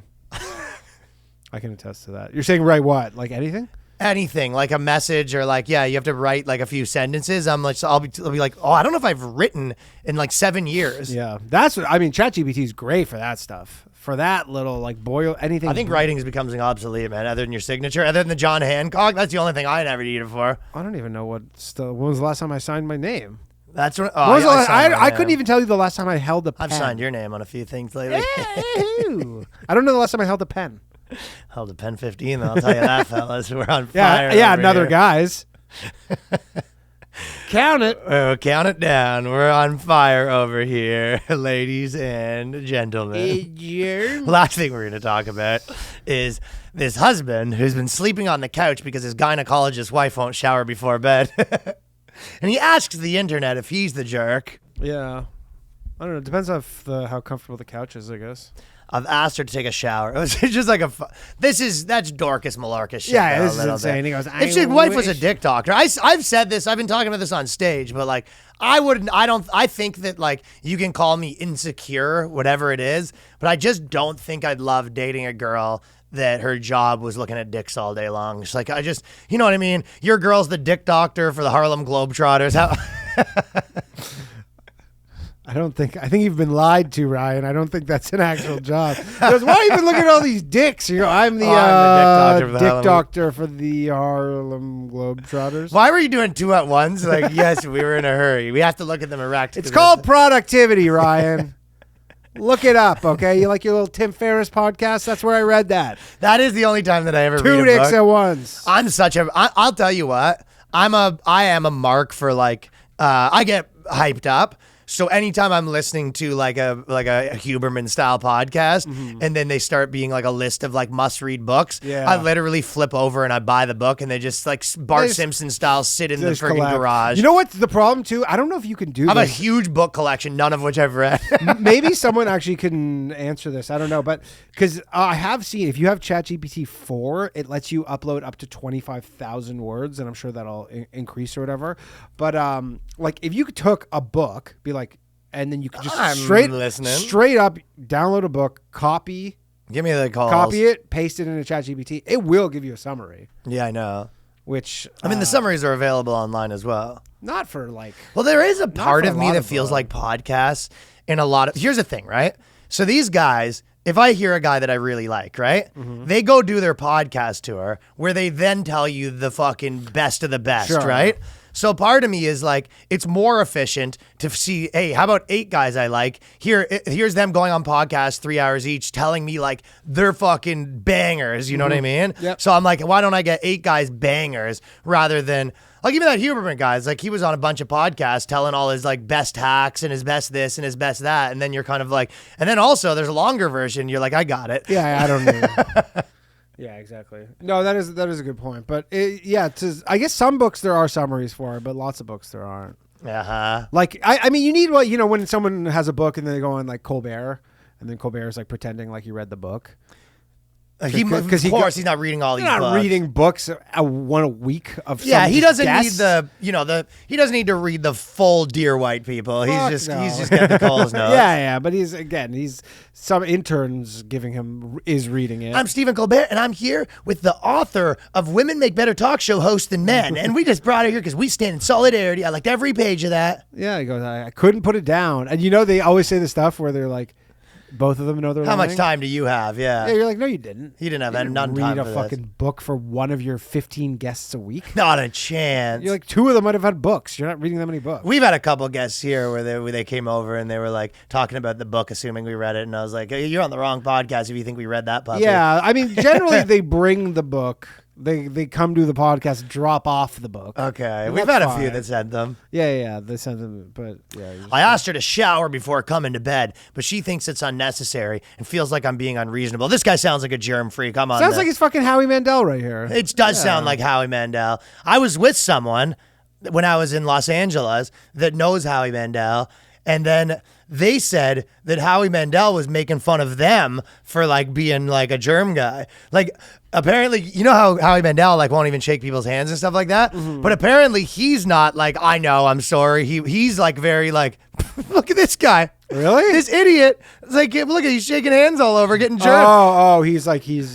Speaker 1: I can attest to that. You're saying write what? Like anything?
Speaker 2: Anything, like a message or like, yeah, you have to write like a few sentences. I'm like, I'll be like, oh, I don't know if I've written in like 7 years.
Speaker 1: Yeah, that's what I mean. ChatGPT is great for that stuff. For that little like boil anything.
Speaker 2: I think writing is becoming obsolete, man. Other than your signature, other than the John Hancock, that's the only thing I never need it for.
Speaker 1: I don't even know when was the last time I signed my name?
Speaker 2: That's what.
Speaker 1: When was the last-
Speaker 2: signed my
Speaker 1: I
Speaker 2: name.
Speaker 1: couldn't even tell you the last time I held a pen.
Speaker 2: I've signed your name on a few things lately.
Speaker 1: I don't know the last time I held a pen.
Speaker 2: Held a pen 15, though, I'll tell you that, fellas. We're on
Speaker 1: Yeah,
Speaker 2: fire.
Speaker 1: yeah,
Speaker 2: over
Speaker 1: another
Speaker 2: here.
Speaker 1: guys. Count it.
Speaker 2: Count it down. We're on fire over here, ladies and gentlemen. Last thing we're going to talk about is this husband who's been sleeping on the couch because his gynecologist wife won't shower before bed. And he asks the internet if he's the jerk.
Speaker 1: Yeah. I don't know. It depends on how comfortable the couch is, I guess.
Speaker 2: I've asked her to take a shower. It was just like that's Dorcas Malarcus shit.
Speaker 1: Yeah,
Speaker 2: though,
Speaker 1: this
Speaker 2: a
Speaker 1: is
Speaker 2: little
Speaker 1: insane.
Speaker 2: bit.
Speaker 1: He goes,
Speaker 2: If your wife was a dick doctor, I've said this. I've been talking about this on stage, but like I think that like you can call me insecure, whatever it is, but I just don't think I'd love dating a girl that her job was looking at dicks all day long. It's like you know what I mean? Your girl's the dick doctor for the Harlem Globetrotters.
Speaker 1: I think you've been lied to, Ryan. I don't think that's an actual job. He goes, why are you even looking at all these dicks? You go, I'm the dick doctor for the Harlem Globetrotters.
Speaker 2: Why were you doing two at once? Like, yes, we were in a hurry. We have to look at them erect.
Speaker 1: It's called productivity, Ryan. Look it up, okay? You like your little Tim Ferriss podcast? That's where I read that.
Speaker 2: That is the only time that I ever read
Speaker 1: Two
Speaker 2: a
Speaker 1: dicks
Speaker 2: book.
Speaker 1: at once.
Speaker 2: I'll tell you what. I am a mark for like I get hyped up. So anytime I'm listening to like a Huberman style podcast, and then they start being like a list of like must read books,
Speaker 1: Yeah.
Speaker 2: I literally flip over and I buy the book, and they just like Bart Simpson style sit in the
Speaker 1: Just
Speaker 2: freaking
Speaker 1: collect.
Speaker 2: garage.
Speaker 1: You know what's the problem too? I don't know if you can do
Speaker 2: I have a
Speaker 1: this.
Speaker 2: huge book collection, none of which I've read.
Speaker 1: Maybe someone actually can answer this. I don't know, but because I have seen if you have ChatGPT 4, it lets you upload up to 25,000 words, and I'm sure that'll increase or whatever. But like if you took a book, be like, and then you could just
Speaker 2: I'm
Speaker 1: straight up download a book, copy
Speaker 2: Give me the calls.
Speaker 1: Copy it, paste it into ChatGPT. It will give you a summary.
Speaker 2: Yeah, I know.
Speaker 1: Which
Speaker 2: I mean, the summaries are available online as well.
Speaker 1: not for like.
Speaker 2: Well, there is a part
Speaker 1: for
Speaker 2: of
Speaker 1: a
Speaker 2: me
Speaker 1: lot
Speaker 2: that
Speaker 1: of
Speaker 2: feels like podcasts and a lot of. Here's the thing, right? So these guys, if I hear a guy that I really like, right?
Speaker 1: Mm-hmm.
Speaker 2: They go do their podcast tour where they then tell you the fucking best of the best,
Speaker 1: Sure.
Speaker 2: right? So part of me is like, it's more efficient to see, hey, how about 8 guys I like? Here's them going on podcasts 3 hours each, telling me like they're fucking bangers. You know what I mean?
Speaker 1: Yep.
Speaker 2: So I'm like, why don't I get 8 guys bangers rather than like even that Huberman guy's like he was on a bunch of podcasts telling all his like best hacks and his best this and his best that, and then you're kind of like, and then also there's a longer version. You're like, I got it.
Speaker 1: Yeah, I don't know. Yeah, exactly. No, that is a good point. But I guess some books there are summaries for, but lots of books there aren't. Like I mean, you need when someone has a book and then they go on like Colbert, and then Colbert is like pretending like he read the book.
Speaker 2: Of course, he's not reading all these
Speaker 1: He's not
Speaker 2: books.
Speaker 1: reading books one a week of.
Speaker 2: Yeah,
Speaker 1: some
Speaker 2: he doesn't
Speaker 1: guests.
Speaker 2: need he doesn't need to read the full Dear White People.
Speaker 1: Fuck
Speaker 2: He's
Speaker 1: no.
Speaker 2: just getting the calls notes.
Speaker 1: Yeah, but he's some interns giving him is reading it.
Speaker 2: I'm Stephen Colbert, and I'm here with the author of Women Make Better Talk Show Hosts Than Men, and we just brought her here because we stand in solidarity. I liked every page of that.
Speaker 1: Yeah, he goes, I couldn't put it down. And they always say the stuff where they're like, both of them know they're
Speaker 2: How
Speaker 1: lying.
Speaker 2: much time do you have? Yeah.
Speaker 1: Yeah, you're like, no, you didn't.
Speaker 2: He didn't have
Speaker 1: You
Speaker 2: none
Speaker 1: read
Speaker 2: time
Speaker 1: a
Speaker 2: for
Speaker 1: fucking
Speaker 2: this.
Speaker 1: book for one of your 15 guests a week.
Speaker 2: Not a chance.
Speaker 1: You're like, 2 of them might have had books. You're not reading that many books.
Speaker 2: We've had a couple guests here where they came over and they were like talking about the book, assuming we read it, and I was like, you're on the wrong podcast if you think we read that puppy.
Speaker 1: Yeah, I mean, generally they bring the book. They come to the podcast, drop off the book.
Speaker 2: Okay.
Speaker 1: And
Speaker 2: We've
Speaker 1: that's
Speaker 2: had a few
Speaker 1: fine.
Speaker 2: that said them.
Speaker 1: Yeah, they send them, but yeah.
Speaker 2: I asked her to shower before coming to bed, but she thinks it's unnecessary and feels like I'm being unreasonable. This guy sounds like a germ freak. I'm on
Speaker 1: Sounds
Speaker 2: this.
Speaker 1: like it's fucking Howie Mandel right here.
Speaker 2: It does sound like Howie Mandel. I was with someone when I was in Los Angeles that knows Howie Mandel, and then they said that Howie Mandel was making fun of them for like being like a germ guy. Like apparently, you know how Howie Mandel like won't even shake people's hands and stuff like that. But apparently he's not like, I know, I'm sorry. He's like very like, look at this guy.
Speaker 1: Really?
Speaker 2: This idiot. It's like, look at he's shaking hands all over, getting germed.
Speaker 1: Oh, he's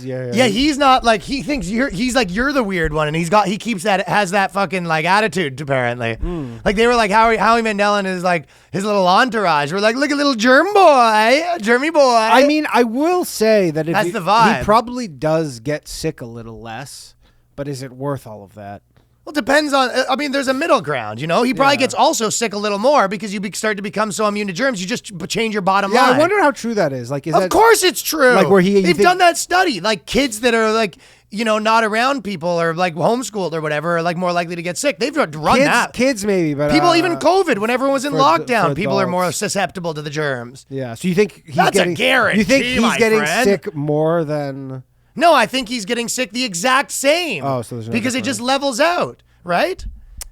Speaker 2: Yeah, he's not like he thinks he's like you're the weird one, and he keeps has that fucking like attitude apparently. Like they were like Howie Mandel and his like his little entourage were like, look at little germy boy.
Speaker 1: I mean, I will say that
Speaker 2: That's the vibe.
Speaker 1: he probably does get sick a little less, but is it worth all of that?
Speaker 2: Well, it depends on. I mean, there's a middle ground. You know, he probably gets also sick a little more because you start to become so immune to germs. You just change your bottom line.
Speaker 1: I wonder how true that is. Like,
Speaker 2: Of course, it's true.
Speaker 1: Like, where
Speaker 2: they've done that study. Like, kids that are like, you know, not around people or like homeschooled or whatever are like more likely to get sick. They've run that.
Speaker 1: Kids maybe, but
Speaker 2: People, even COVID, when everyone was in lockdown, people are more
Speaker 1: adults.
Speaker 2: susceptible to the germs.
Speaker 1: Yeah. So you think he's
Speaker 2: That's
Speaker 1: getting?
Speaker 2: a guarantee,
Speaker 1: You think he's
Speaker 2: my
Speaker 1: getting
Speaker 2: friend.
Speaker 1: sick more than?
Speaker 2: No, I think he's getting sick the exact same.
Speaker 1: Oh, so there's no
Speaker 2: because it
Speaker 1: difference.
Speaker 2: just levels out, right?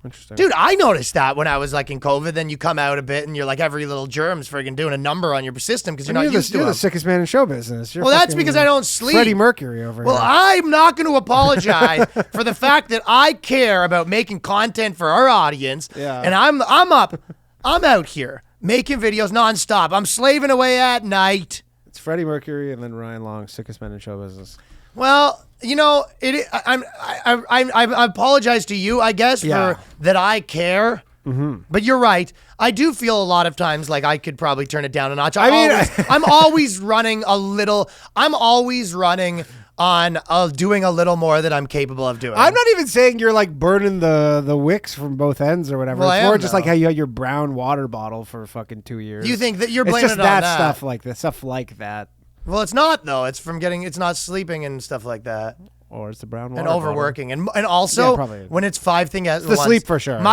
Speaker 1: Interesting.
Speaker 2: Dude, I noticed that when I was like in COVID, then you come out a bit and you're like every little germ's friggin' doing a number on your system because you're not used to
Speaker 1: You're
Speaker 2: them.
Speaker 1: the sickest man in show business. You're
Speaker 2: Well, that's
Speaker 1: fucking
Speaker 2: because I don't sleep.
Speaker 1: Freddie Mercury over
Speaker 2: Well,
Speaker 1: here.
Speaker 2: I'm not going to apologize for the fact that I care about making content for our audience.
Speaker 1: Yeah.
Speaker 2: And I'm out here making videos nonstop. I'm slaving away at night.
Speaker 1: It's Freddie Mercury and then Ryan Long, sickest man in show business.
Speaker 2: Well, you know, I apologize to you, I guess,
Speaker 1: Yeah.
Speaker 2: for that I care. Mm-hmm. But you're right. I do feel a lot of times like I could probably turn it down a notch. I'm always running a little. I'm always running on doing a little more than I'm capable of doing.
Speaker 1: I'm not even saying you're like burning the wicks from both ends or whatever.
Speaker 2: Well,
Speaker 1: it's
Speaker 2: I
Speaker 1: more
Speaker 2: am,
Speaker 1: just
Speaker 2: though.
Speaker 1: like how you had your brown water bottle for fucking 2 years.
Speaker 2: You think that you're
Speaker 1: it's
Speaker 2: blaming
Speaker 1: just
Speaker 2: it on
Speaker 1: that stuff like that stuff like that,
Speaker 2: Well, it's not though. It's from it's not sleeping and stuff like that.
Speaker 1: or it's the brown water
Speaker 2: And
Speaker 1: bottle.
Speaker 2: overworking, and also
Speaker 1: Yeah, probably.
Speaker 2: when it's 5 things at
Speaker 1: the
Speaker 2: once.
Speaker 1: sleep for sure.
Speaker 2: I'm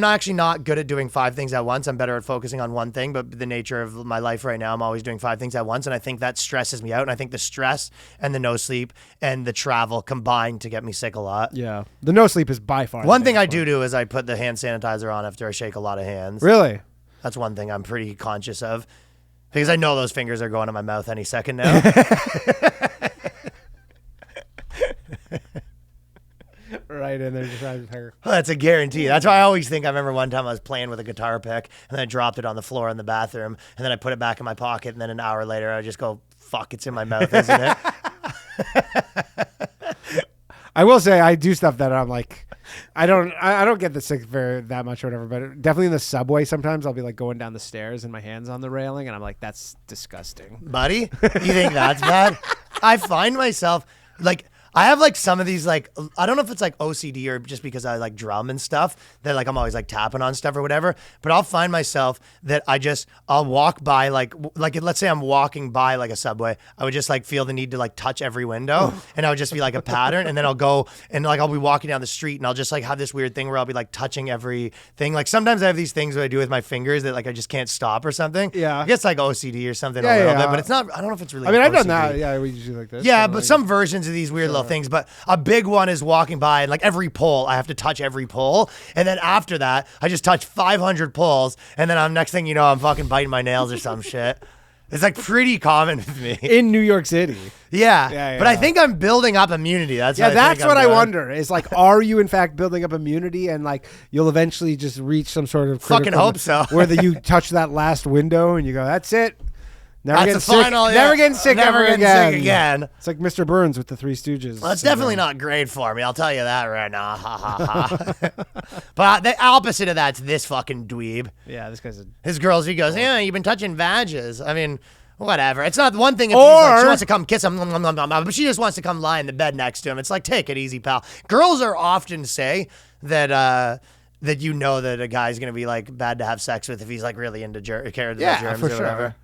Speaker 2: not actually not good at doing 5 things at once. I'm better at focusing on one thing. But the nature of my life right now, I'm always doing 5 things at once, and I think that stresses me out. And I think the stress and the no sleep and the travel combine to get me sick a lot.
Speaker 1: Yeah, the no sleep is by far
Speaker 2: One
Speaker 1: the
Speaker 2: thing I
Speaker 1: biggest
Speaker 2: do is I put the hand sanitizer on after I shake a lot of hands.
Speaker 1: one. Really?
Speaker 2: That's one thing I'm pretty conscious of because I know those fingers are going in my mouth any second now.
Speaker 1: Right, and they're just trying to
Speaker 2: Well, that's a guarantee. That's why I always think I remember one time I was playing with a guitar pick and then I dropped it on the floor in the bathroom and then I put it back in my pocket and then an hour later I just go, fuck, it's in my mouth, isn't it?
Speaker 1: I will say I do stuff that I'm like, I don't get the sick that much or whatever, but definitely in the subway sometimes I'll be like going down the stairs and my hand's on the railing and I'm like, that's disgusting.
Speaker 2: Buddy, you think that's bad? I find myself like, I have like some of these like, I don't know if it's like OCD or just because I like drum and stuff that like I'm always like tapping on stuff or whatever, but I'll find myself that I'll walk by like let's say I'm walking by like a subway, I would just like feel the need to like touch every window and I would just be like a pattern and then I'll go and like I'll be walking down the street and I'll just like have this weird thing where I'll be like touching everything. Like sometimes I have these things that I do with my fingers that like I just can't stop or something.
Speaker 1: Yeah.
Speaker 2: I guess like OCD or something
Speaker 1: Yeah,
Speaker 2: a little
Speaker 1: yeah.
Speaker 2: bit, but it's not, I don't know if it's really
Speaker 1: I mean, I've done
Speaker 2: OCD.
Speaker 1: that. Yeah, we usually like this.
Speaker 2: Yeah,
Speaker 1: kinda
Speaker 2: but
Speaker 1: like-
Speaker 2: some versions of these weird little things. But a big one is walking by and like every pole, I have to touch every pole. And then after that, I just touch 500 poles. And then next thing you know, I'm fucking biting my nails or some shit. It's like pretty common with me.
Speaker 1: in New York City.
Speaker 2: Yeah.
Speaker 1: Yeah,
Speaker 2: But I
Speaker 1: yeah.
Speaker 2: think I'm building up immunity. That's
Speaker 1: Yeah,
Speaker 2: what
Speaker 1: that's what I
Speaker 2: doing.
Speaker 1: wonder. Is like, are you in fact building up immunity, and like you'll eventually just reach some sort of
Speaker 2: Fucking
Speaker 1: critical-
Speaker 2: hope so.
Speaker 1: where you touch that last window and you go, that's it. Never
Speaker 2: That's
Speaker 1: getting
Speaker 2: the
Speaker 1: sick.
Speaker 2: final. Yeah.
Speaker 1: Never getting sick
Speaker 2: Never
Speaker 1: ever
Speaker 2: getting
Speaker 1: again.
Speaker 2: sick again.
Speaker 1: It's like Mr. Burns with the Three Stooges.
Speaker 2: Well, it's definitely not great for me. I'll tell you that right now. Ha ha ha. But the opposite of that's this fucking dweeb.
Speaker 1: Yeah, this guy's a.
Speaker 2: His girls, he goes, yeah, you've been touching vages. I mean, whatever. It's not one thing if she wants to come kiss him, but she just wants to come lie in the bed next to him. It's like, take it easy, pal. Girls are often say that that you know that a guy's going to be like bad to have sex with if he's like really into care of the germs
Speaker 1: for
Speaker 2: or
Speaker 1: sure.
Speaker 2: whatever.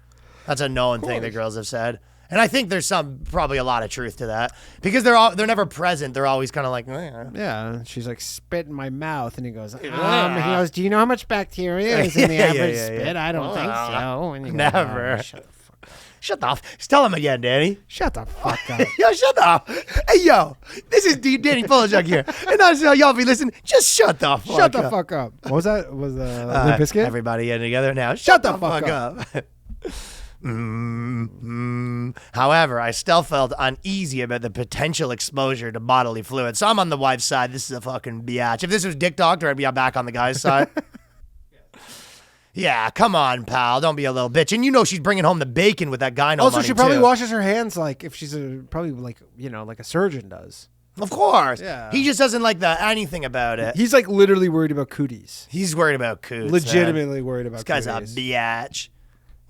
Speaker 2: That's a known thing that girls have said. And I think there's probably a lot of truth to that because they're never present. They're always kind of like,
Speaker 1: Yeah, she's like, spit in my mouth, and he goes, he goes, do you know how much bacteria is in the average spit? I don't think so. And he goes,
Speaker 2: never.
Speaker 1: "Oh, shut the fuck up."
Speaker 2: Shut up. Tell him again, Danny.
Speaker 1: Shut the fuck up.
Speaker 2: Yo, shut up. Hey, yo, this is Danny Polajuk here. And that's how y'all be listening. Just shut the fuck up.
Speaker 1: Shut the fuck up. What was that? Was the Limp Bizkit?
Speaker 2: Everybody getting together now.
Speaker 1: Shut the fuck up.
Speaker 2: However, I still felt uneasy about the potential exposure to bodily fluid. So I'm on the wife's side. This is a fucking biatch. If this was Dick Doctor, I'd be back on the guy's side. Yeah, come on, pal. Don't be a little bitch. And you know she's bringing home the bacon with that guy. No
Speaker 1: Also,
Speaker 2: money,
Speaker 1: she probably
Speaker 2: too.
Speaker 1: washes her hands like if she's probably like, you know, like a surgeon does.
Speaker 2: Of course.
Speaker 1: Yeah.
Speaker 2: He just doesn't like anything about it.
Speaker 1: He's like literally worried about cooties.
Speaker 2: He's worried about coots.
Speaker 1: Legitimately worried about
Speaker 2: This guy's
Speaker 1: cooties.
Speaker 2: a biatch.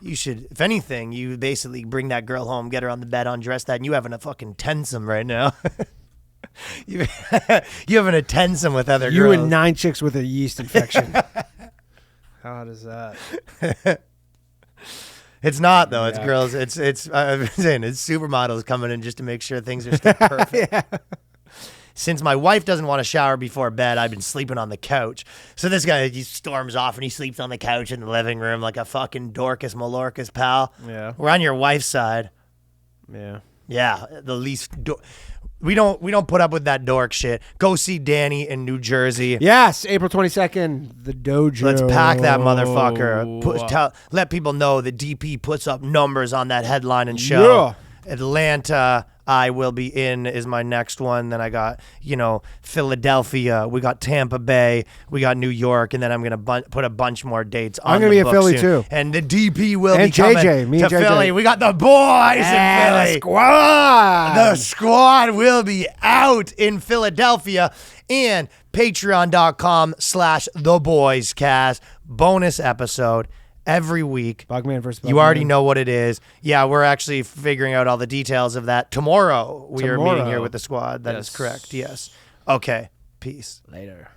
Speaker 2: You should, if anything, you basically bring that girl home, get her on the bed, undress that, and you having a fucking tensum right now. You have an attensum with other
Speaker 1: You
Speaker 2: girls.
Speaker 1: and 9 chicks with a yeast infection. How hot is that?
Speaker 2: It's not though. It's
Speaker 1: Yeah.
Speaker 2: girls. I'm saying it's supermodels coming in just to make sure things are still perfect. Since my wife doesn't want to shower before bed, I've been sleeping on the couch. So this guy, he storms off and he sleeps on the couch in the living room like a fucking Dorcas Malorcas, pal.
Speaker 1: Yeah.
Speaker 2: We're on your wife's side.
Speaker 1: Yeah.
Speaker 2: Yeah, the least. We don't put up with that dork shit. Go see Danny in New Jersey.
Speaker 1: Yes, April 22nd, the dojo.
Speaker 2: Let's pack that motherfucker. Let people know that DP puts up numbers on that headline and show.
Speaker 1: Yeah.
Speaker 2: Atlanta, I will be in, is my next one. Then I got, Philadelphia. We got Tampa Bay. We got New York. And then I'm going to put a bunch more dates on
Speaker 1: I'm gonna
Speaker 2: the
Speaker 1: be in
Speaker 2: book
Speaker 1: Philly,
Speaker 2: soon.
Speaker 1: too.
Speaker 2: And the DP will
Speaker 1: And
Speaker 2: be coming
Speaker 1: JJ, me
Speaker 2: to
Speaker 1: and JJ.
Speaker 2: Philly. We got the boys in Philly.
Speaker 1: Squad.
Speaker 2: The squad will be out in Philadelphia. And patreon.com/theboyscast. Bonus episode every week.
Speaker 1: Bugman versus Bugman.
Speaker 2: You already know what it is. Yeah, we're actually figuring out all the details of that. Tomorrow, we are meeting here with the squad. That is correct. Yes. Okay. Peace.
Speaker 1: Later.